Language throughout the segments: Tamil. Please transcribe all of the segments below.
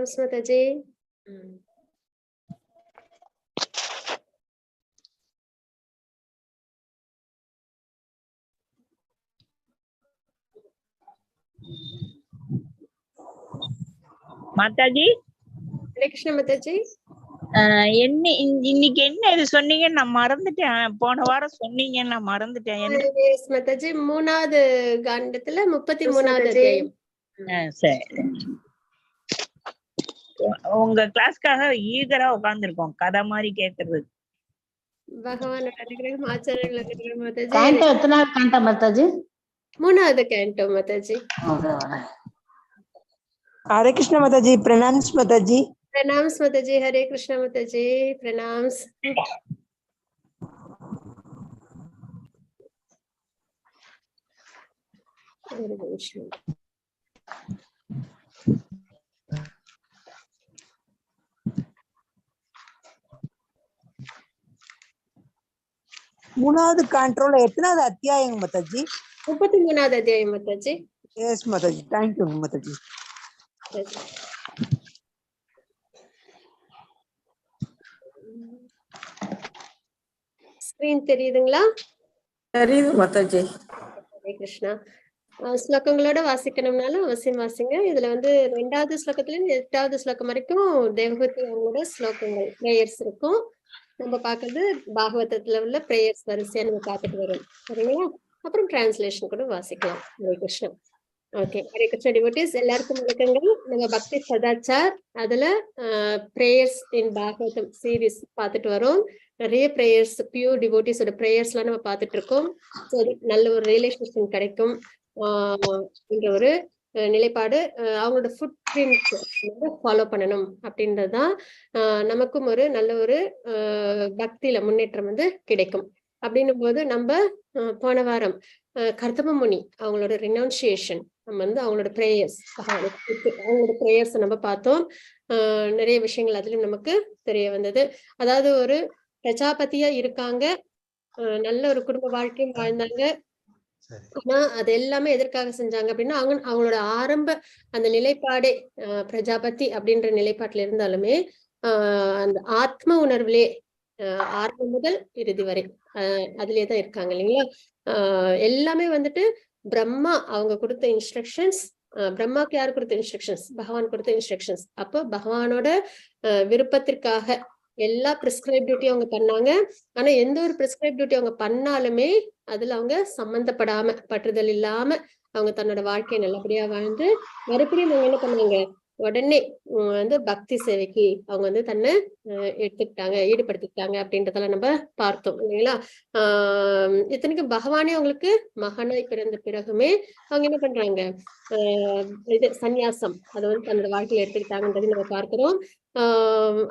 Mataji. Mataji. Krishna Mataji. இன்னைக்கு என்ன இது சொன்னீங்க? நான் மறந்துட்டேன். போன வாரம் சொன்னீங்க, நான் மறந்துட்டேன். Yes, Mataji. 3வது காண்டத்துல 33வது அத்தியாயம். சரி. உங்க கிளாஸ்க்காக ஈகரா உட்கார்ந்துருக்கோம், கதை மாதிரி கேட்கறது. பகவானோட அனுகிரகம், ஆச்சாரியர்கள் அனுகிரகம் மாதாஜி. காண்டோ எத்தனாவது காண்டோ மாதாஜி? 3வது காண்டோ மாதாஜி. हरे कृष्ण माताजी, प्रणाम्स माताजी। प्रणाम्स माताजी, हरे कृष्ण माताजी, प्रणाम्स। மூணாவது கண்ட்ரோல் எத்தனாவது அத்தியாயம் மாதாஜி? 33வது அத்தியாயம் Mataji. Yes Mataji, thank you Mataji. Screen தெரியுதுங்களா? தெரியுது மாதாஜி. ஹரே கிருஷ்ணா. ஸ்லோகங்களோட வாசிக்கணும்னாலும் அவசியம் வாசிங்க. இதுல வந்து 2வது ஸ்லோகத்துல 8வது ஸ்லோகம் வரைக்கும் தேவகூதி அவங்களோட ஸ்லோகங்கள் பிரேயர்ஸ் இருக்கும். நம்ம பாக்குறது பாகவதத்துல உள்ள பிரேயர்ஸ் வரிசையா நம்ம பார்த்துட்டு வரோம், சரிங்களா? அப்புறம் டிரான்ஸ்லேஷன் கூட வாசிக்கலாம். ஹரே கிருஷ்ணா. ஓகே, ஹரே கிருஷ்ணா டிவோட்டிஸ், எல்லாருக்கும் வணக்கங்கள். நம்ம பக்தி சதாச்சார் அதுல பிரேயர்ஸ் இன் பாகவதம் சீரீஸ் பார்த்துட்டு வரோம். நிறைய பிரேயர்ஸ், பியூர் டிவோட்டிஸோட பிரேயர்ஸ் எல்லாம் நம்ம பார்த்துட்டு இருக்கோம். ஸோ நல்ல ஒரு ரிலேஷன்ஷிப் கிடைக்கும் என்ற ஒரு நிலைப்பாடு, அவங்களோட ஃபுட் பிரிண்ட் ஃபாலோ பண்ணணும் அப்படின்றதுதான் நமக்கும் ஒரு நல்ல ஒரு பக்தியில முன்னேற்றம் வந்து கிடைக்கும். அப்படின்னும் போது நம்ம போன வாரம் கர்தம முனி அவங்களோட ரினவுன்சியேஷன், நம்ம வந்து அவங்களோட பிரேயர்ஸ், அவங்களோட பிரேயர்ஸ் நம்ம பார்த்தோம். நிறைய விஷயங்கள் அதுலயும் நமக்கு தெரிய வந்தது. அதாவது ஒரு பிரஜாபதியா இருக்காங்க, நல்ல ஒரு குடும்ப வாழ்க்கையும் வாழ்ந்தாங்க. ஆனா அது எல்லாமே எதற்காக செஞ்சாங்க அப்படின்னா, அவங்களோட ஆரம்ப அந்த நிலைப்பாடே பிரஜாபதி அப்படின்ற நிலைப்பாட்டுல இருந்தாலுமே அந்த ஆத்ம உணர்வுலே ஆரம்பம் முதல் இறுதி வரை அதுலயேதான் இருக்காங்க இல்லைங்களா? எல்லாமே வந்துட்டு பிரம்மா அவங்க கொடுத்த இன்ஸ்ட்ரக்ஷன்ஸ். பிரம்மாக்கு யாரு கொடுத்த இன்ஸ்ட்ரக்ஷன்ஸ்? பகவான் கொடுத்த இன்ஸ்ட்ரக்ஷன்ஸ். அப்போ பகவானோட விருப்பத்திற்காக எல்லா பிரிஸ்கிரைப் டியூட்டி அவங்க பண்ணாங்க. ஆனா எந்த ஒரு பிரிஸ்கிரைப் டியூட்டி அவங்க பண்ணாலுமே அதுல அவங்க சம்பந்தப்படாம, பற்றுதல் இல்லாம அவங்க தன்னோட வாழ்க்கையை நல்லபடியா வாழ்ந்து மறுபடியும் அவங்க என்ன பண்ணாங்க, உடனே வந்து பக்தி சேவைக்கு அவங்க வந்து தன்னை ஈடுபடுத்திக்கிட்டாங்க அப்படின்றதெல்லாம் நம்ம பார்த்தோம் இல்லைங்களா? இத்தனைக்கும் பகவானே அவங்களுக்கு மகனாய் பிறந்த பிறகுமே அவங்க என்ன பண்றாங்க, இது சந்நியாசம் அதை வந்து தன்னோட வாழ்க்கையில எடுத்துக்கிட்டாங்கன்றது நம்ம பார்க்கிறோம்.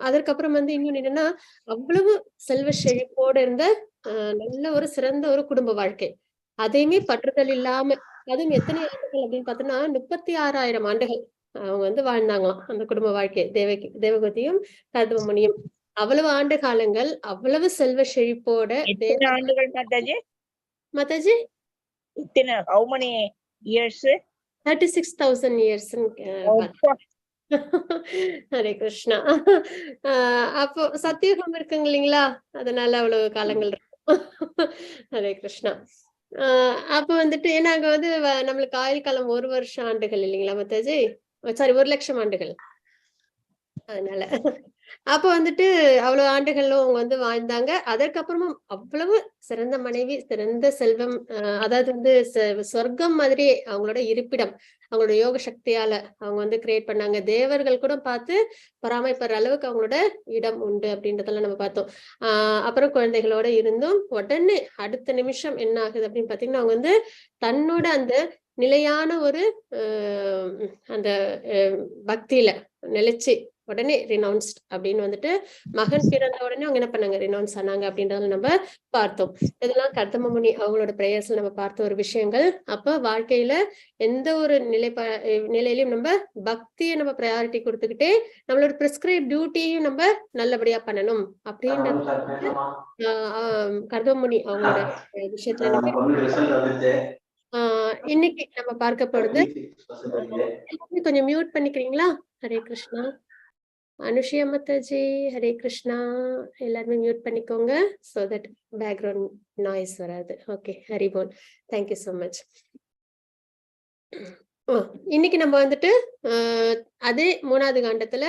அதற்கப்புறம் வந்து இன்னொன்னு என்னன்னா, அவ்வளவு செல்வ செழிப்போட இருந்த நல்ல ஒரு சிறந்த ஒரு குடும்ப வாழ்க்கை, அதையுமே பற்றுதல் இல்லாம, அதுவும் எத்தனை ஆண்டுகள் அப்படின்னு பார்த்தோம்னா 36,000 ஆண்டுகள் அவங்க வந்து வாழ்ந்தாங்களாம் அந்த குடும்ப வாழ்க்கை. தேவகூதியும் கர்தம முனியும் அவ்வளவு ஆண்டு காலங்கள், அவ்வளவு செல்வ செழிப்போட. ஆண்டுகள் மாதாஜி? மாதாஜி இத்தனை how many years? 36,000 years. Hare Krishna. அப்போ சத்தியுகம் இருக்குங்க இல்லைங்களா, அதனால அவ்வளவு காலங்கள் இருக்கும். ஹரே கிருஷ்ணா. அப்போ வந்துட்டு ஏன்னா அங்க வந்து நம்மளுக்கு ஆயுள் காலம் 1 வருஷம் ஆண்டுகள் இல்லைங்களா மாதாஜி? சாரி, 1,00,000 ஆண்டுகள். அதனால அப்ப வந்துட்டு அவ்வளவு ஆண்டுகளும் அவங்க வந்து வாழ்ந்தாங்க. அதற்கப்புறமும் அவ்வளவு சிறந்த மனைவி, சிறந்த செல்வம், அதாவது வந்து சொர்க்கம் மாதிரி அவங்களோட இருப்பிடம் அவங்களோட யோக சக்தியால அவங்க வந்து கிரியேட் பண்ணாங்க. தேவர்கள் கூட பார்த்து பொறாமைப்படுற அளவுக்கு அவங்களோட இடம் உண்டு அப்படின்றதெல்லாம் நம்ம பார்த்தோம். அப்புறம் குழந்தைகளோட இருந்தும் உடனே அடுத்த நிமிஷம் என்ன ஆகுது அப்படின்னு பாத்தீங்கன்னா, அவங்க வந்து தன்னோட அந்த நிலையான ஒரு அந்த பக்தியில நிலைச்சு உடனே ரினவுன்ஸ்ட் அப்படின்னு வந்துட்டு மகன் பிறந்த உடனே அவங்க என்ன பண்ணாங்க, ரினவுன்ஸ் ஆனாங்க அப்படின்றத நம்ம பார்த்தோம். இதெல்லாம் கர்தம முனி அவங்களோட பிரேயர்ஸ்ல நம்ம பார்த்த ஒரு விஷயங்கள். அப்ப வாழ்க்கையில எந்த ஒரு நிலையிலையும் நம்ம பக்தியை நம்ம ப்ரையாரிட்டி கொடுத்துக்கிட்டே நம்மளோட பிரிஸ்கிரைப் டியூட்டியும் நம்ம நல்லபடியா பண்ணணும் அப்படின்றது கர்தம முனி அவங்களோட விஷயத்துல நம்ம இன்னைக்கு நம்ம பார்க்க போறது எல்லாருமே கொஞ்சம் மியூட் பண்ணிக்கிறீங்களா? ஹரே கிருஷ்ணா. அனுஷியா மாதாஜி, ஹரே கிருஷ்ணா. எல்லாருமே மியூட் பண்ணிக்கோங்க so that பேக்ரவுண்ட் நாய்ஸ் வராது. Okay, Hari Bol. Thank you so much. இன்னைக்கு நம்ம வந்துட்டு அதே 3வது காண்டத்துல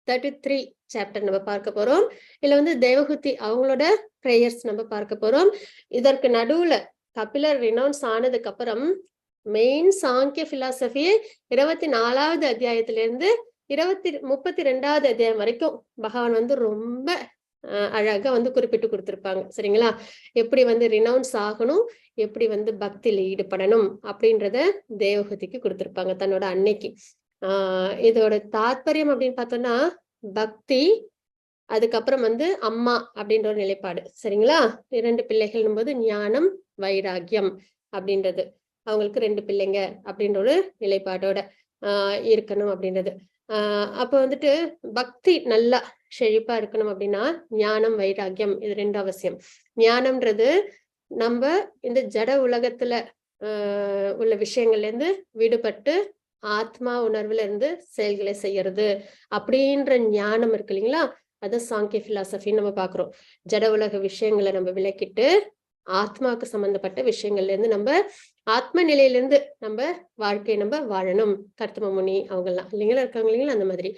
33 சாப்டர் நம்ம பார்க்க போறோம். இதுல வந்து தேவஹூதி அவங்களோட பிரேயர்ஸ் நம்ம பார்க்க போறோம். இதற்கு நடுவுல கபிலர் ரினவுன்ஸ் ஆனதுக்கு அப்புறம் மெயின் சாங்கிய பிலாசபியை 24வது அத்தியாயத்திலிருந்து 32வது அத்தியாயம் வரைக்கும் பகவான் வந்து ரொம்ப அழகா வந்து குறிப்பிட்டு கொடுத்திருப்பாங்க. சரிங்களா? எப்படி வந்து ரினவுன்ஸ் ஆகணும், எப்படி வந்து பக்தியில ஈடுபடணும் அப்படின்றத தேவஹூதிக்கு கொடுத்திருப்பாங்க தன்னோட அன்னைக்கு. இதோட தாத்பரியம் அப்படின்னு பார்த்தோம்னா பக்தி, அதுக்கப்புறம் வந்து அம்மா அப்படின்ற ஒரு நிலைப்பாடு. சரிங்களா? 2 பிள்ளைகள் போது ஞானம் வைராகியம் அப்படின்றது, அவங்களுக்கு 2 பிள்ளைங்க அப்படின்ற ஒரு நிலைப்பாடோட இருக்கணும் அப்படின்றது. அப்ப வந்துட்டு பக்தி நல்லா செழிப்பா இருக்கணும் அப்படின்னா ஞானம் வைராகியம் இது 2 அவசியம். ஞானம்ன்றது நம்ம இந்த ஜட உலகத்துல உள்ள விஷயங்கள்ல இருந்து விடுபட்டு ஆத்மா உணர்வுல இருந்து செயல்களை செய்யறது அப்படின்ற ஞானம் இருக்கு இல்லைங்களா? அது சாங்கிய பிலாசபின்னு நம்ம பாக்குறோம். ஜட உலக விஷயங்களை நம்ம விலக்கிட்டு ஆத்மாவுக்கு சம்பந்தப்பட்ட விஷயங்கள்ல இருந்து நம்ம ஆத்ம நிலையிலிருந்து நம்ம வாழ்க்கையை நம்ம வாழணும். கர்த்தம முனி அவங்க எல்லாம் இல்லைங்களா இருக்காங்க இல்லைங்களா? அந்த மாதிரி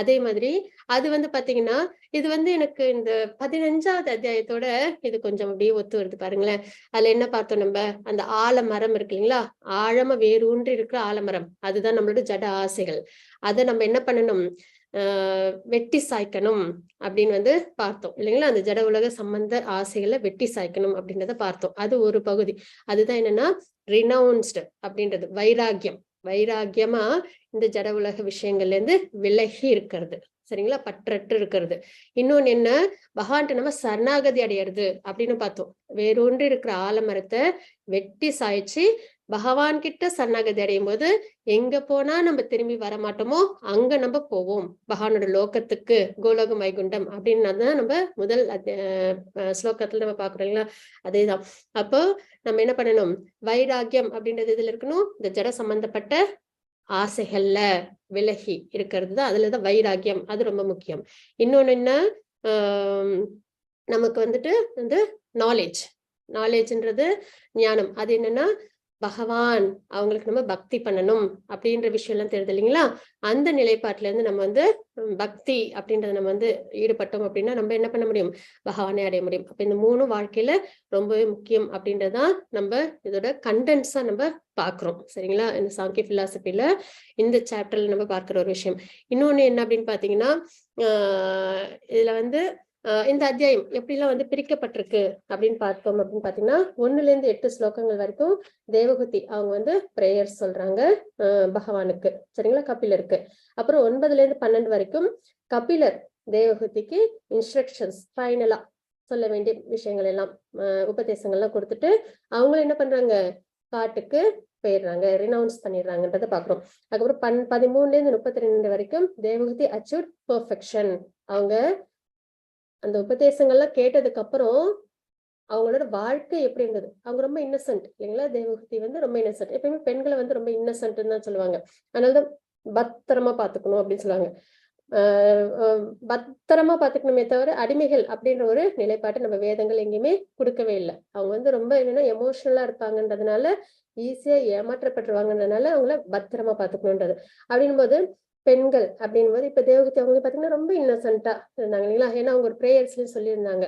அதே மாதிரி அது வந்து பாத்தீங்கன்னா இது வந்து எனக்கு இந்த 15வது அத்தியாயத்தோட இது கொஞ்சம் அப்படியே ஒத்து வருது பாருங்களேன். அதுல என்ன பார்த்தோம், நம்ம அந்த ஆலமரம் இருக்கு இல்லைங்களா? ஆழமா வேரூன்றி இருக்கிற ஆலமரம், அதுதான் நம்மளோட ஜட ஆசைகள். அதை நம்ம என்ன பண்ணணும், வெட்டி சாய்க்கணும் அப்படின்னு வந்து பார்த்தோம் இல்லைங்களா? அந்த ஜட உலக சம்பந்த ஆசைகளை வெட்டி சாய்க்கணும் அப்படின்றத பார்த்தோம். அது ஒரு பகுதி. அதுதான் என்னன்னா ரினவுன்ஸ்டு அப்படின்றது வைராகியம். வைராகியமா இந்த ஜட உலக விஷயங்கள்ல இருந்து விலகி இருக்கிறது. சரிங்களா? பற்றற்று இருக்கிறது. இன்னொன்னு என்ன, பகவான்ட்டு நம்ம சரணாகதி அடையிறது அப்படின்னு பார்த்தோம். வேறொன்று இருக்கிற ஆலமரத்தை வெட்டி சாய்ச்சி பகவான் கிட்ட சரணாகதி அடையும் போது எங்க போனா நம்ம திரும்பி வர மாட்டோமோ அங்க நம்ம போவோம், பகவானோட லோகத்துக்கு, கோலோகம் வைகுண்டம் அப்படின்னு நம்ம முதல் ஸ்லோகத்துல நம்ம பாக்குறோங்களா? அதேதான். அப்போ நம்ம என்ன பண்ணணும், வைராகியம் அப்படின்றது இதுல இருக்கணும், இந்த ஜட சம்பந்தப்பட்ட ஆசைகள்ல விலகி இருக்கிறது தான், அதுலதான் வைராகியம். அது ரொம்ப முக்கியம். இன்னொன்னு என்ன, நமக்கு வந்துட்டு வந்து நாலேஜ்ன்றது ஞானம். அது என்னன்னா பகவான் அவங்களுக்கு நம்ம பக்தி பண்ணணும் அப்படின்ற விஷயம் எல்லாம் தெரியுது இல்லைங்களா? அந்த நிலைப்பாட்டுல இருந்து நம்ம வந்து பக்தி அப்படின்றத நம்ம வந்து ஈடுபட்டோம் அப்படின்னா நம்ம என்ன பண்ண முடியும், பகவானை அடைய முடியும். அப்ப இந்த 3 வாழ்க்கையில ரொம்பவே முக்கியம் அப்படின்றதான் நம்ம இதோட கண்டென்ஸா நம்ம பாக்குறோம். சரிங்களா? இந்த சாங்கிய பிலாசபில இந்த சாப்டர்ல நம்ம பார்க்கிற ஒரு விஷயம். இன்னொன்னு என்ன அப்படின்னு பாத்தீங்கன்னா, இதுல வந்து இந்த அத்தியாயம் எப்படிலாம் வந்து பிரிக்கப்பட்டிருக்கு அப்படின்னு பார்த்தோம் அப்படின்னு பாத்தீங்கன்னா 1ல இருந்து 8 ஸ்லோகங்கள் வரைக்கும் தேவஹூதி அவங்க வந்து பிரேயர் சொல்றாங்க பகவானுக்கு. சரிங்களா? கபிலருக்கு. அப்புறம் 9ல இருந்து 12 வரைக்கும் கபிலர் தேவஹூதிக்கு இன்ஸ்ட்ரக்ஷன்ஸ் ஃபைனலா சொல்ல வேண்டிய விஷயங்கள் எல்லாம் உபதேசங்கள்லாம் கொடுத்துட்டு அவங்களும் என்ன பண்றாங்க, காட்டுக்கு போயிடுறாங்க, ரினவுன்ஸ் பண்ணிடுறாங்கன்றத பாக்குறோம். அதுக்கப்புறம் 13ல இருந்து 32 வரைக்கும் தேவஹூதி அச்சீவ்ட் பெர்ஃபெக்ஷன். அவங்க அந்த உபதேசங்கள்லாம் கேட்டதுக்கு அப்புறம் அவங்களோட வாழ்க்கை எப்படி இருந்தது, அவங்க ரொம்ப இன்னசென்ட் இல்லைங்களா? தேவஹூதி வந்து ரொம்ப இன்னசென்ட். எப்பயுமே பெண்களை வந்து ரொம்ப இன்னசென்ட்னு தான் சொல்லுவாங்க. அதனாலதான் பத்திரமா பாத்துக்கணும் அப்படின்னு சொல்லுவாங்க. பத்திரமா பாத்துக்கணுமே தவிர அடிமைகள் அப்படின்ற ஒரு நிலைப்பாட்டை நம்ம வேதங்கள் எங்கேயுமே கொடுக்கவே இல்லை. அவங்க வந்து ரொம்ப என்னன்னா எமோஷனலா இருப்பாங்கன்றதுனால ஈஸியா ஏமாற்றப்பட்டுருவாங்கன்றதுனால அவங்கள பத்திரமா பாத்துக்கணுன்றது. அப்படின்னும் போது பெண்கள் அப்படின் போது இப்ப தேவஹூதி அவங்க பாத்தீங்கன்னா ரொம்ப இன்னசென்ட்டா இருந்தாங்க இல்லைங்களா? ஏன்னா அவங்க ஒரு பிரேயர்ஸ்லயும் சொல்லியிருந்தாங்க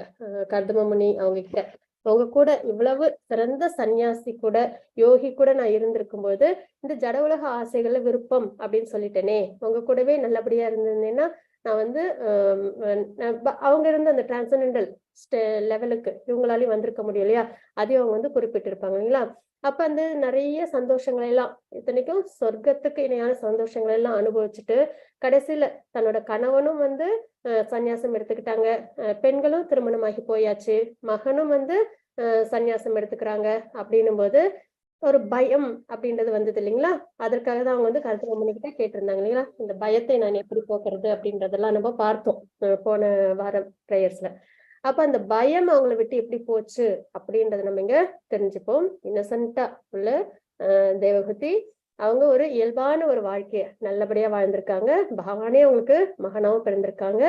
கர்தம முனி அவங்க கிட்ட, அவங்க கூட இவ்வளவு சிறந்த சன்னியாசி கூட யோகி கூட நான் இருந்திருக்கும் போது இந்த ஜட உலக ஆசைகள்ல விருப்பம் அப்படின்னு சொல்லிட்டேனே, அவங்க கூடவே நல்லபடியா இருந்திருந்தேன்னா நான் வந்து அவங்க இருந்த அந்த டிரான்சென்டென்டல் லெவலுக்கு இவங்களாலையும் வந்திருக்க முடியும் இல்லையா? அதையும் அவங்க வந்து குறிப்பிட்டிருப்பாங்க இல்லைங்களா? அப்ப அந்த நிறைய சந்தோஷங்களை எல்லாம், இத்தனைக்கும் சொர்க்கத்துக்கு இணையான சந்தோஷங்களை எல்லாம் அனுபவிச்சுட்டு கடைசியில தன்னோட கணவனும் வந்து சன்னியாசம் எடுத்துக்கிட்டாங்க, பெண்களும் திருமணமாகி போயாச்சு, மகனும் வந்து சன்னியாசம் எடுத்துக்கிறாங்க. அப்படின்னும் போது ஒரு பயம் அப்படின்றது வந்தது இல்லைங்களா? அதற்காக தான் அவங்க வந்து கருத்து கிட்ட கேட்டிருந்தாங்க இல்லைங்களா? இந்த பயத்தை நான் எப்படி போக்குறது அப்படின்றதெல்லாம் நம்ம பார்த்தோம் போன வாரம் பிரேயர்ஸ்ல. அப்ப அந்த பயம் அவங்களை விட்டு எப்படி போச்சு அப்படின்றத நம்ம இங்க தெரிஞ்சுப்போம். இன்னசென்ட்டா உள்ள தேவகூதி அவங்க ஒரு இயல்பான ஒரு வாழ்க்கைய நல்லபடியா வாழ்ந்திருக்காங்க. பகவானே அவங்களுக்கு மகனாவும் பிறந்திருக்காங்க.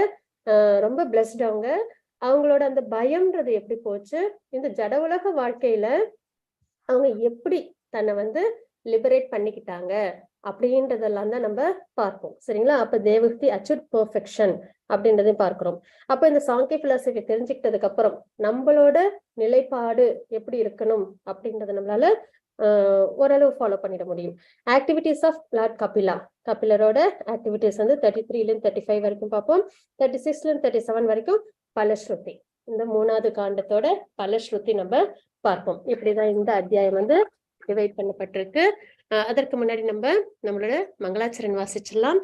ரொம்ப பிளஸ்ட் அவங்க. அவங்களோட அந்த பயம்ன்றது எப்படி போச்சு, இந்த ஜட உலக வாழ்க்கையில அவங்க எப்படி தன்னை வந்து லிபரேட் பண்ணிக்கிட்டாங்க அப்படின்றதெல்லாம் தான் நம்ம பார்ப்போம். சரிங்களா? அப்ப தேவகூதி அச்சீவ் பெர்ஃபெக்ஷன் அப்படின்றதையும் பார்க்கிறோம். அப்ப இந்த சாங்கிய பிலாசபி தெரிஞ்சுக்கிட்டதுக்கு அப்புறம் நம்மளோட நிலைப்பாடு எப்படி இருக்கணும் அப்படின்றத நம்மளால ஓரளவு ஃபாலோ பண்ணிட முடியும். Activities of lord Kapila. கபிலரோட ஆக்டிவிட்டிஸ் வந்து 33 35 வரைக்கும் பார்ப்போம். 36 37 வரைக்கும் பலஸ்ருதி. இந்த 3வது காண்டத்தோட பலஸ்ருதி நம்ம பார்ப்போம். இப்படிதான் இந்த அத்தியாயம் வந்து டிவைட் பண்ணப்பட்டிருக்கு. அதற்கு முன்னாடி நம்மளோட மங்களாச்சரண் வாசிச்சிடலாம்.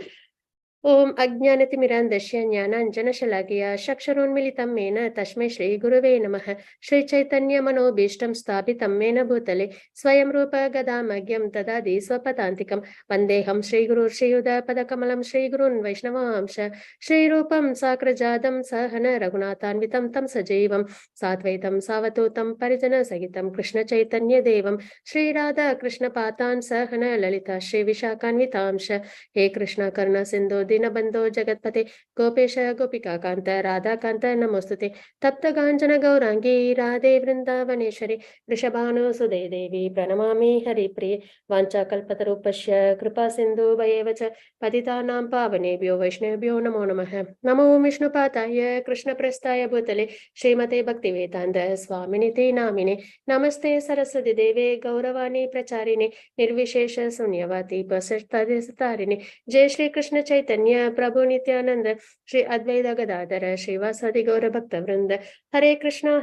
ஓம் அஜ்ஞானதிமிராந்தஸ்ய ஞானாஞ்சனசலாகியா சக்ஷரோன்மிலிதம் மேன தஸ்மை ஸ்ரீ குருவே நமः. ஸ்ரீ சைத்தன்ய மனோபீஷ்டம் ஸ்தாபிதம் மேன பூதலே ஸ்வயம் ரூப கதாமக்யம் ததாதி ஸ்வபதாந்திகம் வந்தேஹம் ஸ்ரீகுரு ஸ்ரீயுத பதகமலம் ஸ்ரீகுருன் வைஷ்ணவாம்ச ஸ்ரீரூபம் சாக்ரஜாதம் சஹன ரகுநாதான்விதம் தம் சஜீவம் சாத்வைதம் சாவதூதம் பரிஜன சகிதம் கிருஷ்ண சைத்தன்ய தேவம் ஸ்ரீராதா கிருஷ்ண பாதான் சஹன லலிதா ஸ்ரீ விஷாகான்விதாம்ச. ஹே கிருஷ்ண கருணா சிந்தோ दीनबंधो जगत्पते गोपेश गोपिका कांत राधा कांत नमोस्तुते तप्त कांचन गौरांगी राधे वृंदावनेश्वरी वृषभानुसुदे देवी प्रणमामि हरिप्रिये. वाञ्छाकल्पतरुपस्य कृपा सिन्धुभयेव च पतितानां पावनेभ्यो वैष्णवेभ्यो नमो नमः. नमो विष्णुपादाय कृष्णप्रस्थाय भूतले श्रीमते भक्तिवेदान्त स्वामिनिते नामिने. नमस्ते सरस्वती देवे गौरवाणी प्रचारिणे निर्विशेष शून्यवादी प्रसरिणे. जय श्री कृष्ण चैतन्य प्रभु नित्यानंद श्री अद्वैत गदाधर श्रीवासादि गौर भक्त वृंद. हरे कृष्णा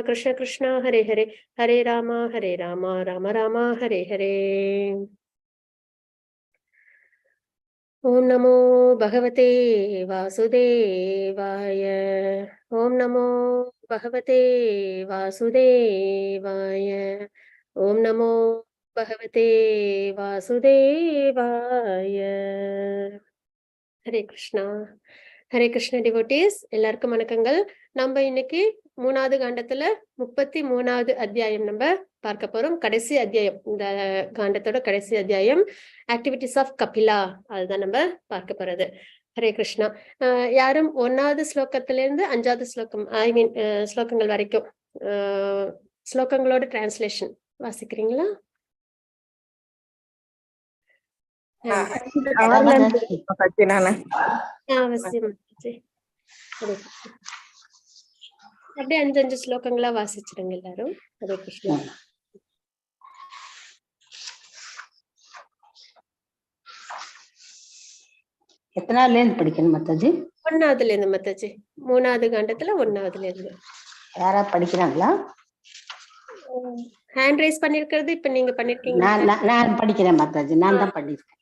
कृष्ण कृष्ण हरे हरे हरे राम राम राम हरे हरे. ओम नमो भगवते वासुदेवाय. ओम नमो भगवते वासुदेवाय. ओम नमो भगवते वासुदेवाय. ஹரே கிருஷ்ணா. ஹரே கிருஷ்ண டிவோட்டீஸ், எல்லாருக்கும் வணக்கங்கள். நம்ம இன்னைக்கு 3வது காண்டத்துல 33வது அத்தியாயம் நம்ம பார்க்க போறோம். கடைசி அத்தியாயம், இந்த காண்டத்தோட கடைசி அத்தியாயம் ஆக்டிவிட்டிஸ் ஆஃப் கபிலா, அதுதான் நம்ம பார்க்க போறது. ஹரே கிருஷ்ணா. யாரும் 1வது ஸ்லோகத்துல இருந்து 5வது ஸ்லோகம் ஸ்லோகங்கள் வரைக்கும் ஸ்லோகங்களோட டிரான்ஸ்லேஷன் வாசிக்கிறீங்களா? அப்படியே 5 ஸ்லோகங்களா வாசிச்சிருங்க எல்லாரும். ஹரே கிருஷ்ணா. எத்தனாவதுல இருந்து படிக்கணும் மாதாஜி? 1வதுல இருந்து மாதாஜி. 3வது காண்டத்துல 1வதுல இருந்து. யாரா படிக்கிறாங்களா? ஹேண்ட் ரைஸ் பண்ணிருக்கிறது இப்ப நீங்க பண்ணிருக்கீங்க. நான் படிக்கிறேன் மாதாஜி, நான் தான் பண்ணிருக்கேன்.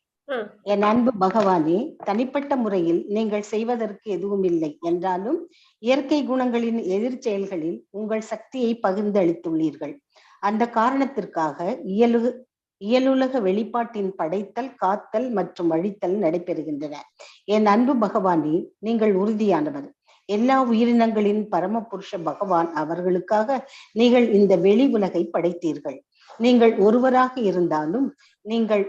என் அன்பு பகவானே, தனிப்பட்ட முறையில் நீங்கள் செய்வதற்கு எதுவும் இல்லை என்றாலும் இயற்கை குணங்களின் எதிர் செயல்களில் உங்கள் சக்தியை பகிர்ந்தளித்துள்ளீர்கள். அந்த காரணத்திற்காக இயலுலக வெளிப்பாட்டின் படைத்தல், காத்தல் மற்றும் அழித்தல் நடைபெறுகின்றன. என் அன்பு பகவானே, நீங்கள் உறுதியானவர். எல்லா உயிரினங்களின் பரமபுருஷ பகவான் அவர்களுக்காக நீங்கள் இந்த வெளி உலகை படைத்தீர்கள். நீங்கள் ஒருவராக இருந்தாலும் நீங்கள்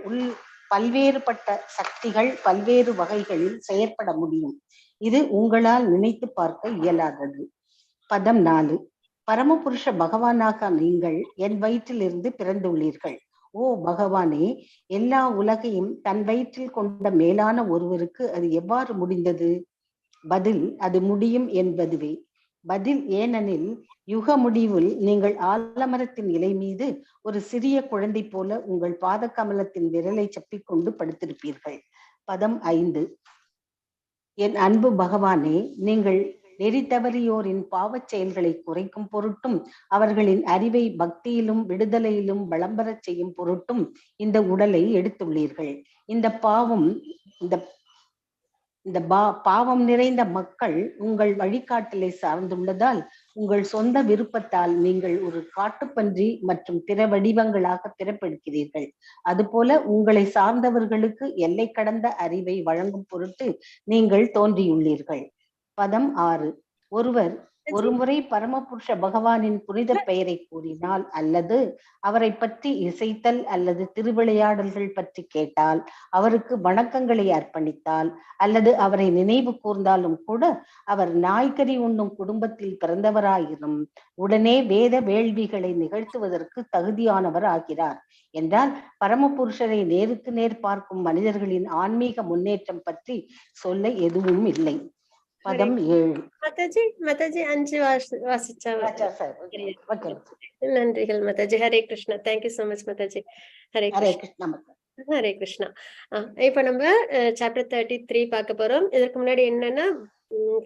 பல்வேறுபட்ட சக்திகள் பல்வேறு வகைகளில் செயற்பட முடியும். இது உங்களால் நினைத்து பார்க்க இயலாதது. பதம் 4. பரமபுருஷ பகவானாக நீங்கள் என் வயிற்றிலிருந்து பிறந்துள்ளீர்கள். ஓ பகவானே, எல்லா உலகையும் தன் வயிற்றில் கொண்ட மேலான ஒருவருக்கு அது எவ்வாறு முடிந்தது? பதில், அது முடியும் என்பதுவே பதில். ஏனெனில் யுக முடிவில் நீங்கள் ஆலமரத்தின் இலை மீது ஒரு சிறிய குழந்தை போல உங்கள் பாத கமலத்தின் விரலை சப்பிக்கொண்டு படுத்திருப்பீர்கள். பதம் 5. என் அன்பு பகவானே, நீங்கள் நெறி தவறியோரின் பாவச் செயல்களை குறைக்கும் பொருட்டும் அவர்களின் அறிவை பக்தியிலும் விடுதலையிலும் விளம்பரச் செய்யும் பொருட்டும் இந்த உடலை எடுத்துள்ளீர்கள். இந்த பாவம் நிறைந்த மக்கள் உங்கள் வழிகாட்டலை சார்ந்துள்ளதால் உங்கள் சொந்த விருப்பத்தால் நீங்கள் ஒரு காட்டுப்பன்றி மற்றும் பிற வடிவங்களாக பிறப்பெடுக்கிறீர்கள். அதுபோல உங்களை சார்ந்தவர்களுக்கு எல்லை கடந்த அறிவை வழங்கும் பொருட்டு நீங்கள் தோன்றியுள்ளீர்கள். பதம் 6. ஒருவர் ஒருமுறை பரமபுருஷ பகவானின் புனித பெயரை கூறினால் அல்லது அவரை பற்றி இசைத்தல் அல்லது திருவிளையாடல்கள் பற்றி கேட்டால், அவருக்கு வணக்கங்களை அர்ப்பணித்தால் அல்லது அவரை நினைவு கூர்ந்தாலும் கூட அவர் நாய்கறி உண்ணும் குடும்பத்தில் பிறந்தவராயினும் உடனே வேத வேள்விகளை நிகழ்த்துவதற்கு தகுதியானவர் ஆகிறார் என்றால், பரமபுருஷரை நேருக்கு நேர் பார்க்கும் மனிதர்களின் ஆன்மீக முன்னேற்றம் பற்றி சொல்ல எதுவும் இல்லை. பதம் 7. மாதாஜி 5 வாசிச்சா. நன்றிகள் Mataji. Hare Krishna. Thank you so much Mataji. Hare Krishna. Hare Krishna. இப்ப நம்ம சாப்டர் 33 பார்க்க போறோம். இதற்கு முன்னாடி என்னன்னா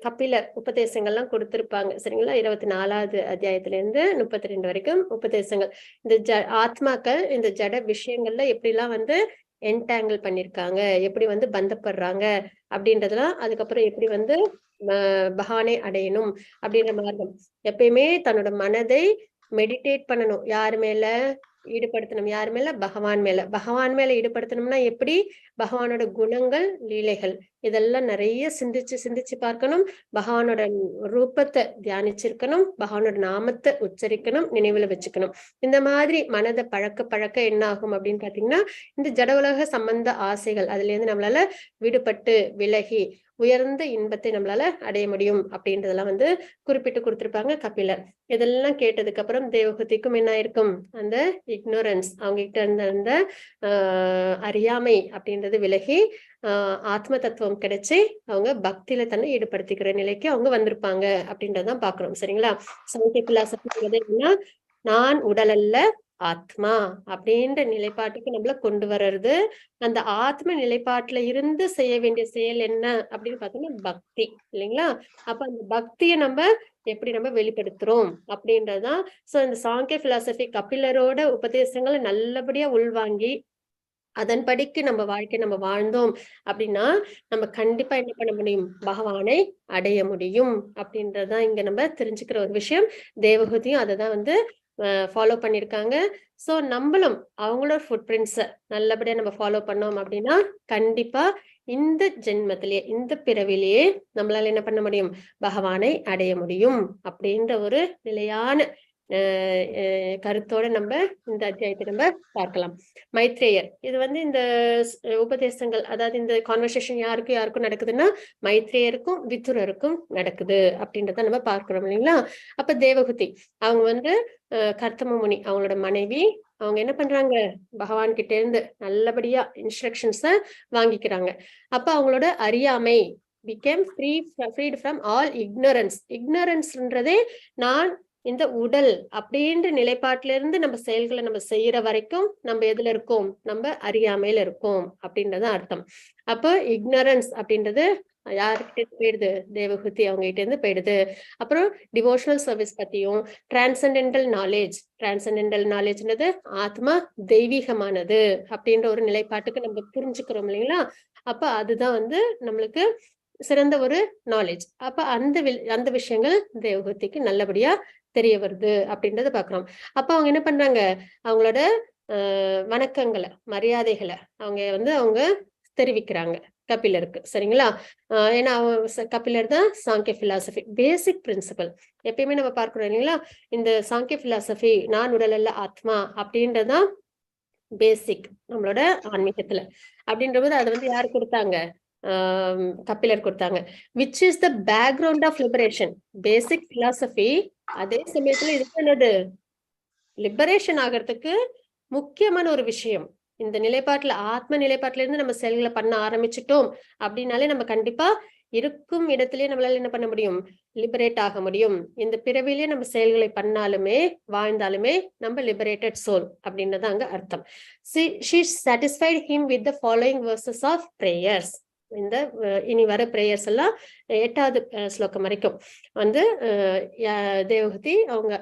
கபிலர் உபதேசங்கள்லாம் கொடுத்திருப்பாங்க சரிங்களா. 24வது அத்தியாயத்துல இருந்து 32 வரைக்கும் உபதேசங்கள். இந்த ஆத்மாக்கள் இந்த ஜட விஷயங்கள்ல எப்படிலாம் வந்து என்டாங்கிள் பண்ணிருக்காங்க, எப்படி வந்து பந்தப்படுறாங்க அப்படின்றதுலாம், அதுக்கப்புறம் எப்படி வந்து பகவானை அடையணும் அப்படின்ற மார்க்கம். எப்பயுமே தன்னோட மனதை மெடிடேட் பண்ணணும். யாரு மேல ஈடுபடுத்தணும்? யாரு மேல? பகவான் மேல. பகவான் மேல ஈடுபடுத்தணும்னா எப்படி? பகவானோட குணங்கள், லீலைகள் இதெல்லாம் நிறைய சிந்திச்சு பார்க்கணும். பகவானோட ரூபத்தை தியானிச்சிருக்கணும். பகவானோட நாமத்தை உச்சரிக்கணும், நினைவுல வச்சுக்கணும். இந்த மாதிரி மனதை பழக்க என்ன ஆகும் அப்படின்னு பாத்தீங்கன்னா, இந்த ஜட உலக சம்பந்த ஆசைகள் அதுல இருந்து நம்மளால விடுபட்டு விலகி உயர்ந்த இன்பத்தை நம்மளால அடைய முடியும் அப்படின்றதெல்லாம் வந்து குறிப்பிட்டு கொடுத்திருப்பாங்க கபிலர். இதெல்லாம் கேட்டதுக்கு அப்புறம் தேவகூதிக்கும் என்ன இருக்கும்? அந்த இக்னோரன்ஸ், அவங்க கிட்ட இருந்த அந்த அறியாமை அப்படின்றது விலகி ஆத்ம தத்துவம் கிடைச்சி அவங்க பக்தியில தன்னை ஈடுபடுத்திக்கிற நிலைக்கு அவங்க வந்திருப்பாங்க அப்படின்றதான் பாக்குறோம் சரிங்களா. சாங்கிய பிலாசபி என்னன்னா, நான் உடல் அல்ல ஆத்மா அப்படின்ற நிலைப்பாட்டுக்கு நம்மள கொண்டு வர்றது. அந்த ஆத்ம நிலைப்பாட்டுல இருந்து செய்ய வேண்டிய செயல் என்ன அப்படின்னு பார்த்தோம்னா பக்தி இல்லைங்களா. அப்ப அந்த பக்தியை நம்ம எப்படி நம்ம வெளிப்படுத்துறோம் அப்படின்றதுதான். சோ இந்த சாங்கிய பிலாசபி கபிலரோட உபதேசங்களை நல்லபடியா உள்வாங்கி அதன்படிக்கு நம்ம வாழ்க்கை நம்ம வாழ்ந்தோம் அப்படின்னா நம்ம கண்டிப்பா என்ன பண்ண முடியும்? பகவானை அடைய முடியும் அப்படின்றதுதான் இங்க நம்ம தெரிஞ்சுக்கிற ஒரு விஷயம். தேவகூதியும் அததான் வந்து ஃபாலோ பண்ணிருக்காங்க. சோ நம்மளும் அவங்களோட ஃபுட் பிரிண்ட்ஸ நல்லபடியா நம்ம ஃபாலோ பண்ணோம் அப்படின்னா கண்டிப்பா இந்த ஜென்மத்திலேயே இந்த பிறவிலேயே நம்மளால என்ன பண்ண முடியும்? பகவானை அடைய முடியும் அப்படின்ற ஒரு நிலையான கருத்தோட நம்ம இந்த அத்தியாயத்தை நம்ம பார்க்கலாம். மைத்ரேயர் இது வந்து இந்த உபதேசங்கள், அதாவது இந்த கான்வர்சேஷன் யாருக்கும் நடக்குதுன்னா மைத்ரேயருக்கும் விதுரருக்கும் நடக்குது அப்படின்றத நம்ம பார்க்கிறோம் இல்லைங்களா. அப்ப தேவகூதி அவங்க வந்து கர்த்தம முனி அவங்களோட மனைவி, அவங்க என்ன பண்றாங்க? பகவான் கிட்ட இருந்து நல்லபடியா இன்ஸ்ட்ரக்ஷன்ஸ வாங்கிக்கிறாங்க. அப்ப அவங்களோட அறியாமை became freed from all ignorance. ignoranceன்றதே நான் இந்த உடல் அப்படின்ற நிலைப்பாட்டில இருந்து நம்ம செயல்களை நம்ம செய்யற வரைக்கும் நம்ம எதுல இருக்கோம்? நம்ம அறியாமையில இருக்கோம் அப்படின்றது அர்த்தம். அப்போ இக்னரன்ஸ் அப்படின்றது யாருக்கிட்ட போயிடுது? தேவகூதி அவங்க கிட்ட இருந்து போயிடுது. அப்புறம் டிவோஷனல் சர்வீஸ் பத்தியும் டிரான்சென்டென்டல் நாலேஜ்ன்றது ஆத்மா தெய்வீகமானது அப்படின்ற ஒரு நிலைப்பாட்டுக்கு நம்ம புரிஞ்சுக்கிறோம் இல்லைங்களா. அப்ப அதுதான் வந்து நம்மளுக்கு சிறந்த ஒரு நாலேஜ். அப்ப அந்த விஷயங்கள் தேவகூதிக்கு நல்லபடியா தெரிய வருது அப்படின்றத பாக்குறோம். அப்ப அவங்க என்ன பண்றாங்க? அவங்களோட வணக்கங்களை, மரியாதைகளை அவங்க தெரிவிக்கிறாங்க கபிலருக்கு சரிங்களா. ஏன்னா கபிலர் தான் சாங்கிய பிலாசபி பேசிக் பிரின்சிபல். எப்பயுமே நம்ம பார்க்கிறோம் இல்லைங்களா, இந்த சாங்கிய பிலாசபி நான் உடல் அல்ல ஆத்மா அப்படின்றதான் பேசிக் நம்மளோட ஆன்மீகத்துல. அப்படின்றபோது அதை வந்து யாரு கொடுத்தாங்க? கபிலர் கொடுத்தாங்க. which is the background of liberation. Basic philosophy அதே சமயத்துல இது என்னது? லிபரேஷன் ஆகிறதுக்கு முக்கியமான ஒரு விஷயம். இந்த நிலைப்பாட்டுல ஆத்ம நிலைப்பாட்டுல இருந்து நம்ம செயல்களை பண்ண ஆரம்பிச்சிட்டோம் அப்படின்னாலே நம்ம கண்டிப்பா இருக்கும் இடத்திலேயே நம்மளால என்ன பண்ண முடியும்? லிபரேட் ஆக முடியும். இந்த பிறவிலேயே நம்ம செயல்களை பண்ணாலுமே வாழ்ந்தாலுமே நம்ம லிபரேட்டட் சோல் அப்படின்றது அங்க அர்த்தம். she satisfied him with the following verses of prayers. இந்த இனி வர பிரேயர்ஸ் எல்லாம் 8வது ஸ்லோகம் வரைக்கும் வந்து தேவகூதி அவங்க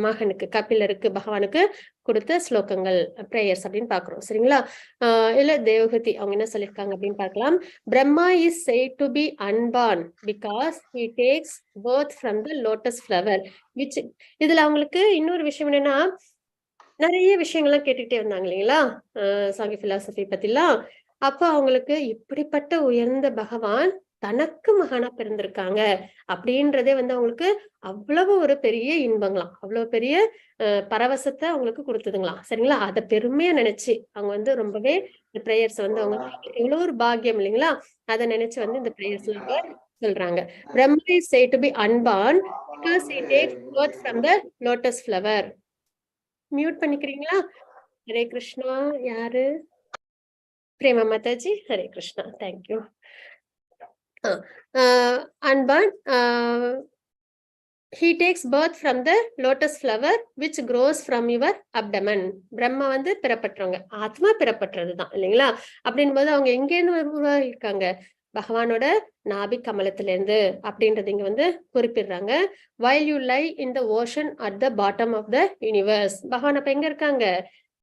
மகனுக்கு கபிலருக்கு பகவானுக்கு கொடுத்த ஸ்லோகங்கள் பிரேயர்ஸ் அப்படின்னு பாக்குறோம் சரிங்களா. இல்ல தேவகூதி அவங்க என்ன சொல்லியிருக்காங்க அப்படின்னு பார்க்கலாம். Brahma is said to be unborn because he takes birth from the lotus flower. which இதுல அவங்களுக்கு இன்னொரு விஷயம் என்னன்னா, நிறைய விஷயங்கள்லாம் கேட்டுக்கிட்டே வந்தாங்க இல்லைங்களா சாங்கிய பிலாசபி பத்திலாம். அப்ப அவங்களுக்கு இப்படிப்பட்ட உயர்ந்த பகவான் தனக்கு மகனா பிறந்திருக்காங்க அப்படின்றதே வந்து அவங்களுக்கு அவ்வளவு ஒரு பெரிய இன்பங்களாம், அவ்வளவு பெரிய பரவசத்தை அவங்களுக்கு கொடுத்ததுங்களாம். சரிங்களா? அதை பெருமையா நினைச்சு அவங்க வந்து ரொம்பவே இந்த பிரேயர்ஸ் வந்து அவங்க எவ்வளவு ஒரு பாக்கியம் இல்லைங்களா? அதை நினைச்சு வந்து இந்த பிரேயர்ஸ்ல சொல்றாங்க. Brahma is said to be unborn because he takes birth from the lotus flower. Mute பண்ணிக்கிறீங்களா? ஹரே கிருஷ்ணா. யாரு? Prema Mataji. Hare Krishna. Thank you. Unborn, he takes birth from the lotus flower which grows from your abdomen. Brahma வந்து பிறப்பற்றவங்க, ஆத்மா பிறப்பற்றதுதான் இல்லைங்களா? அப்படின் போது அவங்க எங்க இருந்து உருவாகிருக்காங்க? பகவானோட நாபி கமலத்துல இருந்து அப்படின்றது இங்க வந்து குறிப்பிடுறாங்க. while you lie in the ocean at the bottom of the universe. பகவான் அப்ப எங்க இருக்காங்க?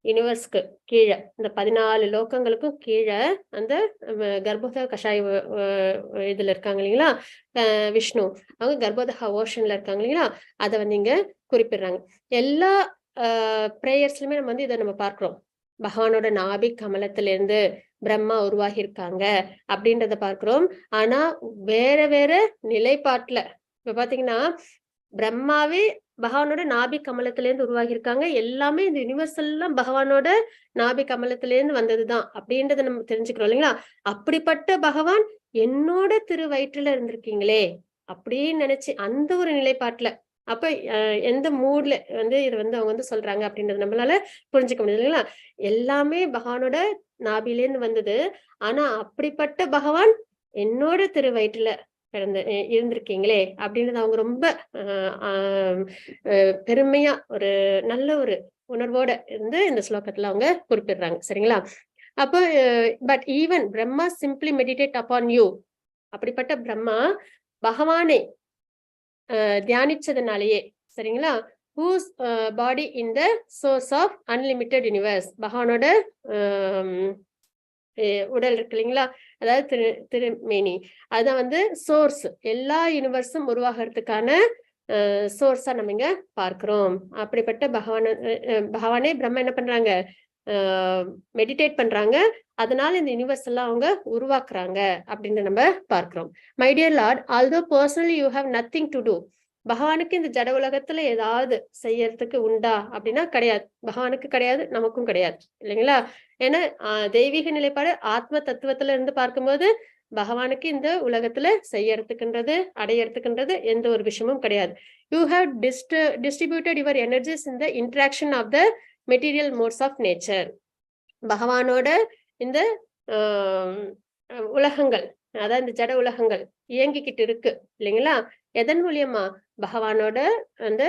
யூனிவர்ஸ்க்கு கீழே, இந்த 14 லோகங்களுக்கும் கீழே அந்த கர்ப்போதக கஷாய இதுல இருக்காங்க இல்லைங்களா? விஷ்ணு அவங்க கர்ப்போதக ஓஷன்ல இருக்காங்க இல்லைங்களா? அதை வந்து இங்க குறிப்பிடுறாங்க. எல்லா பிரேயர்ஸ்லயுமே நம்ம வந்து இதை நம்ம பார்க்கிறோம். பகவானோட நாபி கமலத்துல இருந்து பிரம்மா உருவாகி இருக்காங்க அப்படின்றத பார்க்கிறோம். ஆனா வேற வேற நிலைப்பாட்டுல இப்ப பாத்தீங்கன்னா பிரம்மாவே பகவானோட நாபி கமலத்துல இருந்து உருவாகி இருக்காங்க. எல்லாமே இந்த யூனிவர்ஸ் எல்லாம் பகவானோட நாபி கமலத்துல இருந்து வந்ததுதான் அப்படின்றத நம்ம தெரிஞ்சுக்கிறோம் இல்லைங்களா? அப்படிப்பட்ட பகவான் என்னோட திரு வயிற்றுல இருந்திருக்கீங்களே அப்படின்னு நினைச்சு அந்த ஒரு நிலைப்பாட்டுல அப்ப எந்த மூட்ல வந்து இது வந்து அவங்க வந்து சொல்றாங்க அப்படின்றது நம்மளால புரிஞ்சுக்க முடியுது இல்லைங்களா? எல்லாமே பகவானோட நாபிலேருந்து வந்தது. ஆனா அப்படிப்பட்ட பகவான் என்னோட திரு வயிற்றுல இருந்திருக்கீங்களே அப்படின்றது அவங்க ரொம்ப பெருமையா ஒரு நல்ல ஒரு உணர்வோட இருந்து இந்த ஸ்லோகத்துல அவங்க குறிப்பிடுறாங்க. சரிங்களா? அப்போ but even Brahma simply meditate upon you. அப்படிப்பட்ட பிரம்மா பகவானை தியானிச்சதுனாலேயே சரிங்களா? whose body in the source of unlimited universe. பகவானோட உடல் இருக்கு இல்லைங்களா? அதாவது திருமேனி, அதான் வந்து சோர்ஸ், எல்லா யூனிவர்ஸும் உருவாகிறதுக்கான சோர்ஸா நம்ம இங்க பார்க்கிறோம். அப்படிப்பட்ட பகவானே பிரம்மா என்ன பண்றாங்க? மெடிடேட் பண்றாங்க. அதனால இந்த யூனிவர்ஸ் எல்லாம் அவங்க உருவாக்குறாங்க அப்படின்னு நம்ம பார்க்கிறோம். My dear lord, although personally you have nothing to do. பகவானுக்கு இந்த ஜட உலகத்துல ஏதாவது செய்யறதுக்கு உண்டா அப்படின்னா கிடையாது. பகவானுக்கு கிடையாது, நமக்கும் கிடையாது இல்லைங்களா? ஏன்னா தெய்வீக நிலைப்பாடு ஆத்ம தத்துவத்துல இருந்து பார்க்கும்போது பகவானுக்கு இந்த உலகத்துல செய்யறதுக்குன்றது அடையறதுக்குன்றது எந்த ஒரு விஷயமும் கிடையாது. You have distributed your energies in the interaction of the material modes of nature. பகவானோட இந்த உலகங்கள், அதாவது இந்த ஜட உலகங்கள் இயங்கிக்கிட்டு இருக்கு இல்லைங்களா? எதன் மூலியமா? பகவானோட அந்த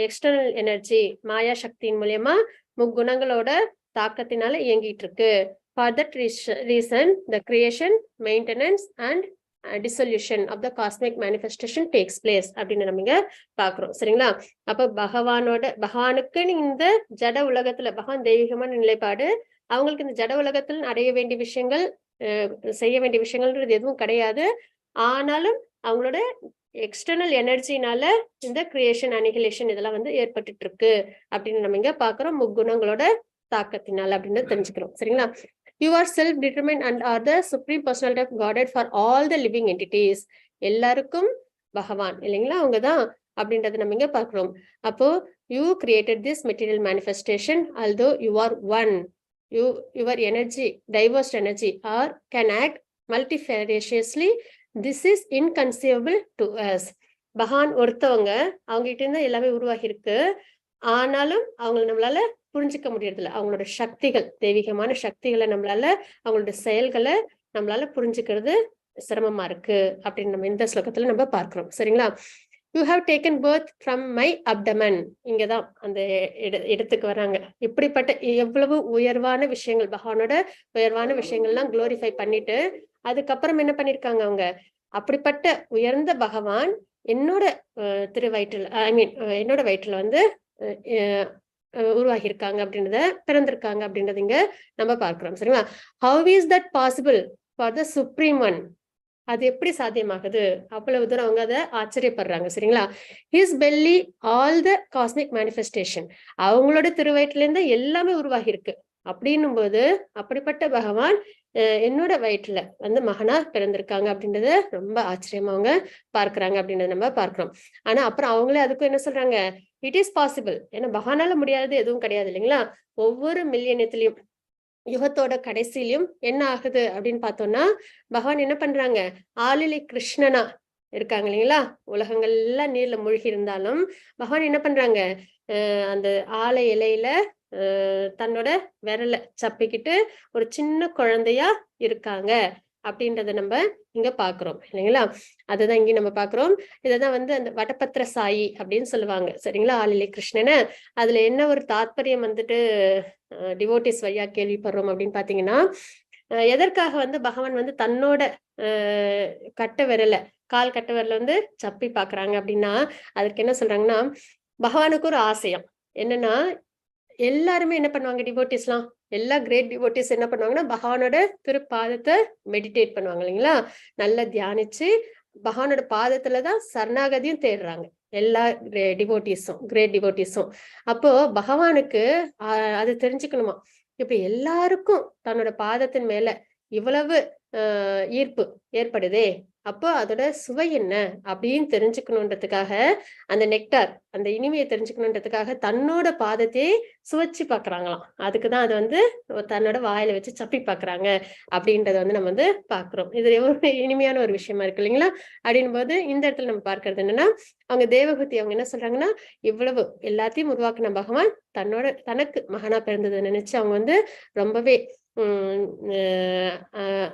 எக்ஸ்டர்னல் எனர்ஜி மாயா சக்தியின் மூலியமா முக்குணங்களோட தாக்கத்தினால இயங்கிட்டு இருக்கு. For that reason, the creation, maintenance and dissolution of the cosmic manifestation takes place அப்படின்னு நம்ம இங்க பாக்குறோம். சரிங்களா? அப்ப பகவானுக்கு இந்த ஜட உலகத்துல பகவான் தெய்வீகமான நிலைப்பாடு, அவங்களுக்கு இந்த ஜட உலகத்தில் அடைய வேண்டிய விஷயங்கள் செய்ய வேண்டிய விஷயங்கள்ன்றது எதுவும் கிடையாது. ஆனாலும் அவங்களோட எக்ஸ்டர்னல் எனர்ஜினால இந்த கிரியேஷன் அனிகிலேஷன் இதெல்லாம் வந்து ஏற்பட்டு இருக்கு அப்படின்னு நம்ம இங்க பாக்குறோம். முக்குணங்களோட தாக்கத்தினால அப்படின்னு தெரிஞ்சுக்கிறோம். சரிங்களா? You are self-determined and are the supreme personality of Godhead for all the living entities. எல்லாருக்கும் பகவான் இல்லைங்களா? அவங்கதான் அப்படின்றத நம்ம இங்க பாக்குறோம். அப்போ you created this material manifestation, although you are one. Your energy, diverse energy, or can act multifariously. This is inconceivable to us. பகவான் ஒருத்தவங்க, அவங்க கிட்ட இருந்து எல்லாமே உருவாகி இருக்கு. ஆனாலும் அவங்களை நம்மளால புரிஞ்சுக்க முடியறதில்ல. அவங்களோட சக்திகள், தெய்வீகமான சக்திகளை நம்மளால, அவங்களோட செயல்களை நம்மளால புரிஞ்சுக்கிறது சிரமமா இருக்கு அப்படின்னு நம்ம இந்த ஸ்லோகத்துல நம்ம பார்க்கிறோம். சரிங்களா? You have taken birth from my abdomen. இங்கதான் அந்த இடத்துக்கு வராங்க. இப்படிப்பட்ட எவ்வளவு உயர்வான விஷயங்கள், பகவானோட உயர்வான விஷயங்கள்லாம் குளோரிஃபை பண்ணிட்டு அதுக்கப்புறம் என்ன பண்ணிருக்காங்க அவங்க? அப்படிப்பட்ட உயர்ந்த பகவான் என்னோட திருவயிற்றுல, ஐ மீன் என்னோட வயிற்றுல வந்து உருவாகி இருக்காங்க அப்படின்றத, பிறந்திருக்காங்க அப்படின்றத இங்க நம்ம பார்க்கிறோம். சரிங்களா? How is that possible for the supreme one? அது எப்படி சாத்தியமாகுது? அவ்வளவு தூரம் அவங்க அதை ஆச்சரியப்படுறாங்க. சரிங்களா? His belly all the cosmic manifestation. அவங்களோட திருவயிற்றுல இருந்து எல்லாமே உருவாகி இருக்கு அப்படின்னும் போது அப்படிப்பட்ட பகவான் என்னோட வயிற்றுல வந்து மகனா பிறந்திருக்காங்க அப்படின்றத ரொம்ப ஆச்சரியமா அவங்க பார்க்கிறாங்க அப்படின்றத நம்ம பார்க்கிறோம். ஆனா அப்புறம் அவங்களே அதுக்கும் என்ன சொல்றாங்க, இட் இஸ் பாசிபிள். ஏன்னா பகவானால முடியாதது எதுவும் கிடையாது இல்லைங்களா. ஒவ்வொரு மில்லியனத்திலையும் யுகத்தோட கடைசியிலயும் என்ன ஆகுது அப்படின்னு பார்த்தோம்னா, பகவான் என்ன பண்றாங்க, ஆளிலை கிருஷ்ணனா இருக்காங்க இல்லைங்களா. உலகங்கள் எல்லாம் நீர்ல மூழ்கி இருந்தாலும் பகவான் என்ன பண்றாங்க, அந்த ஆலை இலையில தன்னோட விரலை சப்பிக்கிட்டு ஒரு சின்ன குழந்தையா இருக்காங்க அப்படின்றத நம்ம இங்க பாக்குறோம் இல்லைங்களா. அதுதான் இங்க நம்ம பாக்குறோம். இததான் வந்து அந்த வடபத்திர சாயி அப்படின்னு சொல்லுவாங்க சரிங்களா, ஆளிலை கிருஷ்ணனை. அதுல என்ன ஒரு தாத்பரியம் வந்துட்டு டிவோட்டிஸ் வழியா கேள்விப்படுறோம் அப்படின்னு பாத்தீங்கன்னா, எதற்காக வந்து பகவான் வந்து தன்னோட கட்ட விரல கால் கட்ட விரல வந்து சப்பி பாக்குறாங்க அப்படின்னா, அதுக்கு என்ன சொல்றாங்கன்னா, பகவானுக்கு ஒரு ஆசையம் என்னன்னா, எல்லாருமே என்ன பண்ணுவாங்க, டிவோட்டிஸ்லாம் எல்லா கிரேட் டிவோட்டிஸ் என்ன பண்ணுவாங்கன்னா, பகவானோட திருப்பாதத்தை மெடிடேட் பண்ணுவாங்க இல்லைங்களா. நல்லா தியானிச்சு பகவானோட பாதத்துலதான் சரணாகதியும் தேடுறாங்க எல்லா கிரேட் டிவோட்டிஸும். அப்போ பகவானுக்கு அது தெரிஞ்சுக்கணுமா, இப்ப எல்லாருக்கும் தன்னோட பாதத்தின் மேல இவ்வளவு ஈர்ப்பு ஏற்படுதே, அப்போ அதோட சுவை என்ன அப்படின்னு தெரிஞ்சுக்கணுன்றதுக்காக, அந்த நெக்டார் அந்த இனிமையை தெரிஞ்சுக்கணுன்றதுக்காக தன்னோட பாதத்தையே சுவைச்சு பாக்குறாங்களாம். அதுக்குதான் அது வந்து தன்னோட வாயில வச்சு சப்பி பாக்குறாங்க அப்படின்றத வந்து நம்ம வந்து பாக்குறோம். இது எவ்வளவு இனிமையான ஒரு விஷயமா இருக்கு இல்லைங்களா. அப்படின் போது இந்த இடத்துல நம்ம பார்க்கறது என்னன்னா, அவங்க தேவகூதி அவங்க என்ன சொல்றாங்கன்னா, இவ்வளவு எல்லாத்தையும் உருவாக்குன பகவான் தனக்கு மகனா பிறந்ததை நினைச்சு அவங்க வந்து ரொம்பவே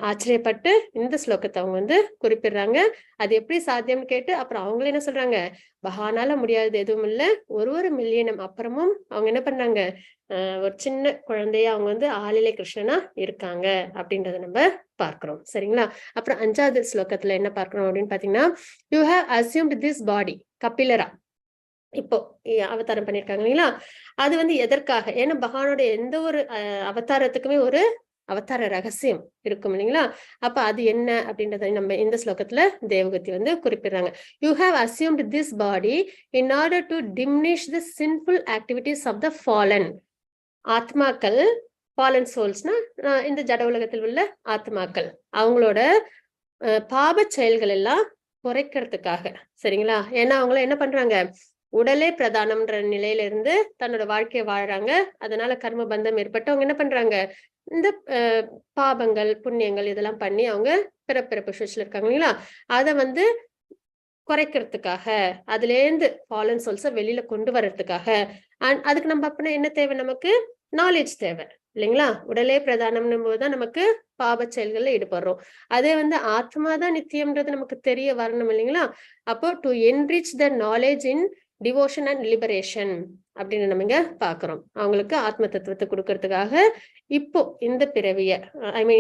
ஆச்சரியப்பட்டு இந்த ஸ்லோகத்தை அவங்க வந்து குறிப்பிடுறாங்க. அது எப்படி சாத்தியம்னு கேட்டு அப்புறம் அவங்களே என்ன சொல்றாங்க, பகவானால முடியாதது எதுவும் இல்லை, ஒரு மில்லியனம் அப்புறமும் அவங்க என்ன பண்றாங்க, ஒரு சின்ன குழந்தைய அவங்க வந்து ஆளிலை கிருஷ்ணனா இருக்காங்க அப்படின்றத நம்ம பார்க்கிறோம் சரிங்களா. அப்புறம் 5வது ஸ்லோகத்துல என்ன பார்க்கிறோம் அப்படின்னு பாத்தீங்கன்னா, you have assumed this body கபிலரா, இப்போ அவதாரம் பண்ணிருக்காங்க இல்லைங்களா. அது வந்து எதற்காக, ஏன்னா பகவானோட எந்த ஒரு அவதாரத்துக்குமே ஒரு அவதார ரகசியம் இருக்கும் இல்லைங்களா. அப்ப அது என்ன அப்படின்றத நம்ம இந்த ஸ்லோகத்துல தேவகூதி வந்து குறிப்பிடுறாங்க. You have assumed this body in order to diminish the sinful activities of the fallen. ஆத்மாக்கள், ஃபாலன் சோல்ஸ்னா இந்த ஜட உலகத்தில் உள்ள ஆத்மாக்கள், அவங்களோட பாப செயல்கள் எல்லாம் குறைக்கிறதுக்காக சரிங்களா. ஏன்னா அவங்கள என்ன பண்றாங்க, உடலே பிரதானம்ன்ற நிலையில இருந்து தன்னோட வாழ்க்கையை வாழ்றாங்க. அதனால கர்ம பந்தம் ஏற்பட்டு அவங்க என்ன பண்றாங்க, இந்த பாபங்கள் புண்ணியங்கள் இதெல்லாம் பண்ணி அவங்க பிறப்பிறப்பு சுழற்சியில இருக்காங்க இல்லைங்களா. அதை வந்து குறைக்கிறதுக்காக, அதுல இருந்து ஃபாலன் சோல்ஸை வெளியில கொண்டு வர்றதுக்காக. அதுக்கு நம்ம அப்படின்னா என்ன தேவை, நமக்கு நாலேஜ் தேவை இல்லைங்களா. உடலே பிரதானம்னும் போதுதான் நமக்கு பாப செயல்கள்ல ஈடுபடுறோம். அதே வந்து ஆத்மாதான் நித்தியம்ன்றது நமக்கு தெரிய வரணும் இல்லைங்களா. அப்போ to enrich the knowledge in devotion and liberation அப்படின்னு நம்ம இங்க பாக்குறோம். அவங்களுக்கு ஆத்ம தத்துவத்தை கொடுக்கறதுக்காக இப்போ இந்த பிறவிய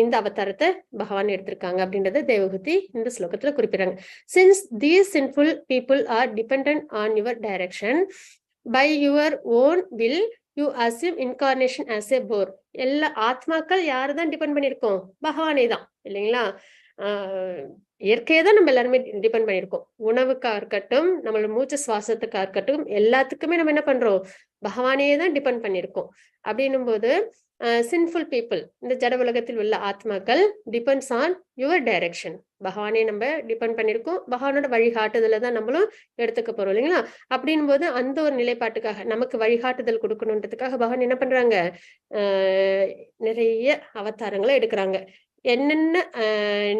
இந்த அவதாரத்தை பகவான் எடுத்திருக்காங்க அப்படின்றத தேவகூதி இந்த ஸ்லோகத்துல குறிப்பிடுறாங்க. Since these sinful people are dependent on your direction by your own will you assume incarnation as a boar. எல்லா ஆத்மாக்கள் யாருதான் டிபெண்ட் பண்ணிருக்கோம், பகவானே தான் இல்லைங்களா. இயற்கையை தான் நம்ம எல்லாருமே டிபெண்ட் பண்ணிருக்கோம். உணவுக்கா இருக்கட்டும், நம்மளோட மூச்சு சுவாசத்துக்கா இருக்கட்டும், எல்லாத்துக்குமே நம்ம என்ன பண்றோம், பகவானே தான் டிபெண்ட் பண்ணிருக்கோம். அப்படின்னும் போது சின்ஃபுல் பீப்புள், இந்த ஜட உலகத்தில் உள்ள ஆத்மாக்கள் டிபெண்ட்ஸ் ஆன் யுவர் டைரக்ஷன், பகவானே நம்ம டிபெண்ட் பண்ணிருக்கோம். பகவானோட வழிகாட்டுதலை தான் நம்மளும் எடுத்துக்க போறோம் இல்லைங்களா. அப்படின்னும் போது அந்த ஒரு நிலைப்பாட்டுக்காக நமக்கு வழிகாட்டுதல் கொடுக்கணுன்றதுக்காக பகவான் என்ன பண்றாங்க, நிறைய அவதாரங்களை எடுக்கிறாங்க. என்னென்ன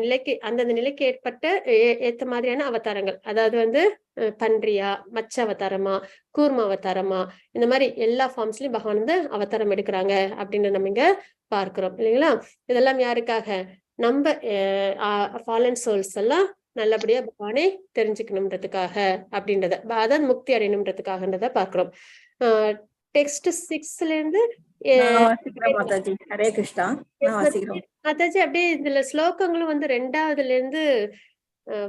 நிலைக்கு அந்தந்த நிலைக்கு ஏத்த மாதிரியான அவதாரங்கள், அதாவது வந்து பன்றியா, மச்ச அவதாரமா, கூர்ம அவதாரமா, இந்த மாதிரி எல்லா ஃபார்ம்ஸ்லயும் பகவான் வந்து அவதாரம் எடுக்கிறாங்க அப்படின்னு நம்ம இங்க பார்க்கிறோம் இல்லைங்களா. இதெல்லாம் யாருக்காக, நம்ம ஃபாலன் சோல்ஸ் எல்லாம் நல்லபடியா பகவானே தெரிஞ்சுக்கணும்ன்றதுக்காக அப்படின்றத, அதாவது முக்தி அடையணும்ன்றதுக்காகன்றத பார்க்கிறோம். டெக்ஸ்ட் 6ல இருந்து ஹரே கிருஷ்ணா மாதாஜி அப்படியே இதுல ஸ்லோகங்களும் வந்து 2வதுல இருந்து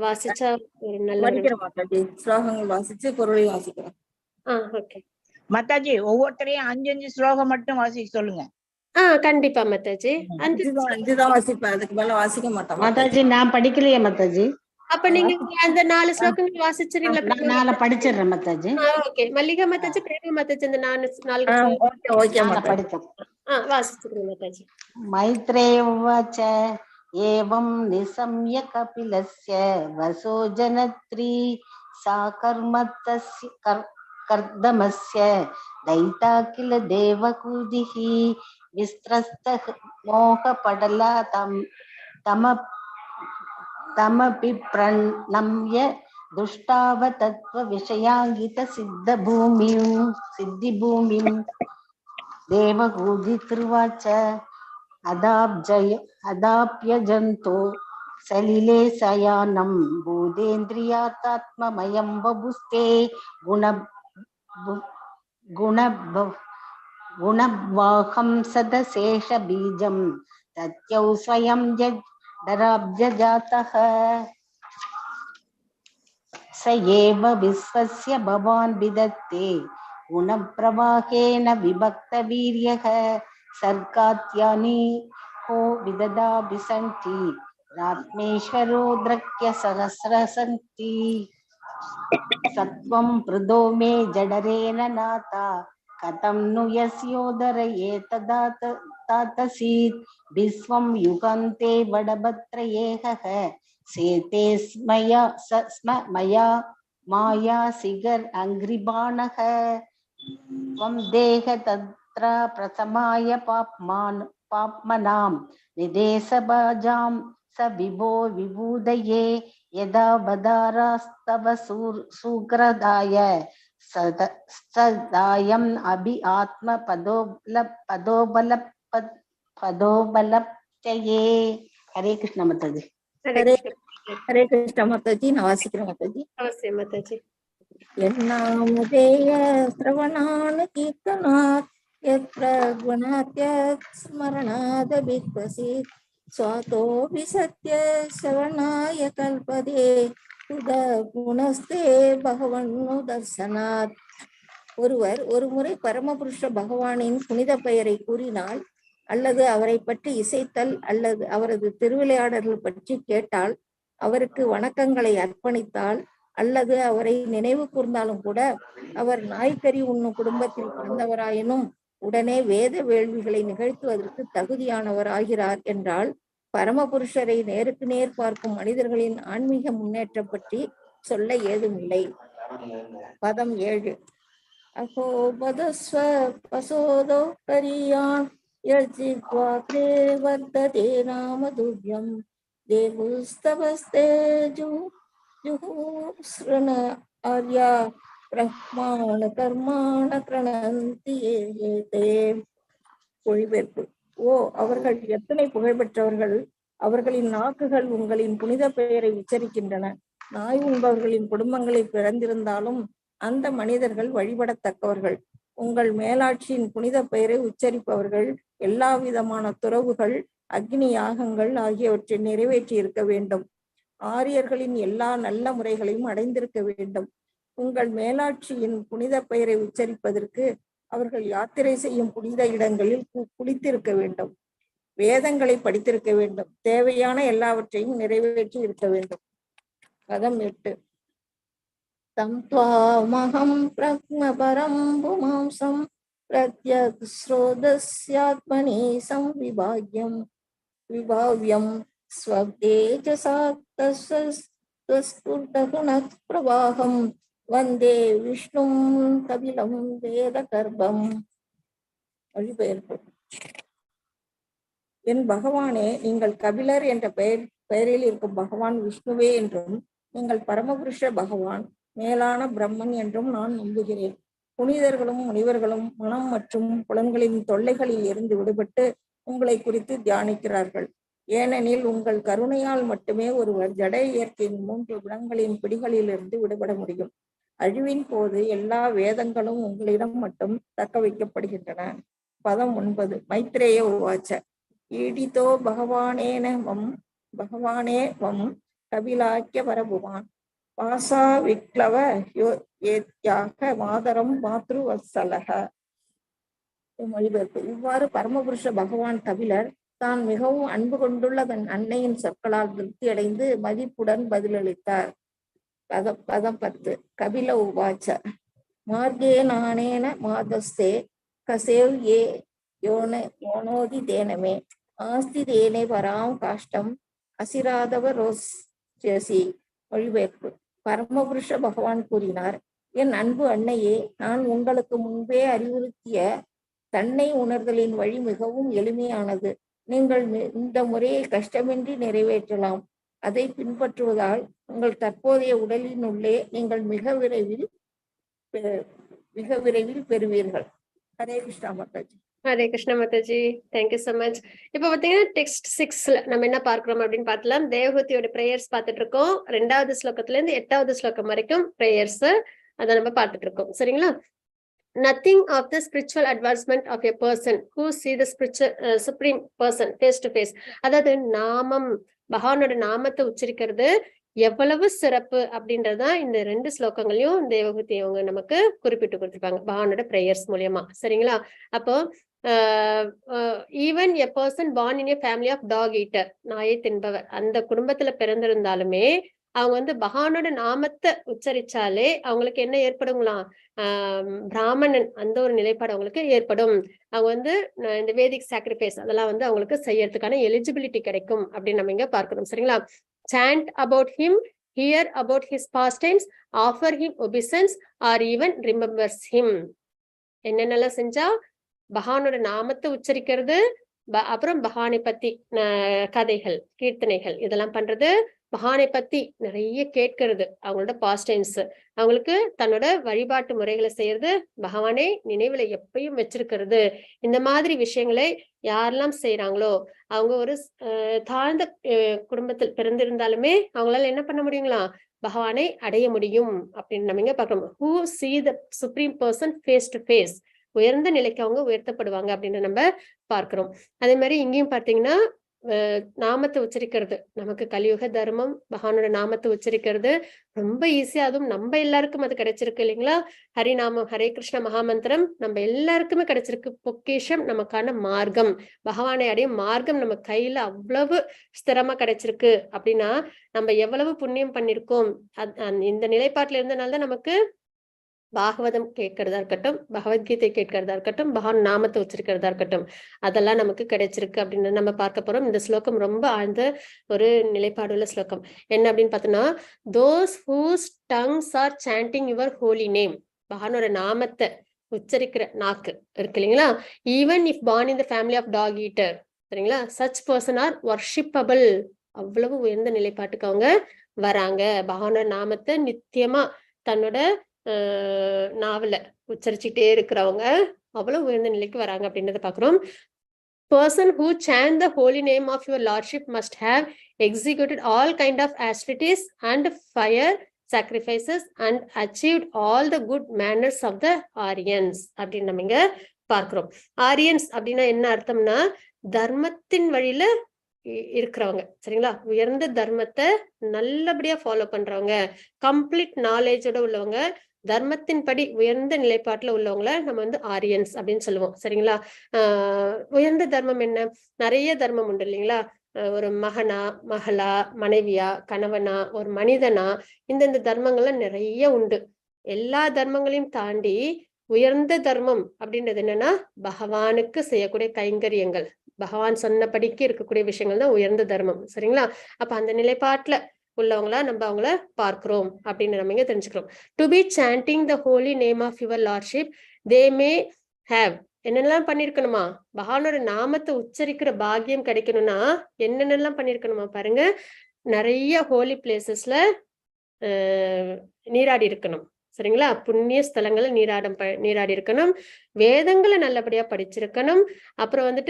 வாசிச்சா ஒரு நல்ல மாதாஜி. ஸ்லோகங்கள் வாசிச்சு பொருளை வாசிக்கிறோம். ஓகே மாதாஜி, ஒவ்வொருத்தரையும் 5 ஸ்லோகம் மட்டும் வாசிக்க சொல்லுங்க. கண்டிப்பா மாதாஜி. 5 தான் வாசிப்பேன், அதுக்கு மேல வாசிக்க மாட்டேன் மாதாஜி. நான் படிக்கலையே மாதாஜி. அப்ப நீங்க அந்த 4 ஸ்லோகங்கள் வாசிச்சிரீங்களா? நான் படிச்சிடுறேன் மாதாஜி. ஓகே. மல்லிகா மாதாஜி, பிரேமா மாதாஜி, இந்த 4 ஓகே படிச்சேன். வாசிச்சுக்கிறேன் மாதாஜி. மைத்ரேய உவாச்ச ஏவம் நிசம்ய கபிலஸ்ய வசோ ஜனத்ரி சா கர்மத்தஸ்ய கர்தமஸ்ய தைதா கில தேவகூதிஹி விஸ்திரஸ்த மோக படலா தமபி பிரணம்ய துஷ்டாவ தத்வ விஷயாங்கித சித்தி பூமிம் தேவகூதி திருவாச்ச அதாப்யஜந்தோ சலிலே சயானம் பூதேந்திரியாத்தாத்மமயம் வபுஸ்தே குணவாகம் சதசேஷ பீஜம் தத்யௌ ஸ்வயம் ஜடராப்ஜாதः स एव विश्वस्य भवान् विदत्ते गुणप्रवाहेन विभक्तवीर्यः सर्गात्यानि हो विददाभि सन्ति रात्मेश्वरो द्रक्य सहस्रसन्ति सत्वं पृदो मे जडरेण नाता कथं नु यस्योदर एतदातसीत् विश्वं युगान्ते वडभद्रयेहः सेते स्म मया माया सिगर अङ्घ्रिबाणः त्वं देह तत्र प्रसमाय पाप्मनां निदेशभाजां स विभो विबूदये यदा वदारास्तव सुग्रदाय सदायम् अभि आत्म पदोबलप्तये. हरे कृष्ण माताजी. ஹரே கிருஷ்ண மாதாஜி. நான் வாசிக்கிறேன் மாதாஜி. அவசியம் மாதாஜி. என்னாமதேய ஸ்ரவணான கீர்த்தனாத் யத்ர குணாத்ய ஸ்மரணாதபிக்வசித் ஸ்வாதோபி சத்ய ஸ்ரவணாய கல்பதே உத குணஸ்தே பகவன்னு தர்சனாத். ஒருவர் ஒருமுறை பரமபுருஷ பகவானின் புனித பெயரை கூறினால் அல்லது அவரை பற்றி இசைத்தல் அல்லது அவரது திருவிளையாடல்கள் பற்றி கேட்டால் அவருக்கு வணக்கங்களை அர்ப்பணித்தால் அல்லது அவரை நினைவு கூர்ந்தாலும் கூட அவர் நாய்க்கறி உண்ணும் குடும்பத்தில் பிறந்தவராயினும் உடனே வேத வேள்விகளை நிகழ்த்துவதற்கு தகுதியானவர் ஆகிறார் என்றால் பரமபுருஷரை நேருக்கு நேர் பார்க்கும் மனிதர்களின் ஆன்மீக முன்னேற்றம் பற்றி சொல்ல ஏதுமில்லை. பதம் 7. அகோ பதஸ்வ பசோதோ கரியான் யஜித்வாக்ரே வர்ததே நாம துவ்யம் தேகுஸ்தவஸ்தேஜு ஜுஹூஸ்ரண ஆர்யா பிரஹ்மான கர்மான கிரணந்தி ஏதே. மொழிபெயர்ப்பு. ஓ, அவர்கள் எத்தனை புகழ்பெற்றவர்கள்! அவர்களின் நாக்குகள் உங்களின் புனித பெயரை உச்சரிக்கின்றன. நாய் உண்பவர்களின் குடும்பங்களில் பிறந்திருந்தாலும் அந்த மனிதர்கள் வழிபடத்தக்கவர்கள். உங்கள் மேலாட்சியின் புனித பெயரை உச்சரிப்பவர்கள் எல்லா விதமான துறவுகள், அக்னி யாகங்கள் ஆகியவற்றை நிறைவேற்றி இருக்க வேண்டும். ஆரியர்களின் எல்லா நல்ல முறைகளையும் அடைந்திருக்க வேண்டும். உங்கள் மேலாட்சியின் புனித பெயரை உச்சரிப்பதற்கு அவர்கள் யாத்திரை செய்யும் புனித இடங்களில் குளித்திருக்க வேண்டும். வேதங்களை படித்திருக்க வேண்டும். தேவையான எல்லாவற்றையும் நிறைவேற்றி இருக்க வேண்டும். பதம் 8. தம் த்வாமஹம் பிரக்ஞபரம் புமாம்சம் பிரத்யக் ஸ்ரோதஸ்யாத்மனி சம்விபாவ்யம் விபாவ்யம் ஸ்வதேஜசாஸ்புர்தகுணத் பிரவாகம் வந்தே விஷ்ணும் கபிலம் வேத கர்ப்பம். மொழிபெயர்ப்பு. என் பகவானே, நீங்கள் கபிலர் என்ற பெயரில் இருக்கும் பகவான் விஷ்ணுவே என்றும் நீங்கள் பரமபுருஷ பகவான் மேலான பிரம்மன் என்றும் நான் நம்புகிறேன். புனிதர்களும் முனிவர்களும் மனம் மற்றும் புலன்களின் தொல்லைகளில் இருந்து விடுபட்டு உங்களை குறித்து தியானிக்கிறார்கள். ஏனெனில் உங்கள் கருணையால் மட்டுமே ஒருவர் ஜட இயற்கையின் 3 குணங்களின் பிடிகளில் இருந்து விடுபட முடியும். அழிவின் போது எல்லா வேதங்களும் உங்களிடம் மட்டும் தக்க வைக்கப்படுகின்றன. பதம் 9. மைத்ரேய உவாச்ச ஈடிதோ பகவானே வம் கபிலாக்கிய பரபுவான் பாசா விக்லவ ஏத்யாக மாதரம் மாத்ரு வத்சலக. மொழிபெயர்ப்பு. இவ்வாறு பரமபுருஷ பகவான் கபிலர் தான் மிகவும் அன்பு கொண்டுள்ள தன் அன்னையின் சொற்களால் திருப்தியடைந்து மதிப்புடன் பதிலளித்தார். பதம் 10. கபில உவாச்ச மார்கே நானேன மாதஸ்தே கசேவ் ஏ யோனோதி தேனமே ஆஸ்தி தேனே வராம் காஷ்டம் அசிராதவ ரோஸ் ஜெசி. மொழிபெயர்ப்பு. பரமபுருஷ பகவான் கூறினார், என் அன்பு அன்னையே, நான் உங்களுக்கு முன்பே அறிவுறுத்திய தன்னை உணர்தலின் வழி மிகவும் எளிமையானது. நீங்கள் இந்த முறையை கஷ்டமின்றி நிறைவேற்றலாம். அதை பின்பற்றுவதால் உங்கள் தற்போதைய உடலின் உள்ளே நீங்கள் மிக விரைவில் பெறுவீர்கள். Hare Krishna Mataji. Hare Krishna Mataji, thank you so much. இப்ப பாத்தீங்கன்னா டெக்ஸ்ட் 6ல நம்ம என்ன பார்க்கிறோம் அப்படின்னு பார்த்தலாம். தேவஹூதியோட பிரேயர்ஸ் பார்த்துட்டு இருக்கோம். 2வது ஸ்லோகத்துல இருந்து 8வது ஸ்லோகம் வரைக்கும் பிரேயர்ஸ் அதை நம்ம பார்த்துட்டு இருக்கோம். சரிங்களா? Nothing of the spiritual advancement of a person who see the spiritual supreme person face to face. அதாவது நாமம், பகவானோட நாமத்தை உச்சரிக்கிறது எவ்வளவு சிறப்பு அப்படின்றதுதான் இந்த 2 ஸ்லோகங்களையும் தேவஹூதி அவங்க நமக்கு குறிப்பிட்டு கொடுத்திருப்பாங்க பகவானோட பிரேயர்ஸ் மூலியமா. சரிங்களா? அப்போ even a person born in a family of dog eater, நாயை தின்பவர், அந்த குடும்பத்துல பிறந்திருந்தாலுமே அவங்க பகவானோட நாமத்தை உச்சரிச்சாலே அவங்களுக்கு என்ன ஏற்படுங்களாம்? பிராமணன் அந்த ஒரு நிலைப்பாடு அவங்களுக்கு ஏற்படும். அவங்க இந்த வேதிக் சாக்ரிஃபைஸ் அதெல்லாம் அவங்களுக்கு செய்யறதுக்கான எலிஜிபிலிட்டி கிடைக்கும் அப்படின்னு நம்ம இங்க பார்க்கணும். சரிங்களா? chant about him, hear about his pastimes, offer him obeisance or even remembers him. என்னென்னலாம் செஞ்சா? பகவானோட நாமத்தை உச்சரிக்கிறது, அப்புறம் பகவானை பத்தி கதைகள், கீர்த்தனைகள் இதெல்லாம் பண்றது, பகவானை பத்தி நிறைய கேட்கறது, அவங்களோட பாஸ்டைம்ஸ், அவங்களுக்கு தன்னோட வழிபாட்டு முறைகளை செய்யறது, பகவானே நினைவுல எப்பயும் வச்சிருக்கிறது, இந்த மாதிரி விஷயங்களை யாரெல்லாம் செய்யறாங்களோ அவங்க ஒரு தாழ்ந்த குடும்பத்தில் பிறந்திருந்தாலுமே அவங்களால என்ன பண்ண முடியுங்களா? பகவானை அடைய முடியும் அப்படின்னு நம்ம இங்க பார்க்கணும். Who see the supreme person face to face, உயர்ந்த நிலைக்கு அவங்க உயர்த்தப்படுவாங்க அப்படின்னு நம்ம பார்க்கிறோம். அதே மாதிரி இங்கேயும் பார்த்தீங்கன்னா நாமத்தை உச்சரிக்கிறது நமக்கு கலியுக தர்மம். பகவானோட நாமத்தை உச்சரிக்கிறது ரொம்ப ஈஸியா, அதுவும் நம்ம எல்லாருக்கும் அது கிடைச்சிருக்கு இல்லைங்களா? ஹரிநாமம், ஹரே கிருஷ்ண மகாமந்திரம் நம்ம எல்லாருக்குமே கிடைச்சிருக்கு. பொக்கிஷம், நமக்கான மார்க்கம், பகவானை அடையும் மார்க்கம் நம்ம கையில அவ்வளவு ஸ்திரமா கிடைச்சிருக்கு. அப்படின்னா நம்ம எவ்வளவு புண்ணியம் பண்ணிருக்கோம். இந்த நிலைப்பாட்டுல இருந்தனால்தான் நமக்கு பாகவதம் கேட்கறதா இருக்கட்டும், பகவத்கீதை கேட்கறதா இருக்கட்டும், பகவான் நாமத்தை உச்சரிக்கிறதா இருக்கட்டும், அதெல்லாம் நமக்கு கிடைச்சிருக்கு அப்படின்னு நம்ம பார்க்க போறோம். இந்த ஸ்லோகம் ரொம்ப ஆழ்ந்த ஒரு நிலைப்பாடுள்ள ஸ்லோகம். என்ன அப்படின்னு பார்த்தோம்னா, those whose tongues are chanting your holy name, பகவானோட நாமத்தை உச்சரிக்கிற நாக்கு இருக்கு இல்லைங்களா? Even if born in the family of dog eater, சரிங்களா? such person are worshipable. அவ்வளவு உயர்ந்த நிலைப்பாட்டுக்கு அவங்க வராங்க. பகவானோட நாமத்தை நித்தியமா தன்னோட நாவல உச்சரிச்சுட்டே இருக்கிறவங்க அவ்வளவு உயர்ந்த நிலைக்கு வராங்க அப்படின்றத பாக்குறோம். Person who chant the holy name of your lordship must have executed all kind of austerities and fire sacrifices and achieved all the good manners of the Aryans அப்படின்னு நம்ம இங்க பார்க்கிறோம். ஆரியன்ஸ் அப்படின்னா என்ன அர்த்தம்னா, தர்மத்தின் வழியில இருக்கிறவங்க. சரிங்களா? உயர்ந்த தர்மத்தை நல்லபடியா ஃபாலோ பண்றவங்க, கம்ப்ளீட் நாலேஜோட உள்ளவங்க, தர்மத்தின் படி உயர்ந்த நிலைப்பாட்டுல உள்ளவங்கள நம்ம ஆரியன்ஸ் அப்படின்னு சொல்லுவோம். சரிங்களா? உயர்ந்த தர்மம் என்ன? நிறைய தர்மம் உண்டு இல்லைங்களா? ஒரு மகனா, மகளா, மனைவியா, கணவனா, ஒரு மனிதனா, இந்த தர்மங்கள்லாம் நிறைய உண்டு. எல்லா தர்மங்களையும் தாண்டி உயர்ந்த தர்மம் அப்படின்றது என்னன்னா, பகவானுக்கு செய்யக்கூடிய கைங்கரியங்கள், பகவான் சொன்னபடிக்கு இருக்கக்கூடிய விஷயங்கள் தான் உயர்ந்த தர்மம். சரிங்களா? அப்ப அந்த நிலைப்பாட்டுல உள்ளவங்களா நம்ம அவங்கள பார்க்கிறோம் அப்படின்னு நம்ம இங்க தெரிஞ்சுக்கிறோம். To be chanting the holy name of your lordship they may have, என்னென்னலாம் பண்ணிருக்கணுமா? பகவானோட நாமத்தை உச்சரிக்கிற பாக்கியம் கிடைக்கணும்னா என்னென்னலாம் பண்ணிருக்கணுமா பாருங்க. நிறைய ஹோலி பிளேசஸ்ல நீராடி இருக்கணும். சரிங்களா? புண்ணிய ஸ்தலங்களை நீராடி இருக்கணும். வேதங்களை நல்லபடியா படிச்சிருக்கணும். அப்புறம்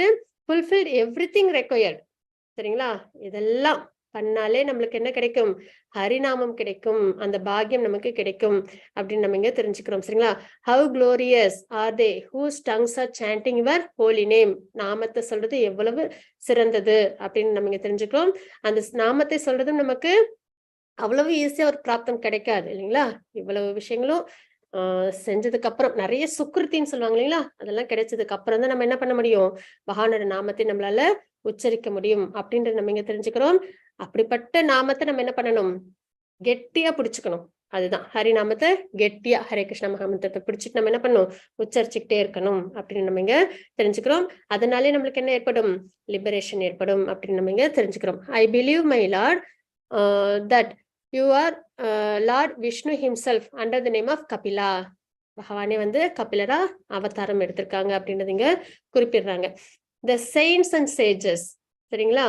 fulfilled everything required. சரிங்களா? இதெல்லாம் பண்ணாலே நம்மளுக்கு என்ன கிடைக்கும்? ஹரிநாமம் கிடைக்கும், அந்த பாக்கியம் நமக்கு கிடைக்கும் அப்படின்னு நம்ம இங்க தெரிஞ்சுக்கிறோம். சரிங்களா? How glorious are they whose tongues are chanting your holy name, நாமத்தை சொல்றது எவ்வளவு சிறந்தது அப்படின்னு நம்ம இங்க தெரிஞ்சுக்கிறோம். அந்த நாமத்தை சொல்றது நமக்கு அவ்வளவு ஈஸியா ஒரு பிராப்தம் கிடைக்காது இல்லைங்களா? இவ்வளவு விஷயங்களும் செஞ்சதுக்கு அப்புறம் நிறைய சுக்ருத்தின்னு சொல்லுவாங்க இல்லைங்களா? அதெல்லாம் கிடைச்சதுக்கு அப்புறம் தான் நம்ம என்ன பண்ண முடியும்? பகவானோட நாமத்தை நம்மளால உச்சரிக்க முடியும் அப்படின்றது நம்ம இங்க தெரிஞ்சுக்கிறோம். அப்படிப்பட்ட நாமத்தை நம்ம என்ன பண்ணணும்? கெட்டியா பிடிச்சுக்கணும். அதுதான் ஹரிநாமத்தை கெட்டியா ஹரே கிருஷ்ண மகாமந்திரத்தை பிடிச்சிட்டு நம்ம என்ன பண்ணணும், உச்சரிச்சுக்கிட்டே இருக்கணும் அப்படின்னு நம்ம இங்க தெரிஞ்சுக்கிறோம். அதனாலே நம்மளுக்கு என்ன ஏற்படும், லிபரேஷன் ஏற்படும் அப்படின்னு நம்ம இங்க தெரிஞ்சுக்கிறோம். I believe my lord that you are lord Vishnu himself under the name of Kapila. பகவானே வந்து கபிலரா அவதாரம் எடுத்திருக்காங்க அப்படின்றது இங்க குறிப்பிடுறாங்க. த செயின்ட்ஸ் அண்ட் சேஜஸ், சரிங்களா,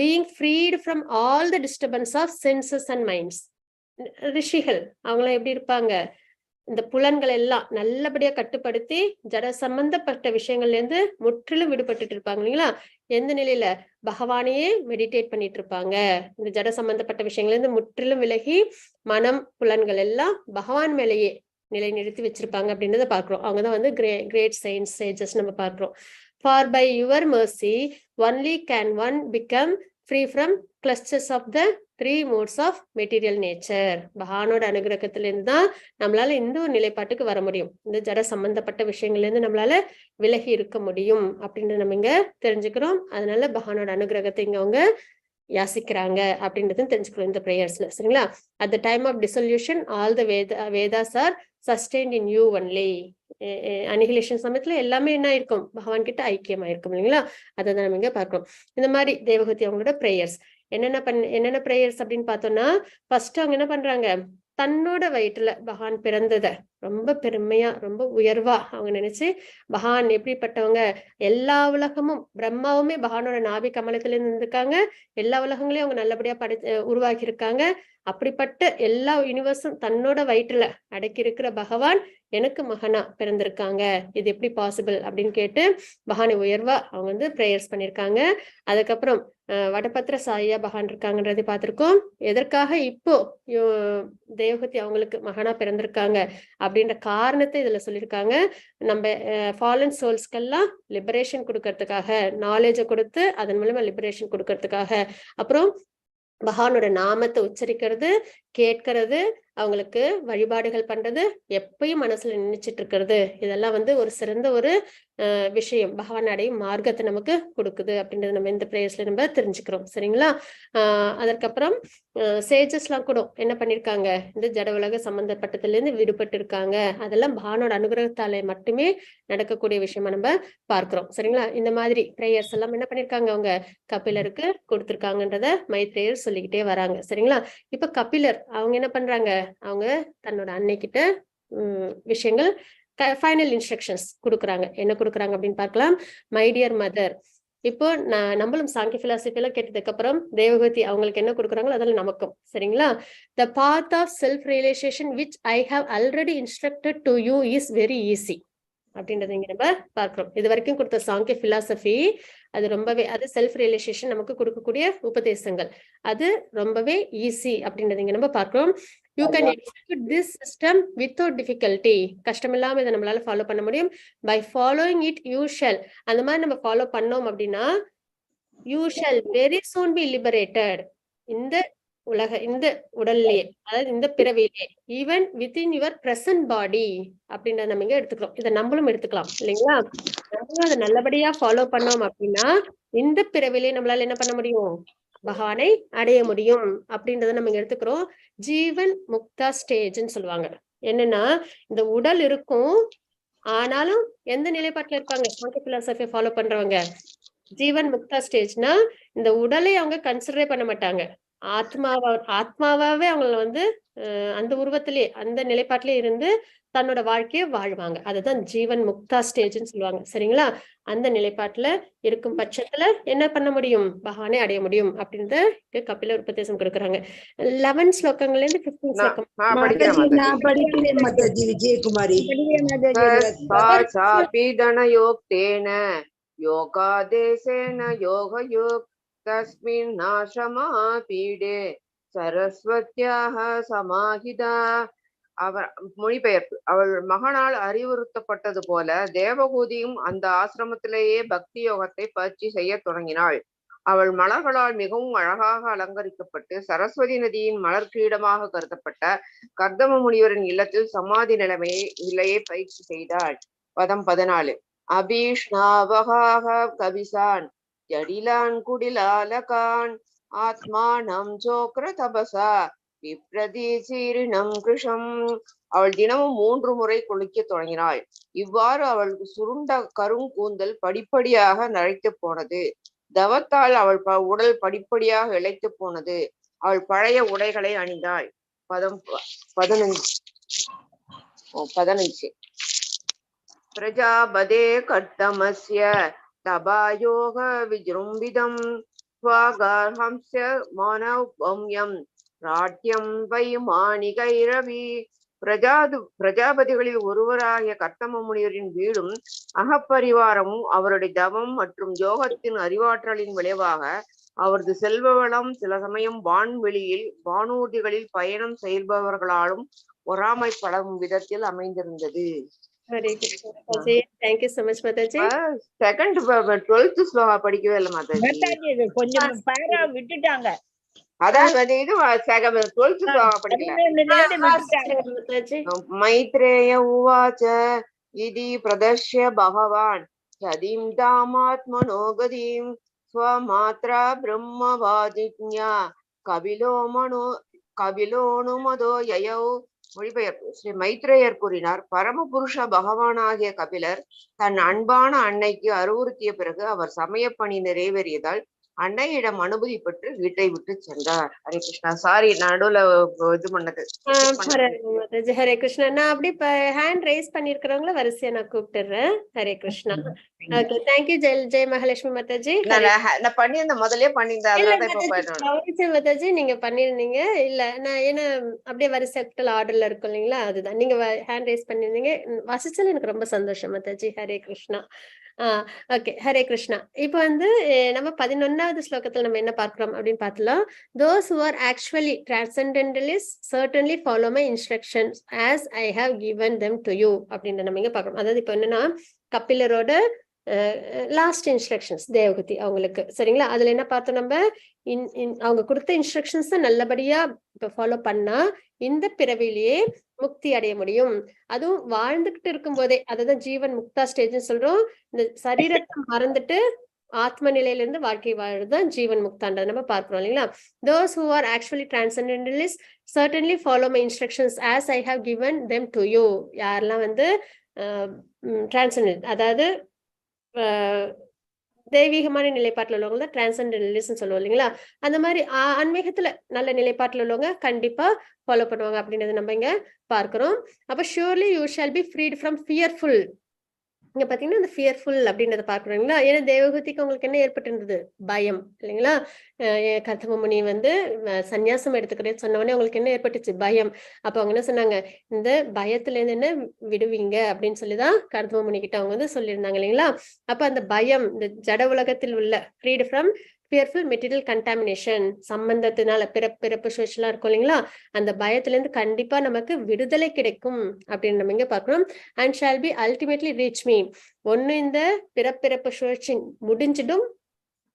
being freed from all the disturbance of senses and minds. ரிஷிகள் அவங்களாம் எப்படி இருப்பாங்க, இந்த புலன்கள் எல்லாம் நல்லபடியா கட்டுப்படுத்தி ஜட சம்பந்தப்பட்ட விஷயங்கள்ல இருந்து முற்றிலும் விடுபட்டு இருப்பாங்க இல்லைங்களா. எந்த நிலையில, பகவானையே மெடிடேட் பண்ணிட்டு இருப்பாங்க. இந்த ஜட சம்பந்தப்பட்ட விஷயங்கள்ல இருந்து முற்றிலும் விலகி மனம் புலன்கள் எல்லாம் பகவான் மேலேயே நிலை நிறுத்தி வச்சிருப்பாங்க அப்படின்றத பாக்குறோம். அவங்கதான் வந்து கிரேட் சயின்ஸ் சேஜஸ் நம்ம பாக்குறோம். For by your mercy only can one become free from clutches of the three modes of material nature. பகவானோட அனுகிரகத்துல இருந்து தான் நம்மளால இந்த ஒரு நிலைப்பாட்டுக்கு வர முடியும். இந்த ஜட சம்பந்தப்பட்ட விஷயங்கள்ல இருந்து நம்மளால விலகி இருக்க முடியும் அப்படின்னு நம்ம இங்க தெரிஞ்சுக்கிறோம். அதனால பகவானோட அனுகிரகத்தை இங்க அவங்க யாசிக்கிறாங்க அப்படின்றதும் தெரிஞ்சுக்கிறோம் இந்த பிரேயர்ஸ்ல, சரிங்களா. At the time of dissolution all the Vedas are sustained in you only. Annihilation சமயத்துல எல்லாமே என்ன இருக்கும், பகவான் கிட்ட ஐக்கியமா இருக்கும் இல்லைங்களா. அதை தான் நம்ம இங்க பார்க்கிறோம். இந்த மாதிரி தேவகூதி அவங்களோட பிரேயர்ஸ் என்னென்ன பிரேயர்ஸ் அப்படின்னு பார்த்தோம்னா, ஃபர்ஸ்ட் அவங்க என்ன பண்றாங்க, தன்னோட வயிற்றுல பகவான் பிறந்தத ரொம்ப பெருமையா ரொம்ப உயர்வா அவங்க நினைச்சு, பகவான் எப்படிப்பட்டவங்க, எல்லா உலகமும் பிரம்மாவுமே பகவானோட நாபி கமலத்துல இருந்திருக்காங்க, எல்லா உலகங்களையும் அவங்க நல்லபடியா உருவாக்கி இருக்காங்க. அப்படிப்பட்ட எல்லா யூனிவர்ஸும் தன்னோட வயிற்றுல அடக்கி இருக்கிற பகவான் எனக்கு மகனா பிறந்திருக்காங்க, இது எப்படி பாசிபிள் அப்படின்னு கேட்டு பகவானை உயர்வா அவங்க வந்து பிரேயர்ஸ் பண்ணியிருக்காங்க. அதுக்கப்புறம் வடபத்திர சாயா பகவான் இருக்காங்கன்றதை பார்த்திருக்கோம். எதற்காக இப்போ தேவகூதி அவங்களுக்கு மகனா பிறந்திருக்காங்க அப்படின்ற காரணத்தை இதுல சொல்லியிருக்காங்க. நம்ம ஃபாலன் சோல்ஸ்க்கெல்லாம் லிபரேஷன் கொடுக்கறதுக்காக, நாலேஜை கொடுத்து அதன் மூலமா லிபரேஷன் கொடுக்கறதுக்காக, அப்புறம் பகவானோட நாமத்தை உச்சரிக்கிறது, கேட்கறது, அவங்களுக்கு வழிபாடுகள் பண்றது, எப்பயும் மனசுல நினைச்சிட்டு இருக்கிறது, இதெல்லாம் வந்து ஒரு சிறந்த ஒரு விஷயம், பகவான் அடையும் மார்க்கத்தை நமக்கு கொடுக்குது அப்படின்றது நம்ம இந்த பிரேயர்ஸ்ல நம்ம தெரிஞ்சுக்கிறோம், சரிங்களா. அதற்கப்புறம் சேஜஸ் எல்லாம் கூட என்ன பண்ணிருக்காங்க, இந்த ஜட உலக சம்பந்தப்பட்டதுல இருந்து விடுபட்டு இருக்காங்க. அதெல்லாம் பகவானோட அனுகிரகத்தாலே மட்டுமே நடக்கக்கூடிய விஷயமா நம்ம பார்க்கிறோம், சரிங்களா. இந்த மாதிரி பிரேயர்ஸ் எல்லாம் என்ன பண்ணிருக்காங்க, அவங்க கபிலருக்கு கொடுத்திருக்காங்கன்றத மைத்ரேயர் சொல்லிக்கிட்டே வராங்க, சரிங்களா. இப்ப கபிலர் அவங்க என்ன பண்றாங்க, அவங்க தன்னோட அன்னை கிட்ட விஷயங்கள் ஃபைனல் இன்ஸ்ட்ரக்ஷன்ஸ் கொடுக்குறாங்க. என்ன கொடுக்குறாங்க அப்படின்னு பார்க்கலாம். மை டியர் மதர், இப்போ நம்மளும் சாங்கிய பிலாசபி எல்லாம் கேட்டதுக்கு அப்புறம் தேவகூதி அவங்களுக்கு என்ன கொடுக்குறாங்களோ அதெல்லாம் நமக்கும், சரிங்களா. The path of self realization which I have already instructed to you is very easy அப்படின்றத இங்க நம்ம பார்க்கிறோம். இது வரைக்கும் கொடுத்த சாங்கிய பிலாசபி அது ரொம்பவே, அது செல்ஃப் ரியலைசேஷன் நமக்கு கொடுக்கக்கூடிய உபதேசங்கள், அது ரொம்பவே ஈஸி அப்படின்றத இங்க நம்ம பார்க்கிறோம். You can execute this system without difficulty. கஷ்டம் இல்லாம இதை நம்மளால ஃபாலோ பண்ண முடியும். By following it you shall, அந்த மாதிரி நம்ம ஃபாலோ பண்ணோம் அப்படின்னா you shall very soon be liberated. இந்த இந்த உடல்லையே, அதாவது இந்த பிறவிலே, even within your present body அப்படின்றத நம்ம இங்க எடுத்துக்கிறோம். இதை நம்மளும் எடுத்துக்கலாம் இல்லைங்களா. நம்மளும் அதை நல்லபடியா ஃபாலோ பண்ணோம் அப்படின்னா இந்த பிறவிலே நம்மளால என்ன பண்ண முடியும், பகவானை அடைய முடியும் அப்படின்றத நம்ம இங்க எடுத்துக்கிறோம். ஜீவன் முக்தா ஸ்டேஜ்ன்னு சொல்லுவாங்க. என்னன்னா, இந்த உடல் இருக்கும், ஆனாலும் எந்த நிலைப்பாட்டுல இருப்பாங்க சாங்கிய பிலாசபியை ஃபாலோ பண்றவங்க, ஜீவன் முக்தா ஸ்டேஜ்னா இந்த உடலை அவங்க கன்சிடரே பண்ண மாட்டாங்க, ஆத்மாவாவே அவங்கள வந்து அந்த உருவத்திலே அந்த நிலைப்பாட்டிலே இருந்து தன்னோட வாழ்க்கையை வாழ்வாங்க. அதுதான் ஜீவன் முக்தா ஸ்டேஜ்ன்னு சொல்லுவாங்க, சரிங்களா. அந்த நிலைப்பாட்டுல இருக்கும் பட்சத்துல என்ன பண்ண முடியும், பகவானை அடைய முடியும் அப்படின்றத கபிலர் உபதேசம் கொடுக்குறாங்க. 11 ஸ்லோகங்கள்ல இருந்து 15 ஸ்லோகம் விஜயகுமாரி. யோகாதேசேன யோகயுக் தஸ்மின் ஆஶரமா பீடே சரஸ்வத்யாஹ சமாஹிதா. அவர் மொழிபெயர்ப்பு, அவள் மகனால் அறிவுறுத்தப்பட்டது போல தேவகூதியும் அந்த ஆசிரமத்திலேயே பக்தி யோகத்தை பயிற்சி செய்ய தொடங்கினாள். அவள் மலர்களால் மிகவும் அழகாக அலங்கரிக்கப்பட்டு சரஸ்வதி நதியின் மலர் கிரீடமாக கருதப்பட்ட கர்தம முனிவரின் இல்லத்தில் சமாதி நிலையை பயிற்சி செய்தாள். பதம் 14. அபீஷ்ணாவகாக கபிசான் ஜடிலான் குடிலாலகான் ஆத்மானம் சோக்ர தபசா விப்ரதீசீரினம் கிருஷம். அவள் தினமும் 3 முறை குளிக்க தொடங்கினாள். இவ்வாறு அவளுக்கு சுருண்ட கருங்கூந்தல் படிப்படியாக நரைத்து போனது. தவத்தால் அவள் உடல் படிப்படியாக இழைத்து போனது. அவள் பழைய உடைகளை அணிந்தாள். 15 பிரஜாபதே கர்த்தமஸ்ய தபாயோக விஜృంభిதம் ஸ்வகார்ஹம்ஸ்ய மானவம்யம் ராட்யம் வைமானிகைரவி. பிரஜாபதிகளில் ஒருவராகிய கர்த்தம முனிவரின் வீடும் அகப்பரிவாரமும் அவருடைய தவம் மற்றும் யோகத்தின் அறிவாற்றலின் விளைவாக அவரது செல்வ வளம் சில சமயம் வான்வெளியில் வானூர்திகளில் பயணம் செய்பவர்களாலும் பொறாமைப்படும் விதத்தில் அமைந்திருந்தது. Hare Krishna Mataji. Thank you so much Mataji. Second 12th shloka படிக்கவே இல்லை மாதாஜி. மாதாஜி கொஞ்சம் பேரா விட்டுட்டாங்க. அதான் இது 12th ஸ்லோகா படிக்கல. மாதாஜி மைத்ரேய உவாச்ச இதி பிரதர்ஷ்ய பகவான் யதிம் தாமாத்மனோ கதிம் ஸ்வமாத்ரா பிரம்மவாதிஜ்ஞா கபிலோனுமதோ யயௌ. மொழிபெயர்ப்பு. ஸ்ரீ மைத்ரேயர் கூறினார், பரமபுருஷ பகவானாகிய கபிலர் தன் அன்பான அன்னைக்கு அறிவுறுத்திய பிறகு அவர் சமய பணி நிறைவேறியதால் அன்னையிடம் அனுமதி பெற்று வீட்டை விட்டு சென்றார். ஹரே கிருஷ்ணா. சாரி நடுவுல இது பண்ணது. மாதாஜி ஹரே கிருஷ்ணா. நான் அப்படி ஹேண்ட் ரைஸ் பண்ணிருக்கிறவங்கள வரிசையா நான் கூப்பிட்டுறேன். ஹரே கிருஷ்ணா. Okay, thank you Jai Mahalakshmi Mataji. நான் பண்ணியிருந்தேன், முதலே பண்ணியிருந்தேன் மாதாஜி. நீங்க பண்ணிருந்தீங்க இல்ல, நான் ஏன்னா அப்படியே வரிசைகள் ஆர்டர்ல இருக்கும் இல்லைங்களா, அதுதான் நீங்க ஹேண்ட் ரைஸ் பண்ணிருந்தீங்க. வாசிச்சாலும் எனக்கு ரொம்ப சந்தோஷம் மாதாஜி. ஹரே கிருஷ்ணா. ஓகே, ஹரே கிருஷ்ணா. இப்போ வந்து நம்ம 11வது ஸ்லோகத்துல நம்ம என்ன பார்க்கிறோம் அப்படின்னு பார்த்தலாம். Those who are actually transcendentalists certainly follow my instructions as I have given them to you அப்படின்னு நம்ம இங்க பார்க்கிறோம். அதாவது இப்போ என்னன்னா, கபிலரோட லாஸ்ட் இன்ஸ்ட்ரக்ஷன்ஸ் தேவகூதி அவங்களுக்கு, சரிங்களா? அதுல என்ன பார்த்தோம் நம்ம, அவங்க கொடுத்த இன்ஸ்ட்ரக்ஷன்ஸ் நல்லபடியா இப்ப ஃபாலோ பண்ணா இந்த பிறவிலேயே முக்தி அடைய முடியும். அதுவும் வாழ்ந்துகிட்டு இருக்கும் போதே, அதுதான் ஜீவன் முக்தா ஸ்டேஜ்னு சொல்றோம். இந்த சரீரத்தை மறந்துட்டு ஆத்ம நிலையில இருந்து வாழ்க்கை வாழ்றதுதான் ஜீவன் முக்தான்றது நம்ம பார்க்கிறோம் இல்லைங்களா. Those who are actually transcendentalists certainly follow my instructions as I have given them to you. யாரெல்லாம் வந்து டிரான்செண்டன்ட், அதாவது தெய்வீகமான நிலைப்பாட்டில் உள்ளவங்க தான் டிரான்செண்டன்டலிஸ்ட்னு சொல்லுவோம் இல்லைங்களா. அந்த மாதிரி ஆன்மீகத்துல நல்ல நிலைப்பாட்டில் உள்ளவங்க கண்டிப்பா ஃபாலோ பண்ணுவாங்க அப்படின்றத நம்ம இங்க பார்க்கிறோம். அப்ப surely you shall be freed from fearful. இங்க பாத்தீங்கன்னா அந்த ஃபியர்ஃபுல் அப்படின்றத பாக்குறீங்களா. ஏன்னா தேவகூதிக்கு உங்களுக்கு என்ன ஏற்பட்டிருந்தது, பயம் இல்லைங்களா. கர்த்தம முனி வந்து சன்னியாசம் எடுத்துக்கிறேன்னு சொன்ன உடனே உங்களுக்கு என்ன ஏற்பட்டுச்சு, பயம். அப்ப அவங்க என்ன சொன்னாங்க, இந்த பயத்துல இருந்து என்ன விடுவீங்க அப்படின்னு சொல்லிதான் கர்த்தம முனி கிட்ட அவங்க வந்து சொல்லியிருந்தாங்க இல்லைங்களா. அப்ப அந்த பயம், இந்த ஜட உலகத்தில் உள்ள freed from fearful material contamination, சம்பந்தத்தினால பிறப்பு சுழற்சிலாம் இருக்கும் இல்லைங்களா, அந்த பயத்துல இருந்து கண்டிப்பா நமக்கு விடுதலை கிடைக்கும் அப்படின்னு நம்ம இங்க பார்க்கணும். and shall be ultimately reach me. ஒண்ணு இந்த பிறப்பு சுழற்சி முடிஞ்சிடும்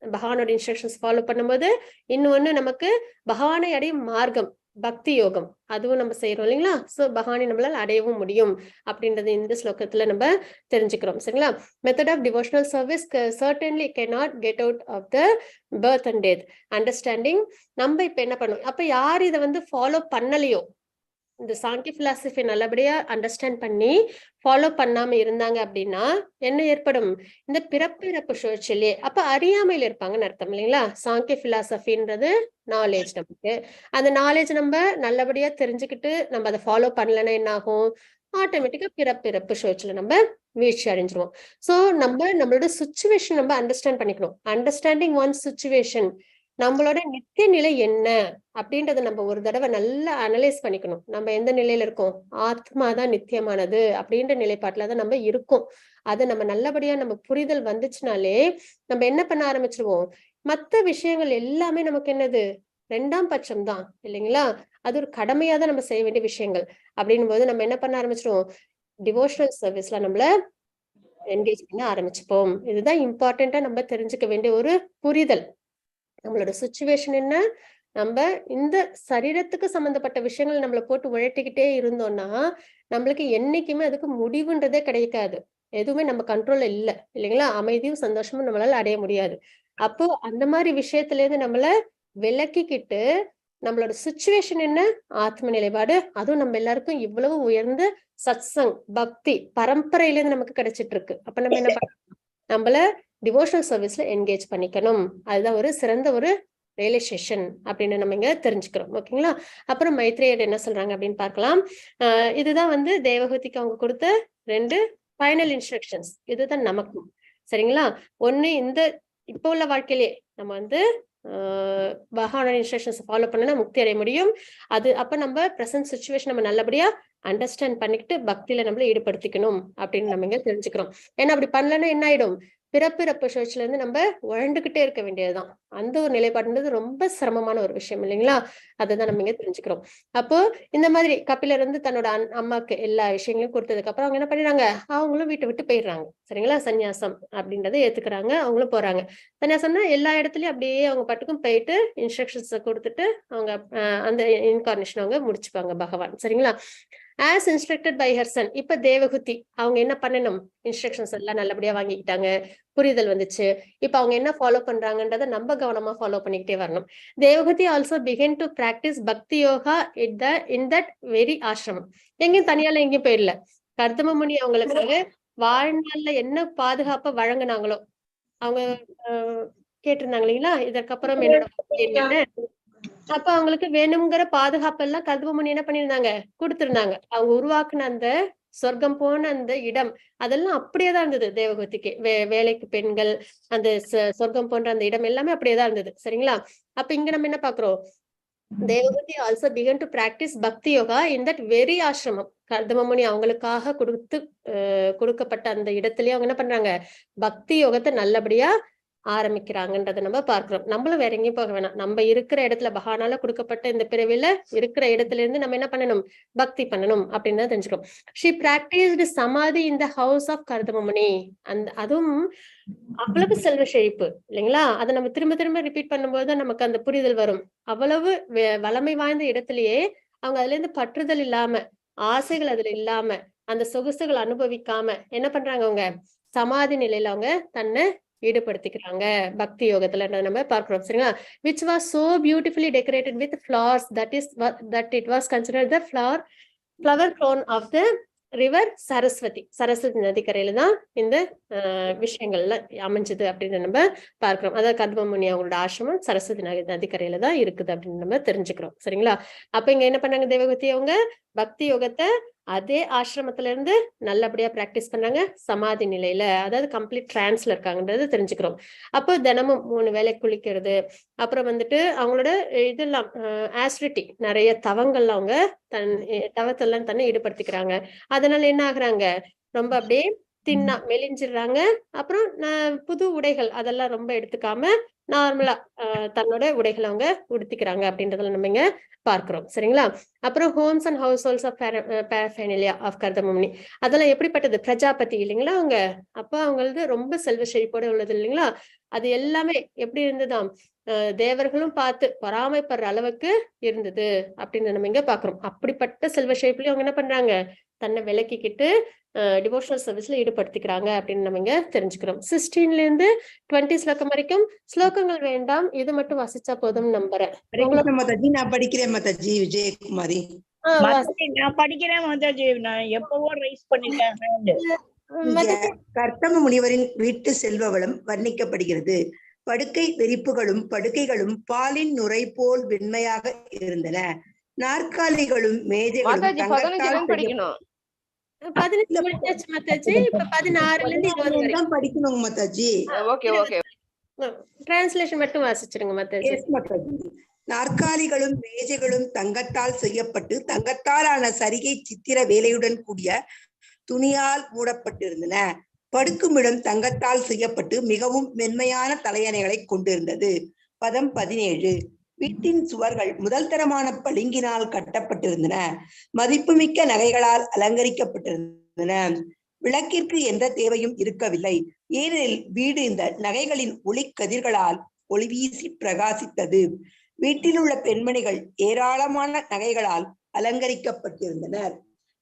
பகவானோட இன்ஸ்ட்ரக்ஷன்ஸ் ஃபாலோ பண்ணும்போது, இன்னொன்னு நமக்கு பகவானை அடையும் மார்க்கம் பக்தி யோகம், அதுவும் நம்ம செய்யறோம் இல்லைங்களா. சோ பகவானை நம்மளால அடையவும் முடியும் அப்படின்றது இந்த ஸ்லோகத்துல நம்ம தெரிஞ்சுக்கிறோம், சரிங்களா. Method of devotional service certainly cannot get out of the birth and death understanding. நம்ம இப்ப என்ன பண்ணுவோம், அப்ப யார் இதை வந்து ஃபாலோ பண்ணலையோ, இந்த சாங்கிய பிலாசபி நல்லபடியா அண்டர்ஸ்டாண்ட் பண்ணி ஃபாலோ பண்ணாம இருந்தாங்க அப்படின்னா என்ன ஏற்படும், இந்த பிறப்பு சுழற்சியிலே அப்ப அறியாமையில இருப்பாங்கன்னு அர்த்தம் இல்லைங்களா. சாங்கிய பிலாசபின்றது நாலேஜ், நமக்கு அந்த நாலேஜ் நம்ம நல்லபடியா தெரிஞ்சுக்கிட்டு நம்ம அதை ஃபாலோ பண்ணலன்னா என்ன ஆகும், ஆட்டோமேட்டிக்கா பிறப்பு சுழற்சியில நம்ம வீழ்ச்சி அடைஞ்சிருவோம். சோ நம்மளோட சுச்சுவேஷன் நம்ம அண்டர்ஸ்டாண்ட் பண்ணிக்கணும். அண்டர்ஸ்டாண்டிங் ஒன் சுச்சுவேஷன், நம்மளோட நித்திய நிலை என்ன அப்படின்றத நம்ம ஒரு தடவை நல்லா அனலைஸ் பண்ணிக்கணும். நம்ம எந்த நிலையில இருக்கோம், ஆத்மாதான் நித்தியமானது அப்படின்ற நிலைப்பாட்டுலதான் நம்ம இருக்கோம். அதை நம்ம நல்லபடியா நம்ம புரிதல் வந்துச்சுனாலே நம்ம என்ன பண்ண ஆரம்பிச்சிருவோம், மத்த விஷயங்கள் எல்லாமே நமக்கு என்னது, 2ஆம் பட்சம் தான் இல்லைங்களா. அது ஒரு கடமையா தான் நம்ம செய்ய வேண்டிய விஷயங்கள். அப்படின்னும் போது நம்ம என்ன பண்ண ஆரம்பிச்சிருவோம், டிவோஷனல் சர்வீஸ்ல நம்மள என்கேஜ் பண்ண ஆரம்பிச்சுப்போம். இதுதான் இம்பார்ட்டன்டா நம்ம தெரிஞ்சுக்க வேண்டிய ஒரு புரிதல். நம்மளோட சுச்சுவேஷன் என்ன, நம்ம இந்த சரீரத்துக்கு சம்பந்தப்பட்ட விஷயங்கள் நம்மள போட்டு உழைட்டிக்கிட்டே இருந்தோம்னா நம்மளுக்கு என்னைக்குமே அதுக்கு முடிவுன்றதே கிடைக்காது. எதுவுமே நம்ம கண்ட்ரோல்ல இல்ல இல்லைங்களா. அமைதியும் சந்தோஷமும் நம்மளால அடைய முடியாது. அப்போ அந்த மாதிரி விஷயத்துல இருந்து நம்மள விலக்கிக்கிட்டு நம்மளோட சுச்சுவேஷன் என்ன? ஆத்ம நிலைப்பாடு. அதுவும் நம்ம எல்லாருக்கும் இவ்வளவு உயர்ந்த சத்சங் பக்தி பரம்பரையிலேருந்து நமக்கு கிடைச்சிட்டு இருக்கு. அப்ப நம்ம என்ன பண்ணணும்? நம்மள டிவோஷனல் சர்வீஸ்ல என்கேஜ் பண்ணிக்கணும். அதுதான் ஒரு சிறந்த ஒரு ரியலைசேஷன் அப்படின்னு நம்ம இங்க தெரிஞ்சுக்கிறோம். ஓகேங்களா? அப்புறம் மைத்ரேயர் என்ன சொல்றாங்க அப்படின்னு பார்க்கலாம். இதுதான் வந்து தேவஹூதிக்கு அவங்க கொடுத்த 2 ஃபைனல் இன்ஸ்ட்ரக்ஷன்ஸ். இதுதான் நமக்கும். சரிங்களா? ஒண்ணு, இந்த இப்போ உள்ள வாழ்க்கையிலே நம்ம வந்து பகவானோட இன்ஸ்ட்ரக்ஷன்ஸ் ஃபாலோ பண்ணா முக்தி அடைய முடியும். அது அப்ப நம்ம பிரசன்ட் சிச்சுவேஷன் நம்ம நல்லபடியா அண்டர்ஸ்டாண்ட் பண்ணிக்கிட்டு பக்தியில நம்மள ஈடுபடுத்திக்கணும் அப்படின்னு நம்ம இங்க தெரிஞ்சுக்கிறோம். ஏன்னா அப்படி பண்ணலன்னா என்ன ஆயிடும்? பிறப்பு சுழற்சியில இருந்து நம்ம உழண்டுகிட்டே இருக்க வேண்டியதுதான். அந்த ஒரு நிலைப்பாடுன்றது ரொம்ப சிரமமான ஒரு விஷயம் இல்லைங்களா? அதுதான் நம்ம இங்க தெரிஞ்சுக்கிறோம். அப்போ இந்த மாதிரி கபிலர் வந்து தன்னோட அம்மாக்கு எல்லா விஷயங்களையும் கொடுத்ததுக்கு அப்புறம் அவங்க என்ன பண்ணிடுறாங்க? அவங்களும் வீட்டை விட்டு போயிடுறாங்க. சரிங்களா? சன்னியாசம் அப்படின்றத ஏத்துக்கிறாங்க. அவங்களும் போறாங்க. சன்னியாசம்னா எல்லா இடத்துலயும் அப்படியே அவங்க பாட்டுக்கும் போயிட்டு இன்ஸ்ட்ரக்ஷன்ஸ் கொடுத்துட்டு அவங்க அந்த இன்கார்னேஷன் அவங்க முடிச்சுப்பாங்க பகவான். சரிங்களா? As instructed by her son. இப்ப தேவஹூதி அவங்க என்ன பண்ணணும்? இன்ஸ்ட்ரக்ஷன்ஸ் எல்லாம் நல்லபடியா வாங்கிக்கிட்டாங்க. புரிதல் வந்துச்சு. இப்ப அவங்க என்ன ஃபாலோ பண்றாங்கன்றத நம்ம கவனமா ஃபாலோ பண்ணிக்கிட்டே வரணும். Devahuti also begin to practise பக்தி யோகா இன் தட் வெரி ஆசிரமம். எங்கேயும் தனியால எங்கேயும் போயிடல. கர்தம முனி அவங்களுக்கு வாழ்நாள்ல என்ன பாதுகாப்பை வழங்கினாங்களோ அவங்க கேட்டிருந்தாங்க இல்லைங்களா? இதற்கப்புறம் என்னோட அப்ப அவங்களுக்கு வேணுங்கிற பாதுகாப்பு எல்லாம் கர்தம முனி என்ன பண்ணிருந்தாங்க? கொடுத்திருந்தாங்க. அவங்க உருவாக்குன அந்த சொர்க்கம் போன அந்த இடம் அதெல்லாம் அப்படியேதான் இருந்தது தேவகூதிக்கு. வேலைக்கு பெண்கள், அந்த சொர்க்கம் போன்ற அந்த இடம் எல்லாமே அப்படியேதான் இருந்தது. சரிங்களா? அப்ப இங்க நம்ம என்ன பாக்குறோம்? தேவகூதி ஆல்சோ பிகன் டு பிராக்டிஸ் பக்தி யோகா இன் தட் வெரி ஆசிரமம். கர்தம முனி அவங்களுக்காக கொடுக்கப்பட்ட அந்த இடத்துலயே அவங்க என்ன பண்றாங்க? பக்தி யோகத்தை நல்லபடியா ஆரம்பிக்கிறாங்கன்றத நம்ம பார்க்கிறோம். நம்மளும் வேற எங்கேயும் போக வேணாம். நம்ம இருக்கிற இடத்துல பகவானால கொடுக்கப்பட்ட இந்த பிறவில இருக்கிற இடத்துல இருந்து நம்ம என்ன பண்ணணும்? பக்தி பண்ணணும் அப்படின்னு தான் தெரிஞ்சுக்கிறோம். ஷி பிராக்டிஸ்டு சமாதி இன் த ஹவுஸ் ஆஃப் கர்தம முனி. அதுவும் அவ்வளவு செல்வ செழிப்பு இல்லைங்களா? அதை நம்ம திரும்ப திரும்ப ரிப்பீட் பண்ணும்போது நமக்கு அந்த புரிதல் வரும். அவ்வளவு வளமை வாய்ந்த இடத்திலேயே அவங்க அதுல இருந்து பற்றுதல் இல்லாம, ஆசைகள் அதுல இல்லாம, அந்த சொகுசுகள் அனுபவிக்காம என்ன பண்றாங்க? அவங்க சமாதி நிலையில அவங்க தன்னை ஈடுபடுத்திக்கிறாங்க பக்தி யோகத்துல நம்ம பார்க்கிறோம். சரிங்களா? which was so beautifully decorated with flowers that it was considered the flower crown of the river Saraswati. Saraswati நதிக்கரையில தான் இந்த விஷயங்கள்ல அமைஞ்சது அப்படின்னு நம்ம பார்க்கிறோம். அதாவது கர்தம முனி அவங்களோட ஆசிரமம் சரஸ்வதி நதிக்கரையில தான் இருக்குது அப்படின்னு நம்ம தெரிஞ்சுக்கிறோம். சரிங்களா? அப்ப இங்க என்ன பண்ணாங்க? தேவகூதி அவங்க பக்தி யோகத்தை அதே ஆசிரமத்துல இருந்து நல்லபடியா பிராக்டிஸ் பண்றாங்க சமாதி நிலையில, அதாவது கம்ப்ளீட் டிரான்ஸ்ல இருக்காங்கன்றது தெரிஞ்சுக்கிறோம். அப்போ தினமும் 3 வேளை குளிக்கிறது, அப்புறம் வந்துட்டு அவங்களோட இதெல்லாம் ஆஸ்டிரிட்டி, நிறைய தவங்கள்ல அவங்க தவத்தெல்லாம் தன்னை ஈடுபடுத்திக்கிறாங்க. அதனால என்ன ஆகுறாங்க? ரொம்ப அப்படியே தின்னா மெலிஞ்சிடுறாங்க. அப்புறம் புது உடைகள் அதெல்லாம் ரொம்ப எடுத்துக்காம நார்மலா தன்னோட உடைகளை அவங்க உடுத்திக்கிறாங்க அப்படின்றதுல நம்ம இங்க பார்க்கிறோம். சரிங்களா? அப்புறம் homes and households of paraphernalia of Kardama Muni அதெல்லாம் எப்படிப்பட்டது? பிரஜாபதி இல்லைங்களா அவங்க? அப்ப அவங்களது ரொம்ப செல்வ செழிப்போட உள்ளது இல்லைங்களா? அது எல்லாமே எப்படி இருந்ததாம்? தேவர்களும் பார்த்து பொறாமைப்படுற அளவுக்கு இருந்தது அப்படின்னு நம்ம இங்க பாக்குறோம். அப்படிப்பட்ட செல்வ செழிப்புலயும் அவங்க என்ன பண்றாங்க? தன்னை விலக்கிக்கிட்டு டிவோஷனல் சர்வீஸ்ல ஈடுபடுத்திக்கிறாங்க அப்படின்னு நம்ம இங்க தெரிஞ்சுக்கிறோம். 16ல இருந்து 20 ஸ்லோகம் வரைக்கும் ஸ்லோகங்கள் வேண்டாம், இது மட்டும் வாசிச்சா போதும் நம்புறேன். நான் படிக்கிறேன் மாதாஜி. விஜயகுமாரி நான் படிக்கிறேன் மாதாஜி. நான் எப்பவோ ரைஸ் பண்ணிட்டேன். கர்தம முனிவரின் வீட்டு செல்வ வளம் வர்ணிக்கப்படுகிறது. படுக்கை விரிப்புகளும் படுக்கைகளும் பாலின் நுரை போல் வெண்மையாக இருந்தன. நாற்காலிகளும் மேஜைகளும் தங்கத்தால் படிக்கணும். 15 முடிஞ்சாச்சு மாதாஜி. இப்ப 16ல இருந்து 20 வரைக்கும் படிக்கணும் மாதாஜி. Okay okay. டிரான்ஸ்லேஷன் மட்டும் வாசிச்சிருங்க மாதாஜி. நாற்காலிகளும் மேஜைகளும் தங்கத்தால் செய்யப்பட்டு தங்கத்தாலான சரிகை சித்திர வேலையுடன் கூடிய துணியால் மூடப்பட்டிருந்தன. படுக்குமிடம் தங்கத்தால் செய்யப்பட்டு மிகவும் மென்மையான தலையணைகளை கொண்டிருந்தது. பதம் 17. வீட்டின் சுவர்கள் முதல் தரமான பளிங்கினால் கட்டப்பட்டிருந்தன. மதிப்புமிக்க நகைகளால் அலங்கரிக்கப்பட்டிருந்தன. விளக்கிற்கு எந்த தேவையும் இருக்கவில்லை, ஏனெனில் வீடு இந்த நகைகளின் ஒளிக்கதிர்களால் ஒளி வீசி பிரகாசித்தது. வீட்டில் உள்ள பெண்மணிகள் ஏராளமான நகைகளால் அலங்கரிக்கப்பட்டிருந்தனர்.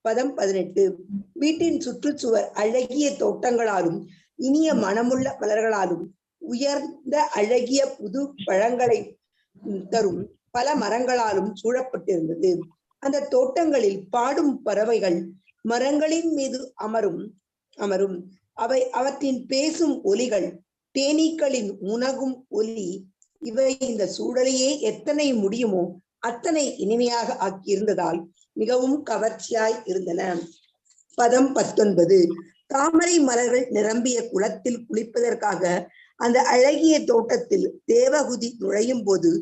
பதம் 18. வீட்டின் சுற்றுச்சுவர் அழகிய தோட்டங்களாலும் இனிய மனமுள்ள மலர்களாலும் உயர்ந்த அழகிய புது பழங்களை தரும் பல மரங்களாலும் சூழப்பட்டிருந்தது. அந்த தோட்டங்களில் பாடும் பறவைகள் மரங்களின் மீது அமரும். அவற்றின் பேசும் ஒலிகள், தேனீக்களின் உணகும் ஒலி, இவை இந்த சூழலையே எத்தனை முடியுமோ அத்தனை இனிமையாக ஆக்கியிருந்ததால் மிகவும் கவர்ச்சியாய் இருந்தன. பதம் 19. தாமரை மலர்கள் நிரம்பிய குளத்தில் குளிப்பதற்காக அந்த அழகிய தோட்டத்தில் தேவகுதி நுழையும் போது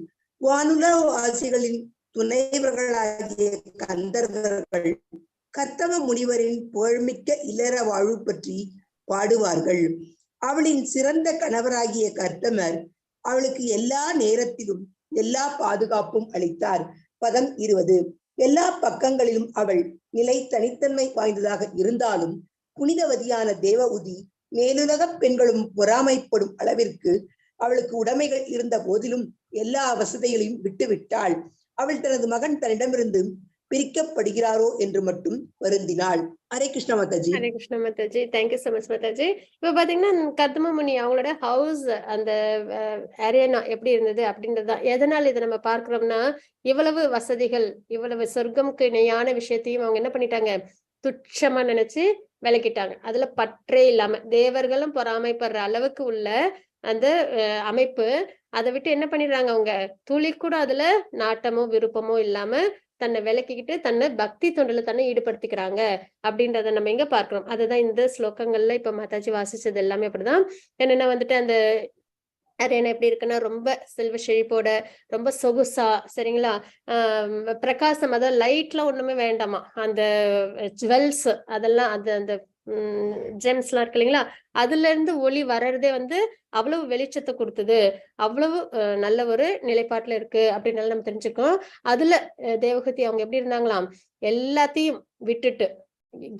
வானுல வாசிகளின் துணைவர்களாகிய கந்தர்வர்கள் கர்த்தவ முனிவரின் புகழ்மிக்க இல்லற வாழ்வு பற்றி பாடுவார்கள். அவளின் சிறந்த கணவராகிய கர்த்தமர் அவளுக்கு எல்லா நேரத்திலும் எல்லா பாதுகாப்பும் அளித்தார். பதம் 20. எல்லா பக்கங்களிலும் அவள் நிலை தனித்தன்மை வாய்ந்ததாக இருந்தாலும் புனிதவதியான தேவகுதி மேலுலக பெண்களும் பொறாமைப்படும் அளவிற்கு அவளுக்கு உடைமைகள் இருந்த போதிலும் எல்லா வசதிகளையும் விட்டுவிட்டாள். அவள் தனது மகன் தன்னிடமிருந்து பிரிக்கப்படுகிறாரோ என்று மட்டும் வருந்தினாள். Hare Krishna Mataji. Hare Krishna Mataji. Thank you so much Mataji. இப்ப பாத்தீங்கன்னா கர்தம முனி அவங்களோட ஹவுஸ் அந்த அரேனா எப்படி இருந்தது அப்படின்றதுதான். எதனால இதை நம்ம பார்க்கிறோம்னா, இவ்வளவு வசதிகள், இவ்வளவு சொர்க்கமுக்கு இணையான விஷயத்தையும் அவங்க என்ன பண்ணிட்டாங்க, துச்சமா நினைச்சு விளக்கிட்டாங்க. அதுல பற்றே இல்லாம தேவர்களும் பொறாமைப்படுற அளவுக்கு உள்ள அந்த அமைப்பு, அதை விட்டு என்ன பண்ணிடுறாங்க, அவங்க துளி கூட அதுல நாட்டமோ விருப்பமோ இல்லாம தன்னை விளக்கிக்கிட்டு தன்னை பக்தி தொண்டுல தன்னை ஈடுபடுத்திக்கிறாங்க அப்படின்றத நம்ம இங்க பார்க்கிறோம். அதுதான் இந்த ஸ்லோகங்கள்ல இப்ப மாதாஜி வாசிச்சது எல்லாமே அப்படிதான். என்னன்னா வந்துட்டு அந்த அரேனா எப்படி இருக்குன்னா ரொம்ப செல்வ செழிப்போட, ரொம்ப சொகுசா, சரிங்களா, பிரகாசம், அதாவது லைட்லாம் ஒண்ணுமே வேண்டாமா, அந்த ஜுவல்ஸ் அதெல்லாம் அந்த ஜெம்ஸ் எல்லாம் இருக்கு இல்லைங்களா, அதுல இருந்து ஒளி வர்றதே வந்து அவ்வளவு வெளிச்சத்தை கொடுத்தது, அவ்வளவு நல்ல ஒரு நிலைப்பாட்டுல இருக்கு அப்படின்னு நம்ம தெரிஞ்சுக்கோம். அதுல தேவகூதி அவங்க எப்படி இருந்தாங்களாம், எல்லாத்தையும் விட்டுட்டு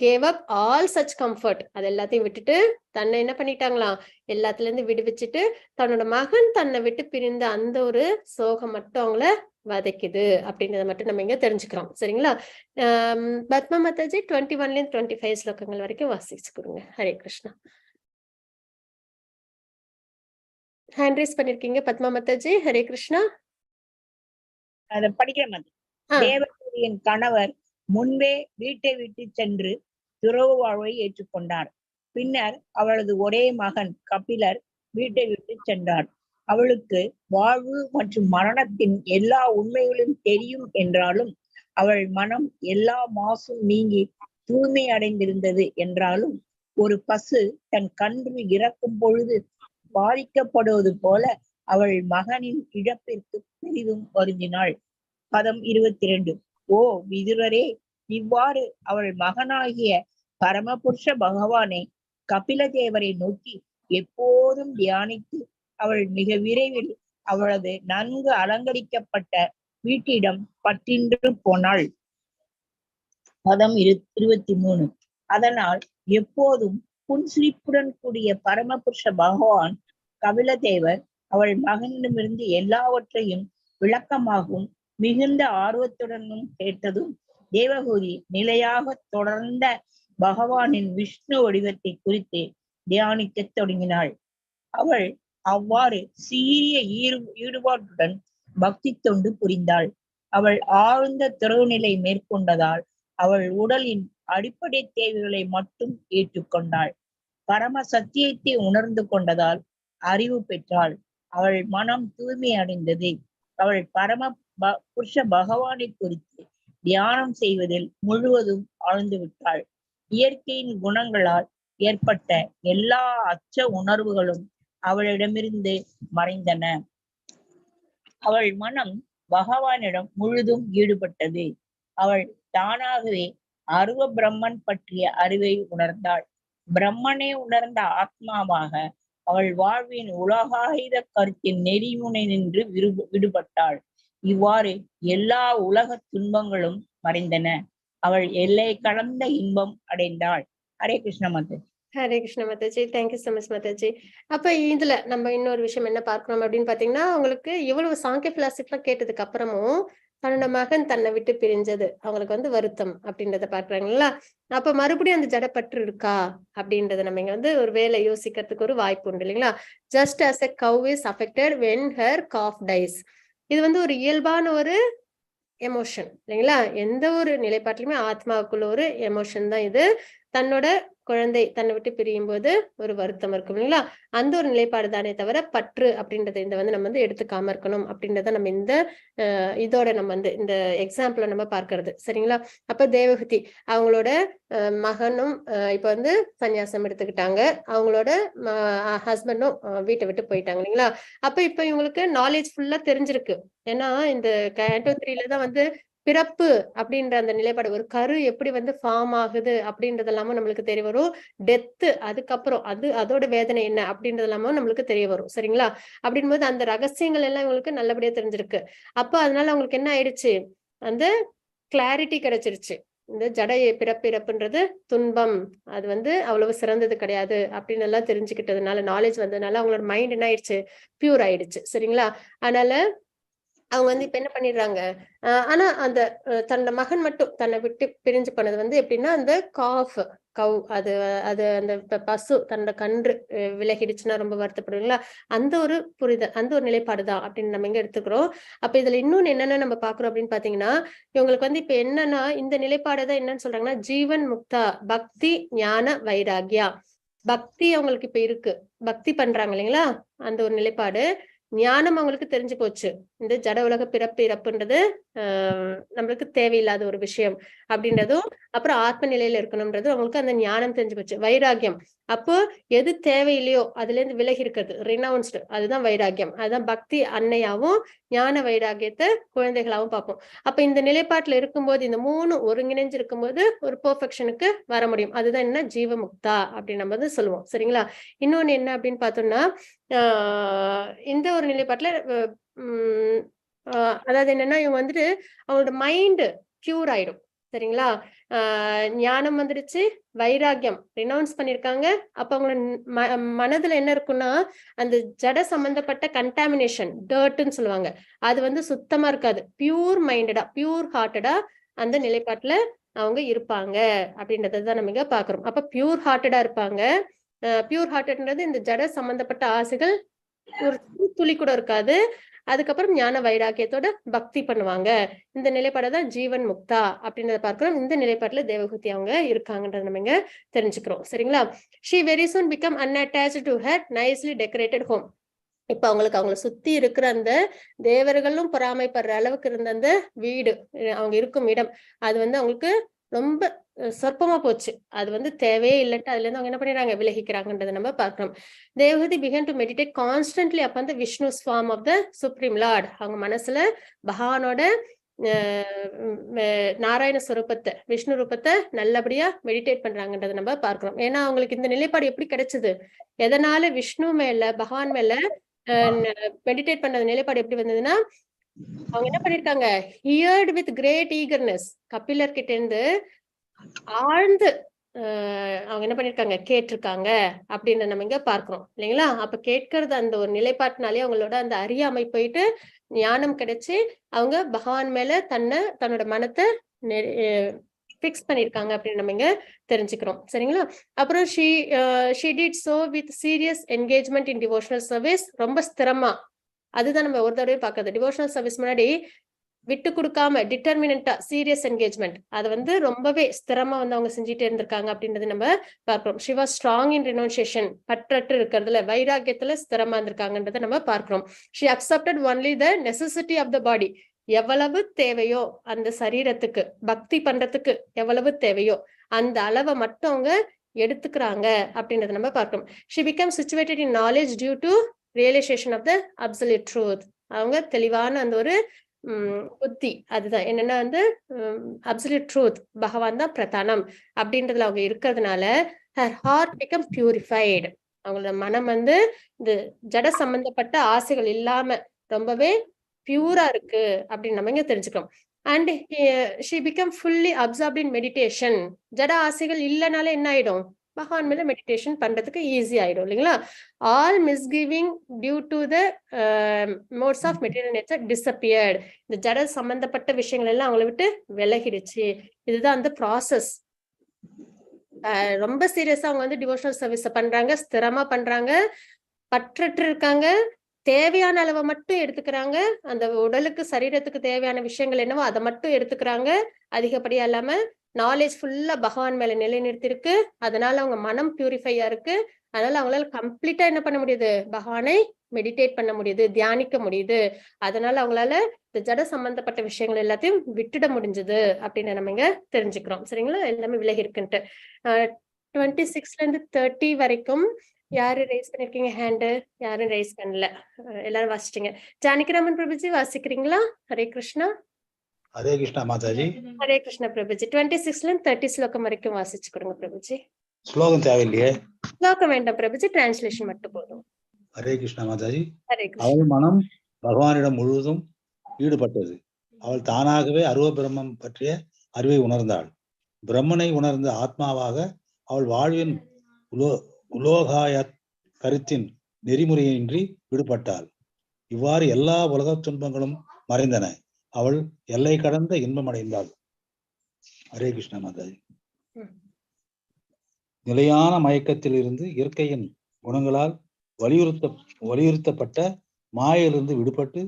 gave up all such comfort, அது எல்லாத்தையும் விட்டுட்டு தன்னை என்ன பண்ணிட்டாங்களாம், எல்லாத்துல இருந்து விடுவிச்சுட்டு தன்னோட மகன் தன்னை விட்டு பிரிந்த அந்த ஒரு சோகம் மட்டும் அவங்கள வதைக்குது அப்படின்றத மட்டும் நம்ம இங்க தெரிஞ்சுக்கிறோம். சரிங்களா? பத்மா மாதாஜி 21ல இருந்து 25 ஸ்லோகங்கள் வரைக்கும் வாசிச்சு கொடுங்க. ஹரே கிருஷ்ணா. ஹேண்ட் ரைஸ் பண்ணிருக்கீங்க பத்மா மாதாஜி. ஹரே கிருஷ்ணா. அதை படிக்கிறேன். தேவகூதியின் கணவர் முன்பே வீட்டை விட்டு சென்று துறவு வாழ்வை ஏற்றுக்கொண்டார். பின்னர் அவளது ஒரே மகன் கபிலர் வீட்டை விட்டு சென்றார். அவளுக்கு வாழ்வு மற்றும் மரணத்தின் எல்லா உண்மைகளும் தெரியும் என்றாலும் அவள் மனம் எல்லா மாசும் நீங்கி தூய்மை அடைந்திருந்தது என்றாலும் ஒரு பசு தன் கன்று இறக்கும் பொழுது பாதிக்கப்படுவது போல அவள் மகனின் இழப்பிற்கு பெரிதும் வருந்தினாள். பதம் 22. ஓ விதுரரே, இவ்வாறு அவள் மகனாகிய பரமபுருஷ பகவானை கபில தேவரை நோக்கி எப்போதும் தியானித்து அவள் மிக விரைவில் அவளது நன்கு அலங்கரிக்கப்பட்ட வீட்டிடம் பற்றின்று போனாள். பதம் 23. அதனால் எப்போதும் புன்சிரிப்புடன் கூடிய பரமபுருஷ பகவான் கபில தேவர் அவள் மகனிடமிருந்து எல்லாவற்றையும் விளக்கமாகவும் மிகுந்த ஆர்வத்துடனும் கேட்டதும் தேவகூதி நிலையாக தொடர்ந்த பகவானின் விஷ்ணு வடிவத்தை குறித்து தியானிக்க தொடங்கினாள். அவள் அவ்வாறு சீரிய ஈடுபாட்டுடன் பக்தி தொண்டு புரிந்தாள். அவள் ஆழ்ந்த துறவுநிலை மேற்கொண்டதால் அவள் உடலின் அடிப்படை தேவைகளை மட்டும் ஏற்றுக்கொண்டாள். பரம சத்தியத்தை உணர்ந்து கொண்டதால் அறிவு பெற்றாள். அவள் மனம் தூய்மை அடைந்தது. அவள் பரம புருஷ பகவானை குறித்து தியானம் செய்வதில் முழுவதும் ஆழ்ந்து விட்டாள். இயற்கையின் குணங்களால் ஏற்பட்ட எல்லா அச்ச உணர்வுகளும் அவளிடமிருந்து மறைந்தன. அவள் மனம் பகவானிடம் முழுதும் ஈடுபட்டது. அவள் தானாகவே அருவ பிரம்மன் பற்றிய அறிவை உணர்ந்தாள். பிரம்மனை உணர்ந்த ஆத்மாவாக அவள் வாழ்வின் உலகாயுத கருத்தின் நெறிமுனை நின்று விடுபட்டாள். இவ்வாறு எல்லா உலக துன்பங்களும் மறைந்தன. அவள் எல்லை கடந்த இன்பம் அடைந்தாள். Hare Krishna Mataji. Hare Krishna Mataji. Thank you so much Mataji. அப்ப இதுல நம்ம இன்னொரு விஷயம் என்ன பார்க்கணும் அப்படின்னு பாத்தீங்கன்னா, அவங்களுக்கு இவ்வளவு சாங்கிய பிலாசபிலாம் கேட்டதுக்கு அப்புறமும் தன்னோட மகன் தன்னை விட்டு பிரிஞ்சது அவங்களுக்கு வந்து வருத்தம் அப்படின்றத பாக்குறாங்களா. அப்ப மறுபடியும் அந்த ஜடப்பற்று இருக்கா அப்படின்றத நம்ம இங்க வந்து ஒரு வேலை யோசிக்கிறதுக்கு ஒரு வாய்ப்பு உண்டு இல்லைங்களா. Just as a cow is affected when her calf dies. இது வந்து ஒரு இயல்பான ஒரு எமோஷன் இல்லைங்களா? எந்த ஒரு நிலைப்பாட்டிலுமே ஆத்மாவுக்குள்ள ஒரு எமோஷன் தான் இது. தன்னோட குழந்தை தன்னை விட்டு பிரியும் போது ஒரு வருத்தம் இருக்கும் இல்லைங்களா? அந்த ஒரு நிலைப்பாடு தானே தவிர பற்று அப்படின்றத இந்த வந்து நம்ம வந்து எடுத்துக்காம இருக்கணும் அப்படின்றத நம்ம இந்த இதோட நம்ம வந்து இந்த எக்ஸாம்பிள நம்ம பார்க்கறது சரிங்களா? அப்ப தேவகூதி அவங்களோட மகனும் இப்ப வந்து சன்னியாசம் எடுத்துக்கிட்டாங்க. அவங்களோட ஹஸ்பண்டும் வீட்டை விட்டு போயிட்டாங்க இல்லைங்களா? அப்ப இப்ப இவங்களுக்கு நாலேஜ் ஃபுல்லா தெரிஞ்சிருக்கு. ஏன்னா இந்த கேண்டோ 3ல தான் வந்து பிறப்பு அப்படின்ற அந்த நிலைப்பாடு, ஒரு கரு எப்படி வந்து ஃபார்ம் ஆகுது அப்படின்றது எல்லாமே நம்மளுக்கு தெரிய வரும். டெத்து அதுக்கப்புறம் அதோட வேதனை என்ன அப்படின்றது எல்லாமே நம்மளுக்கு தெரிய வரும் சரிங்களா? அப்படின் போது அந்த ரகசியங்கள் எல்லாம் இவங்களுக்கு நல்லபடியா தெரிஞ்சிருக்கு. அப்ப அதனால அவங்களுக்கு என்ன ஆயிடுச்சு, அந்த கிளாரிட்டி கிடைச்சிருச்சு. இந்த ஜட பிறப்பிறப்புன்றது துன்பம், அது வந்து அவ்வளவு சிறந்தது கிடையாது அப்படின்னு எல்லாம் தெரிஞ்சுக்கிட்டதுனால, நாலேஜ் வந்ததுனால அவங்களோட மைண்ட் என்ன ஆயிடுச்சு, பியூர் ஆயிடுச்சு சரிங்களா? அதனால அவங்க வந்து இப்ப என்ன பண்ணிடுறாங்க, ஆனா அந்த தன்னோட மகன் மட்டும் தன்னை விட்டு பிரிஞ்சு பண்ணது வந்து எப்படின்னா, அந்த கவ் அது அது அந்த பசு தன்னோட கன்று விலகிடுச்சுன்னா ரொம்ப வருத்தப்படுவீங்களா, அந்த ஒரு புரிதல், அந்த ஒரு நிலைப்பாடுதான் அப்படின்னு நம்ம இங்க எடுத்துக்கிறோம். அப்ப இதுல இன்னொன்னு என்னென்ன நம்ம பாக்குறோம் அப்படின்னு பாத்தீங்கன்னா, இவங்களுக்கு வந்து இப்ப என்னன்னா இந்த நிலைப்பாடுதான் என்னன்னு சொல்றாங்கன்னா, ஜீவன் முக்தா பக்தி ஞான வைராகியா. பக்தி அவங்களுக்கு இப்ப இருக்கு, பக்தி பண்றாங்க இல்லைங்களா, அந்த ஒரு நிலைப்பாடு. ஞானம் அவங்களுக்கு தெரிஞ்சு போச்சு, இந்த ஜட உலக பிறப்பு இறப்புன்றது நம்மளுக்கு தேவையில்லாத ஒரு விஷயம் அப்படின்றதும், அப்புறம் ஆத்ம நிலையில இருக்கணும்ன்றது அவங்களுக்கு அந்த ஞானம் தெரிஞ்சு போச்சு. வைராகியம், அப்போ எது தேவையில்லையோ அதுல இருந்து விலகி இருக்கிறது, ரினவுன்ஸ்டு, அதுதான் வைராகியம். அதுதான் பக்தி அன்னையாவும் ஞான வைராகியத்தை குழந்தைகளாவும் பார்ப்போம். அப்ப இந்த நிலைப்பாட்டுல இருக்கும்போது இந்த 3 ஒருங்கிணைஞ்சு இருக்கும்போது ஒரு பெர்ஃபெக்ஷனுக்கு வர முடியும். அதுதான் என்ன, ஜீவமுக்தா அப்படின்னு நம்ம வந்து சொல்லுவோம் சரிங்களா? இன்னொன்னு என்ன அப்படின்னு பார்த்தோம்னா, இந்த ஒரு நிலைப்பாட்டுல அதாவது என்னன்னா, இவங்க வந்துட்டு அவங்களோட மைண்ட் கியூர் ஆயிடும் சரிங்களா? ஞானம் வந்துடுச்சு, வைராகியம் ரினவுன்ஸ் பண்ணிருக்காங்க. அப்ப அவங்களோட மனதுல என்ன இருக்குன்னா, அந்த ஜட சம்பந்தப்பட்ட கண்டாமினேஷன், டர்ட்ன்னு சொல்லுவாங்க, அது வந்து சுத்தமா இருக்காது. பியூர் மைண்டடா, பியூர் ஹார்ட்டடா அந்த நிலைப்பாட்டுல அவங்க இருப்பாங்க அப்படின்றதான் நம்ம இங்க பாக்குறோம். அப்ப பியூர் ஹார்ட்டடா இருப்பாங்க. பியூர் ஹார்ட்டட்ன்றது இந்த ஜட சம்பந்தப்பட்ட ஆசைகள் ஒரு துளி கூட இருக்காது. அதுக்கப்புறம் ஞான வைராக்கியத்தோட பக்தி பண்ணுவாங்க. இந்த நிலைப்பாடுதான் ஜீவன் முக்தா அப்படின்றத பார்க்கிறோம். இந்த நிலைப்பாட்டுல தேவகூதி அவங்க இருக்காங்கன்றத நம்ம இங்க தெரிஞ்சுக்கிறோம் சரிங்களா? she very soon become unattached to her nicely decorated home. இப்ப அவங்கள சுத்தி இருக்கிற அந்த தேவர்களும் பொறாமைப்படுற அளவுக்கு இருந்த அந்த வீடு, அவங்க இருக்கும் இடம், அது வந்து அவங்களுக்கு ரொம்ப சொற்பமா போச்சு. அது வந்து தேவையே இல்லைட்டு அதுல இருந்து அவங்க என்ன பண்ணிடுறாங்க, விலகிக்கிறாங்கன்றதை நம்ம பார்க்கிறோம். தேவகூதி began to meditate constantly upon the Vishnu's form of the Supreme Lord. அவங்க மனசுல பகவானோட நாராயண ஸ்வரூபத்தை, விஷ்ணு ரூபத்தை நல்லபடியா மெடிடேட் பண்றாங்கன்றதை நம்ம பார்க்கிறோம். ஏன்னா அவங்களுக்கு இந்த நிலைப்பாடு எப்படி கிடைச்சது, எதனால விஷ்ணு மேல பகவான் மேல மெடிடேட் பண்ற நிலைப்பாடு எப்படி வந்ததுன்னா, அவங்க என்ன பண்ணிருக்காங்க, heard with great eagerness, Kapilar கிட்ட இருந்து ஆழ்ந்து அவங்க என்ன பண்ணிருக்காங்க, கேட்டிருக்காங்க அப்படின்னு நம்ம இங்க பார்க்கிறோம் இல்லைங்களா? அப்ப கேட்கறது அந்த ஒரு நிலைப்பாட்டினாலே அவங்களோட அந்த அறியாமை போயிட்டு ஞானம் கிடைச்சு அவங்க பகவான் மேல தன்னோட மனத்தை பிக்ஸ் பண்ணிருக்காங்க அப்படின்னு நம்ம இங்க தெரிஞ்சுக்கிறோம் சரிங்களா? அப்புறம் she did so with serious engagement in devotional service. ரொம்ப ஸ்திரமா, அதுதான் நம்ம ஒரு தடவை பார்க்கறது. டிவோஷனல் சர்வீஸ் முன்னாடி விட்டு கொடுக்காம டிட்டர்மினண்டா சீரியஸ் என்கேஜ்மெண்ட், அதை வந்து ரொம்பவே ஸ்திரமா வந்து அவங்க செஞ்சுட்டே இருந்திருக்காங்க அப்படின்றது நம்ம பார்க்கிறோம். she was strong in renunciation, பற்றற்று இருக்கிறதுல, வைராக்கியத்துல ஸ்திரமா இருந்திருக்காங்கன்றதை நம்ம பார்க்கிறோம். she accepted only the necessity of the body. எவ்வளவு தேவையோ அந்த சரீரத்துக்கு பக்தி பண்றதுக்கு எவ்வளவு தேவையோ அந்த அளவை மட்டும் அவங்க எடுத்துக்கிறாங்க அப்படின்றத நம்ம பார்க்கிறோம். she became situated in knowledge due to realization of the absolute truth. அவங்க தெளிவான அந்த ஒரு புத்தி, அதுதான் என்னன்னா வந்து அப்சல்யூட் ட்ரூத், பகவான் தான் பிரதானம் அப்படின்றதுல அவங்க இருக்கிறதுனால her heart become purified. அவங்களோட மனம் வந்து இந்த ஜட சம்பந்தப்பட்ட ஆசைகள் இல்லாம ரொம்பவே பியூரா இருக்கு அப்படின்னு நம்ம இங்க தெரிஞ்சுக்கிறோம். and she become fully absorbed in meditation. ஜட ஆசைகள் இல்லைனால என்ன ஆயிடும், பகவான் மேல மெடிடேஷன் பண்றதுக்கு ஈஸி ஆயிடும் இல்லைங்களா? All misgiving due to the modes of material nature disappeared. இந்த ஜட சம்பந்தப்பட்ட விஷயங்கள் எல்லாம் அவங்களை விட்டு விலகிடுச்சு. இதுதான் அந்த ப்ராசஸ். ரொம்ப சீரியஸா அவங்க வந்து டிவோஷனல் சர்வீஸ் பண்றாங்க, ஸ்திரமா பண்றாங்க, பற்றற்று இருக்காங்க, தேவையான அளவை மட்டும் எடுத்துக்கிறாங்க. அந்த உடலுக்கு சரீரத்துக்கு தேவையான விஷயங்கள் என்னவோ அதை மட்டும் எடுத்துக்கிறாங்க. அதிகப்படியா இல்லாம நாலேஜ் ஃபுல்லா பகவான் மேல நிலைநிறுத்திருக்கு. அதனால அவங்க மனம் பியூரிஃபையா இருக்கு. அதனால அவங்களால கம்ப்ளீட்டா என்ன பண்ண முடியுது, பகவானை மெடிடேட் பண்ண முடியுது, தியானிக்க முடியுது. அதனால அவங்களால இந்த ஜட சம்பந்தப்பட்ட விஷயங்கள் எல்லாத்தையும் விட்டுட முடிஞ்சது அப்படின்னு நம்ம இங்க தெரிஞ்சுக்கிறோம். சரிங்களா? எல்லாமே விலகி இருக்குன்ட்டு. 26ல இருந்து 30 வரைக்கும் யாரு ரைஸ் பண்ணிருக்கீங்க ஹேண்டு? யாரும் ரைஸ் பண்ணல. எல்லாரும் வாசிச்சிட்டீங்க. ஜானகிராமன் பிரபுஜி வாசிக்கிறீங்களா? ஹரே கிருஷ்ணா. ஹரே கிருஷ்ணா மாதாஜி. ஹரே கிருஷ்ணா பிரபுஜி. 26ல இருந்து 30 ஸ்லோகம் வரைக்கும் வாசிச்சு கொடுங்க பிரபுஜி. ஸ்லோகம் தேவையில்லையே. ஸ்லோகம் வேண்டாம் பிரபுஜி, டிரான்ஸ்லேஷன் மட்டும் போதும். ஹரே கிருஷ்ணா மாதாஜி. ஹரே கிருஷ்ணா. அவள் மனம் பகவானிடம் முழுவதும் ஈடுபட்டது. அவள் தானாகவே அருவ பிரம்மம் பற்றிய அறிவை உணர்ந்தாள். பிரம்மனை உணர்ந்த ஆத்மாவாக அவள் வாழ்வின் உலோகாய கருத்தின் நெறிமுறையின்றி விடுபட்டாள். இவ்வாறு எல்லா உலக துன்பங்களும் மறைந்தன. அவள் எல்லை கடந்த இன்பம் அடைந்தாள். ஹரே கிருஷ்ணா மாதாஜி. நிலையான மயக்கத்தில் இருந்து இயற்கையின் குணங்களால் வலியுறுத்தப்பட்ட மாயிலிருந்து விடுபட்டு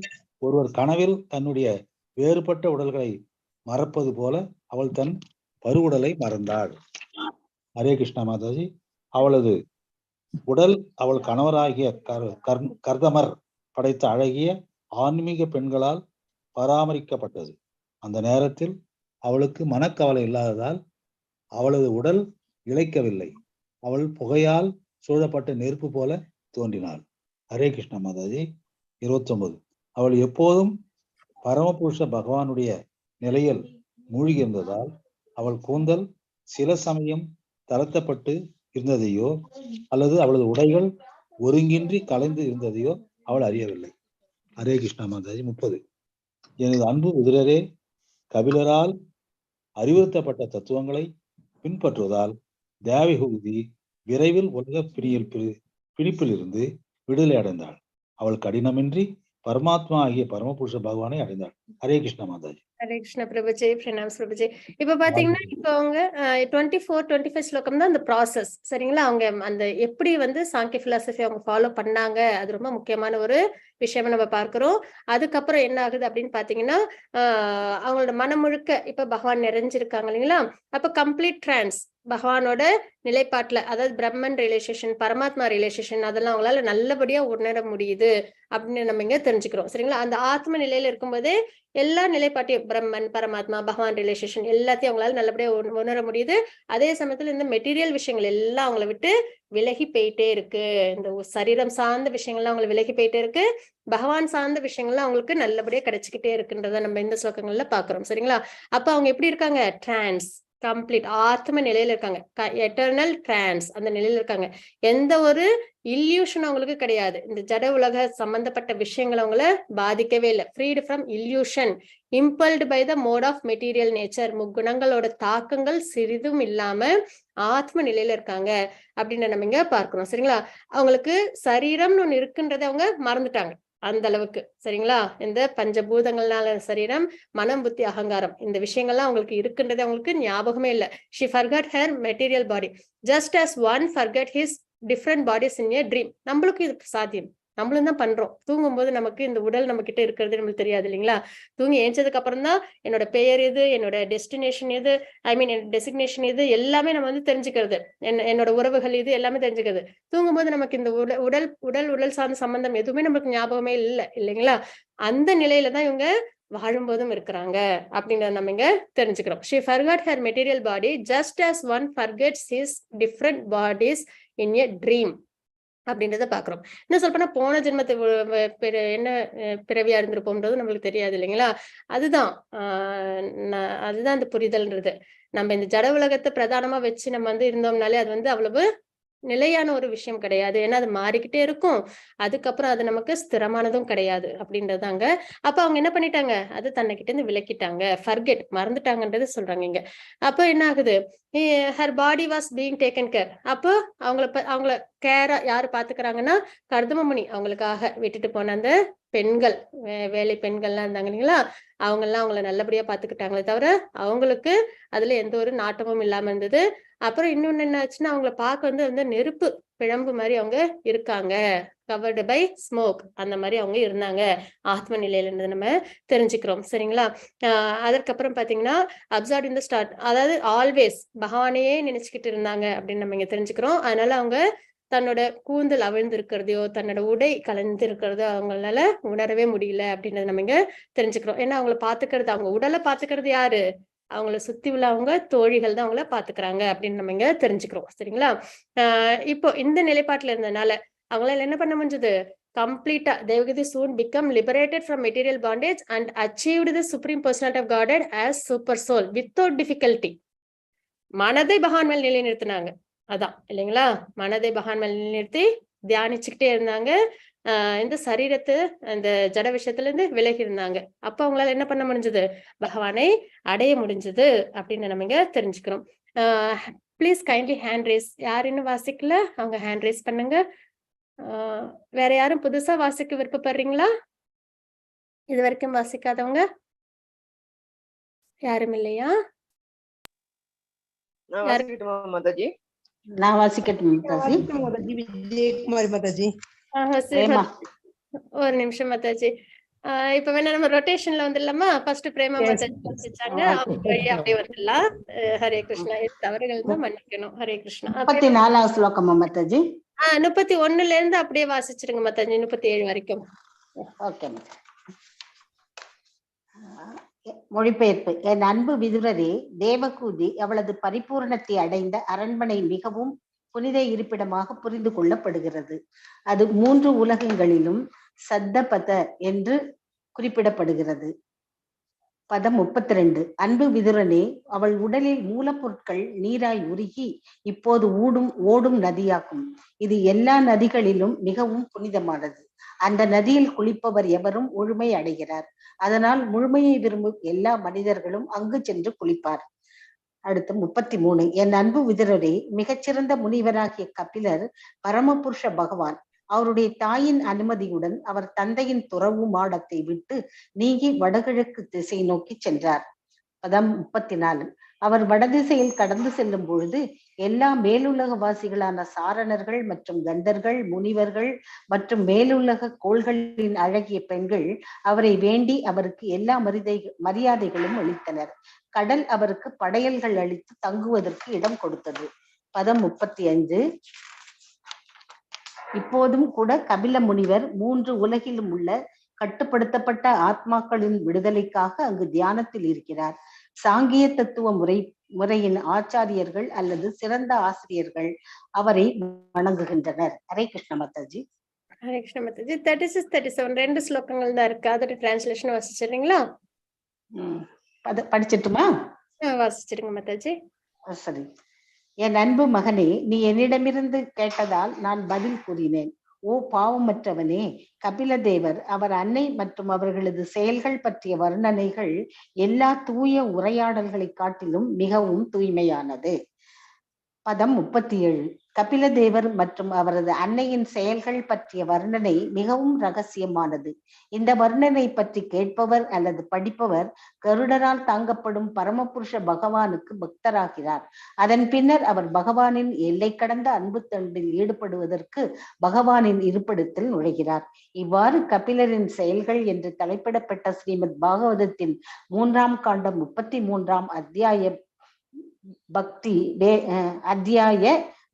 ஒருவர் கனவில் தன்னுடைய வேறுபட்ட உடல்களை மறப்பது போல அவள் தன் பருவுடலை மறந்தாள். ஹரே கிருஷ்ணா மாதாஜி. அவளது உடல் அவள் கணவராகிய கர்தமர் படைத்த அழகிய ஆன்மீக பெண்களால் பராமரிக்கப்பட்டது. அந்த நேரத்தில் அவளுக்கு மனக்கவலை இல்லாததால் அவளது உடல் இழைக்கவில்லை. அவள் புகையால் சூழப்பட்ட நெருப்பு போல தோன்றினாள். ஹரே கிருஷ்ணா மாதாஜி. 29. அவள் எப்போதும் பரமபுருஷ பகவானுடைய நிலையில் மூழ்கியிருந்ததால் அவள் கூந்தல் சில சமயம் தளர்த்தப்பட்டு இருந்ததையோ அல்லது அவளது உடைகள் ஒருங்கின்றி கலைந்து இருந்ததையோ அவள் அறியவில்லை. ஹரே கிருஷ்ணா மாதாஜி. 30. எனது அன்பு உதிரரே, கபிலரால் அறிவுறுத்தப்பட்ட தத்துவங்களை பின்பற்றுவதால் தேவகூதி விரைவில் உலக பிடிப்பில் இருந்து விடுதலை அடைந்தாள். அவள் கடினமின்றி பரமாத்மா ஆகிய பரமபுருஷ பகவானை அடைந்தாள். ஹரே கிருஷ்ணா மாதாஜி. ஹரே கிருஷ்ணா பிரபுஜி. பிரணாம் பிரபுஜி. இப்ப பாத்தீங்கன்னா இப்ப அவங்க 24-25 ஸ்லோகம் தான் அந்த ப்ராசஸ். சரிங்களா? அவங்க அந்த எப்படி சாங்கிய பிலாசபி அவங்க ஃபாலோ பண்ணாங்க, அது ரொம்ப முக்கியமான ஒரு விஷயமா நம்ம பார்க்கிறோம். அதுக்கப்புறம் என்ன ஆகுது அப்படின்னு பாத்தீங்கன்னா அவங்களோட மனம் முழுக்க இப்ப பகவான் நிறைஞ்சிருக்காங்க இல்லைங்களா? அப்ப கம்ப்ளீட் டிரான்ஸ் பகவானோட நிலைப்பாட்டுல, அதாவது பிரம்மன் ரிலேஷன், பரமாத்மா ரிலேஷன், அதெல்லாம் அவங்களால நல்லபடியா உணர முடியுது அப்படின்னு நம்ம இங்க தெரிஞ்சுக்கிறோம். சரிங்களா? அந்த ஆத்ம நிலையில இருக்கும்போதே எல்லா நிலைப்பாட்டையும் பிரம்மன், பரமாத்மா, பகவான் ரிலேஷன் எல்லாத்தையும் அவங்களால நல்லபடியா உணர முடியுது. அதே சமயத்துல இந்த மெட்டீரியல் விஷயங்கள் எல்லாம் அவங்களை விட்டு விலகி போயிட்டே இருக்கு. இந்த சரீரம் சார்ந்த விஷயங்கள்லாம் அவங்களை விலகி போயிட்டே இருக்கு. பகவான் சார்ந்த விஷயங்கள்லாம் அவங்களுக்கு நல்லபடியா கிடைச்சிக்கிட்டே இருக்குன்றத நம்ம இந்த ஸ்லோகங்கள்ல பாக்குறோம். சரிங்களா? அப்ப அவங்க எப்படி இருக்காங்க? டிரான்ஸ் கம்ப்ளீட் ஆத்ம நிலையில இருக்காங்க. எட்டர்னல் டிரான்ஸ் அந்த நிலையில இருக்காங்க. எந்த ஒரு இல்யூஷன் அவங்களுக்கு கிடையாது. இந்த ஜட உலக சம்பந்தப்பட்ட விஷயங்கள் அவங்கள பாதிக்கவே இல்லை. Freed from illusion, impelled by the mode of material nature. முக்குணங்களோட தாக்கங்கள் சிறிதும் இல்லாம ஆத்ம நிலையில இருக்காங்க அப்படின்னு நம்ம இங்க பார்க்கிறோம். சரிங்களா? அவங்களுக்கு சரீரம்னு ஒண்ணு இருக்குன்றதை அவங்க மறந்துட்டாங்க அந்த அளவுக்கு. சரிங்களா? இந்த பஞ்சபூதங்கள்னால சரீரம், மனம், புத்தி, அகங்காரம் இந்த விஷயங்கள்லாம் அவங்களுக்கு இருக்குன்றது அவங்களுக்கு ஞாபகமே இல்லை. She forgot her material body just as one forget his different bodies in a dream. நம்மளுக்கு இது சாத்தியம். நம்மளும் தான் பண்றோம். தூங்கும் போது நமக்கு இந்த உடல் நம்ம கிட்ட இருக்கிறது நம்மளுக்கு தெரியாது இல்லைங்களா? தூங்கி ஏஞ்சதுக்கு அப்புறம் தான் என்னோட பெயர் எது, என்னோட டெஸ்டினேஷன் எது, என்னோட டெசிக்னேஷன் எது எல்லாமே நம்ம தெரிஞ்சுக்கிறது. என்னோட உறவுகள் இது எல்லாமே தெரிஞ்சுக்கிறது. தூங்கும்போது நமக்கு இந்த உடல் சார்ந்த சம்பந்தம் எதுவுமே நமக்கு ஞாபகமே இல்லை இல்லைங்களா? அந்த நிலையில தான் இவங்க வாழும்போதும் இருக்கிறாங்க அப்படின்றத நம்ம இங்க தெரிஞ்சுக்கிறோம். She forgot her material body just as one forgets his different bodies in a dream அப்படின்றத பாக்குறோம். என்ன சொல்றேன்னா போன ஜென்மத்தை என்ன பிறவியா இருந்திருப்போம்ன்றது நம்மளுக்கு தெரியாது இல்லைங்களா? அதுதான் அதுதான் அந்த புரிதல்ன்றது. நம்ம இந்த ஜட உலகத்தை பிரதானமா வச்சு நம்ம இருந்தோம்னாலே அது அவ்வளவு நிலையான ஒரு விஷயம் கிடையாது. ஏன்னா அது மாறிக்கிட்டே இருக்கும். அதுக்கப்புறம் அது நமக்கு ஸ்திரமானதும் கிடையாது அப்படின்றதாங்க. அப்ப அவங்க என்ன பண்ணிட்டாங்க? அது தன்னைக்கிட்ட இருந்து விலக்கிட்டாங்க. ஃபர்கெட் மறந்துட்டாங்கன்றது சொல்றாங்க இங்க. அப்ப என்ன ஆகுது? Her body was being taken care. அப்போ அவங்கள கேரா யாரு பாத்துக்கிறாங்கன்னா கர்தமமுனி அவங்களுக்காக விட்டுட்டு போன அந்த பெண்கள், வேலை பெண்கள்லாம் இருந்தாங்க இல்லைங்களா? அவங்கெல்லாம் அவங்கள நல்லபடியா பாத்துக்கிட்டாங்களே தவிர அவங்களுக்கு அதுல எந்த ஒரு நாட்டமும் இல்லாம இருந்தது. அப்புறம் இன்னொன்னு என்ன ஆச்சுன்னா அவங்கள பார்க்க நெருப்பு பிழம்பு மாதிரி அவங்க இருக்காங்க, கவர்டு பை ஸ்மோக், அந்த மாதிரி அவங்க இருந்தாங்க ஆத்ம நிலையில இருந்து நம்ம தெரிஞ்சுக்கிறோம். சரிங்களா? அதற்கப்புறம் பாத்தீங்கன்னா அப்சார்ட் இன் த ஸ்டார்ட், அதாவது ஆல்வேஸ் பகவானையே நினைச்சுக்கிட்டு இருந்தாங்க அப்படின்னு நம்ம இங்க தெரிஞ்சுக்கிறோம். அதனால அவங்க தன்னோட கூந்தல் அவிழ்ந்து இருக்கிறதையோ தன்னோட உடை கலந்து இருக்கிறதோ அவங்களால உணரவே முடியல அப்படின்றத நம்ம இங்க தெரிஞ்சுக்கிறோம். ஏன்னா அவங்கள பாத்துக்கிறது, அவங்க உடலை பாத்துக்கிறது யாரு? அவங்கள சுத்தி உள்ள அவங்க தோழிகள் தான் அவங்கள பாத்துக்கிறாங்க அப்படின்னு நம்ம இங்க தெரிஞ்சுக்கிறோம். சரிங்களா? இப்போ இந்த நிலைப்பாட்டுல இருந்ததுனால அவங்களால என்ன பண்ண முடிஞ்சது? கம்ப்ளீட்டா தேவகதி soon become liberated from material bondage and achieved the supreme personality of Godhead as super soul without difficulty. மனதை பகவான் மேல் நிலைநிறுத்தினாங்க. அதான் இல்லைங்களா? மனதை பகவான் மேல் நிலைநிறுத்தி தியானிச்சுக்கிட்டே இருந்தாங்க. இந்த சரீரத்து அந்த ஜட விஷயத்துல இருந்து விலகி இருந்தாங்க. அப்ப அவங்களால என்ன பண்ண முடிஞ்சது? பகவானை அடைய முடிஞ்சது அப்படின்னு நம்ம இங்க தெரிஞ்சுக்கிறோம். Please kindly hand race. யார் இன்னும் வாசிக்கல அவங்க ஹேண்ட் ரேஸ் பண்ணுங்க. வேற யாரும் புதுசா வாசிக்க விருப்பப்படுறீங்களா? இது வரைக்கும் வாசிக்காதவங்க யாரும் இல்லையா? மாதாஜி நான் வாசிக்கட்டும் மாதாஜி. விஜயகுமாரி மாதாஜி. ஒரு நிமிஷம் மாதாஜி. இப்ப வேணா நம்ம ரொட்டேஷன்ல வந்துடலாமா? ஃபர்ஸ்ட் பிரேமா மாதாஜி வாசிச்சாங்க, அப்படியே வந்துடலாம். ஹரே கிருஷ்ணா. தவறுகள் தான் மன்னிக்கணும். ஹரே கிருஷ்ணா. 34வது ஸ்லோகமா மாதாஜி? 31ல இருந்து அப்படியே வாசிச்சிருங்க மாதாஜி, 37 வரைக்கும். ஓகே. மொழிபெயர்ப்பு. என் அன்பு விதுரரே, தேவகூதி அவளது பரிபூரணத்தை அடைந்த அரண்மனை மிகவும் புனித இருப்பிடமாக புரிந்து கொள்ளப்படுகிறது. அது 3 உலகங்களிலும் சத்தபத என்று குறிப்பிடப்படுகிறது. பதம் 32. அன்பு விதுரனே, அவள் உடலில் மூலப்பொருட்கள் நீராய் உருகி இப்போது ஓடும் நதியாகும். இது எல்லா நதிகளிலும் மிகவும் புனிதமானது. அந்த நதியில் குளிப்பவர் எவரும் முழுமை அடைகிறார். அதனால் முழுமையை விரும்பும் எல்லா மனிதர்களும் அங்கு சென்று குளிப்பார். அடுத்து 33. என் அன்பு விதுரரே, மிகச்சிறந்த முனிவராகிய கபிலர் பரமபுருஷ பகவான் அவருடைய தாயின் அனுமதியுடன் அவர் தந்தையின் துறவு மாடத்தை விட்டு நீங்கி வடகிழக்கு திசை நோக்கி சென்றார். பதம் 34. அவர் வடதிசையில் கடந்து செல்லும் பொழுது எல்லா மேலுலக வாசிகளான சாரணர்கள் மற்றும் கந்தர்கள், முனிவர்கள் மற்றும் மேலுலக கோள்களின் அழகிய பெண்கள் அவரை வேண்டி அவருக்கு எல்லா மரியாதைகளும் அளித்தனர். கடல் அவருக்கு படையல்கள் அளித்து தங்குவதற்கு இடம் கொடுத்தது. பதம் 35. இப்போதும் கூட கபில முனிவர் 3 உலகிலும் உள்ள கட்டுப்படுத்தப்பட்ட ஆத்மாக்களின் விடுதலைக்காக அங்கு தியானத்தில் இருக்கிறார். சாங்கிய தத்துவ முறையின் ஆச்சாரியர்கள் அல்லது சிறந்த ஆசிரியர்கள் அவரை வணங்குகின்றனர். ஹரே கிருஷ்ண மாதாஜி. ஹரே கிருஷ்ண மாதாஜி. 36, 37 2 ஸ்லோகங்கள் தான் இருக்கு. அதோட டிரான்ஸ்லேஷன் வாசிச்சிடுறீங்களா? படிச்சிட்டுமா? வாசிச்சிருங்க மாதாஜி. சரி. என் அன்பு மகனே, நீ என்னிடமிருந்து கேட்டதால் நான் பதில் கூறினேன். ஓ பாவமற்றவனே, கபில தேவர் அவர் அன்னை மற்றும் அவர்களது செயல்கள் பற்றிய வர்ணனைகள் எல்லா தூய உரையாடல்களை காட்டிலும் மிகவும் தூய்மையானது. பதம் 37. கபில தேவர் மற்றும் அவரது அன்னையின் செயல்கள் பற்றிய வர்ணனை மிகவும் ரகசியமானது. இந்த வர்ணனை பற்றி கேட்பவர் அல்லது படிப்பவர் கருடரால் தாங்கப்படும் பரமபுருஷ பகவானுக்கு பக்தராகிறார். அதன் பின்னர் அவர் பகவானின் எல்லை கடந்த அன்பு தொண்டில் ஈடுபடுவதற்கு பகவானின் இருப்பிடத்தில் நுழைகிறார். இவ்வாறு கபிலரின் செயல்கள் என்று தலைப்பிடப்பட்ட ஸ்ரீமத் பாகவதத்தின் 3ஆம் காண்டம் 33ஆம்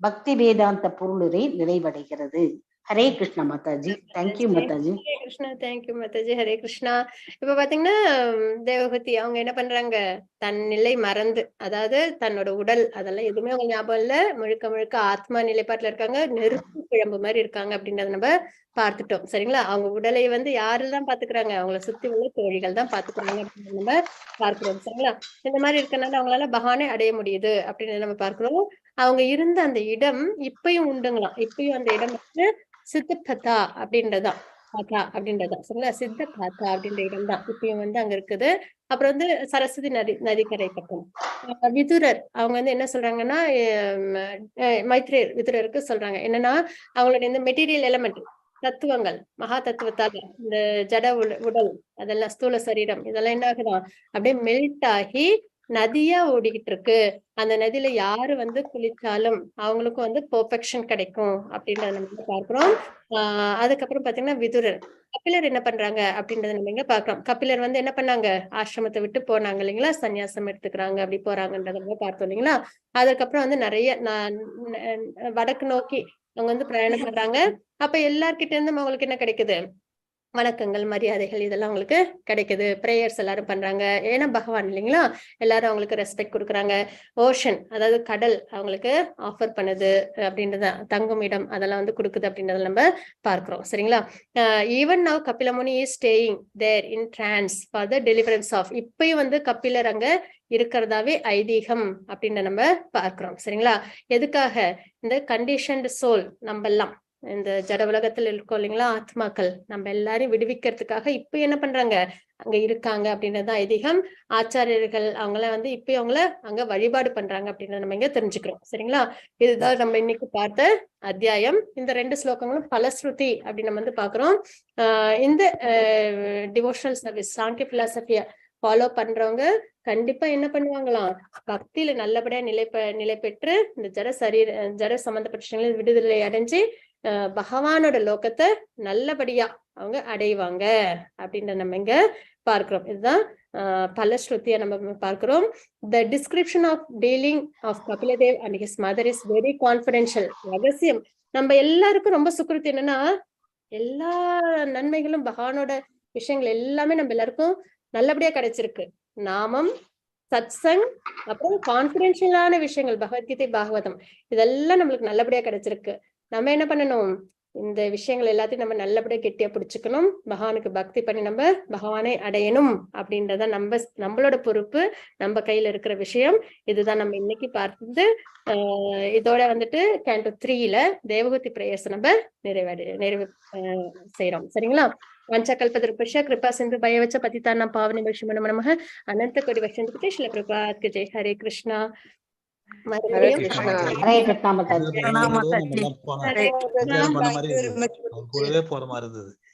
பக்தி வேதாந்த பொருளுரை நிறைவடைகிறது. ஹரே கிருஷ்ண மாதாஜி. தேங்க்யூ மாதாஜி. ஹரே கிருஷ்ணா. தேங்க்யூ மாதாஜி. ஹரே கிருஷ்ணா. இப்ப பாத்தீங்கன்னா தேவகூதி அவங்க என்ன பண்றாங்க? தன் நிலை மறந்து, அதாவது தன்னோட உடல் அதெல்லாம் எதுவுமே அவங்க ஞாபகம் இல்ல, முழுக்க முழுக்க ஆத்மா நிலைப்பாட்டுல இருக்காங்க. நெருப்பு கிழம்பு மாதிரி இருக்காங்க அப்படின்றத நம்ம பார்த்துட்டோம். சரிங்களா? அவங்க உடலை யாருதான் பாத்துக்கிறாங்க? அவங்கள சுத்தி உள்ள தோழிகள் தான் பாத்துக்கிறாங்க அப்படின்னு நம்ம பார்க்கிறோம். சரிங்களா? இந்த மாதிரி இருக்கனால அவங்களால பகவானை அடைய முடியுது அப்படின்னு நம்ம பார்க்கிறோம். அவங்க இருந்த அந்த இடம் இப்பயும் உண்டுங்களாம். இப்பயும் அந்த இடம் சித்தகதா அப்படின்றதான் சரிங்களா? சித்தகதா அப்படின்ற இடம் தான் இப்பயும் அங்க இருக்குது. அப்புறம் சரஸ்வதி நதிக்கரை பக்கம் விதுரர் அவங்க என்ன சொல்றாங்கன்னா, மைத்ரேயர் விதுரருக்கு சொல்றாங்க என்னன்னா, அவங்களுடைய இந்த மெட்டீரியல் எலிமெண்ட் தத்துவங்கள் மகா தத்துவத்தால் இந்த ஜட உடல் அதெல்லாம் ஸ்தூல சரீரம் இதெல்லாம் என்ன ஆகுதான் அப்படியே மெல்ட் ஆகி நதியா ஓடிக்கிட்டு இருக்கு. அந்த நதியில யாரு வந்து குளிச்சாலும் அவங்களுக்கும் வந்து பெர்ஃபெக்ஷன் கிடைக்கும் அப்படின்றத நம்ம பார்க்கிறோம். அதுக்கப்புறம் பாத்தீங்கன்னா விதுரர், கபிலர் என்ன பண்றாங்க அப்படின்றத நம்ம இங்க பாக்குறோம். கபிலர் வந்து என்ன பண்ணாங்க, ஆசிரமத்தை விட்டு போனாங்க இல்லைங்களா, சன்னியாசம் எடுத்துக்கிறாங்க, அப்படி போறாங்கன்றத நம்ம பார்த்தோம் இல்லைங்களா. அதுக்கப்புறம் வந்து நிறைய வடக்கு நோக்கி அவங்க வந்து பிரயாணம் பண்றாங்க. அப்ப எல்லார்கிட்ட இருந்தும் அவங்களுக்கு என்ன கிடைக்குது, வணக்கங்கள், மரியாதைகள் இதெல்லாம் அவங்களுக்கு கிடைக்குது. பிரேயர்ஸ் எல்லாரும் பண்றாங்க, ஏன்னா பகவான் இல்லைங்களா, எல்லாரும் அவங்களுக்கு ரெஸ்பெக்ட் கொடுக்குறாங்க. ஓஷன், அதாவது கடல் அவங்களுக்கு ஆஃபர் பண்ணுது அப்படின்றத, தங்கும் இடம் அதெல்லாம் வந்து கொடுக்குது அப்படின்றத நம்ம பார்க்கிறோம். சரிங்களா. Even now Kapilamuni is staying there in trance for the deliverance of, இப்பயும் வந்து கபிலர் அங்க இருக்கிறதாவே ஐதீகம் அப்படின்னு நம்ம பார்க்கிறோம். சரிங்களா. எதுக்காக, இந்த கண்டிஷன்டு சோல் நம்ம எல்லாம் இந்த ஜட உலகத்துல இருக்கோம் இல்லைங்களா, ஆத்மாக்கள் நம்ம எல்லாரையும் விடுவிக்கிறதுக்காக இப்ப என்ன பண்றாங்க, அங்க இருக்காங்க அப்படின்றதுதான் ஐதீகம். ஆச்சாரியர்கள் அவங்கள வந்து இப்ப அவங்கள அங்க வழிபாடு பண்றாங்க அப்படின்றத நம்ம இங்க தெரிஞ்சுக்கிறோம். சரிங்களா. இதுதான் நம்ம இன்னைக்கு பார்த்த அத்தியாயம். இந்த 2 ஸ்லோகங்களும் பலஸ்ருதி அப்படின்னு நம்ம வந்து பாக்குறோம். இந்த டிவோஷனல் சர்வீஸ், சாங்கிய பிலாசபிய ஃபாலோ பண்றவங்க கண்டிப்பா என்ன பண்ணுவாங்களாம், பக்தியில நல்லபடியா நிலை பெற்று இந்த ஜட சம்பந்தப்பட்ட விடுதலை அடைஞ்சு பகவானோட லோகத்தை நல்லபடியா அவங்க அடைவாங்க அப்படின்ற நம்ம இங்க பார்க்கிறோம். இதுதான் பலஸ்ருதியா நம்ம பார்க்கிறோம். The description of dealing of Kapiladev and his mother is very confidential. ரகசியம். நம்ம எல்லாருக்கும் ரொம்ப சுக்கிருத்தி என்னன்னா, எல்லா நன்மைகளும் பகவானோட விஷயங்கள் எல்லாமே நம்ம எல்லாருக்கும் நல்லபடியா கிடைச்சிருக்கு. நாமம், சத்சங், அப்புறம் கான்பிடென்ஷியலான விஷயங்கள், பகவத்கீதை, பாகவதம் இதெல்லாம் நம்மளுக்கு நல்லபடியா கிடைச்சிருக்கு. நம்ம என்ன பண்ணணும், இந்த விஷயங்கள் எல்லாத்தையும் நம்ம நல்லபடியா கெட்டியா பிடிச்சுக்கணும். பகவானுக்கு பக்தி பண்ணி நம்ம பகவானை அடையணும் அப்படின்றத நம்மளோட பொறுப்பு, நம்ம கையில இருக்கிற விஷயம். இதுதான் நம்ம இன்னைக்கு பார்த்தது. இதோட வந்துட்டு கேண்டோ 3ல தேவகூதி பிரேயர்ஸ் நம்ம நிறைவு செய்யறோம். சரிங்களா. வஞ்சகல்பதருபஸ்ய கிருபா சிந்து பயவச்ச பதிதானாம் பாவனி பக்ஷ்மண நமः அனந்த கோடி வசந்தபதி ஸ்ரீல பிரபாத் கி ஜெய். ஹரே கிருஷ்ணா. ஹரே கிருஷ்ணா. ஹரே கிருஷ்ணா மாதாஜி. கூடவே போற மாதிரி இருந்தது.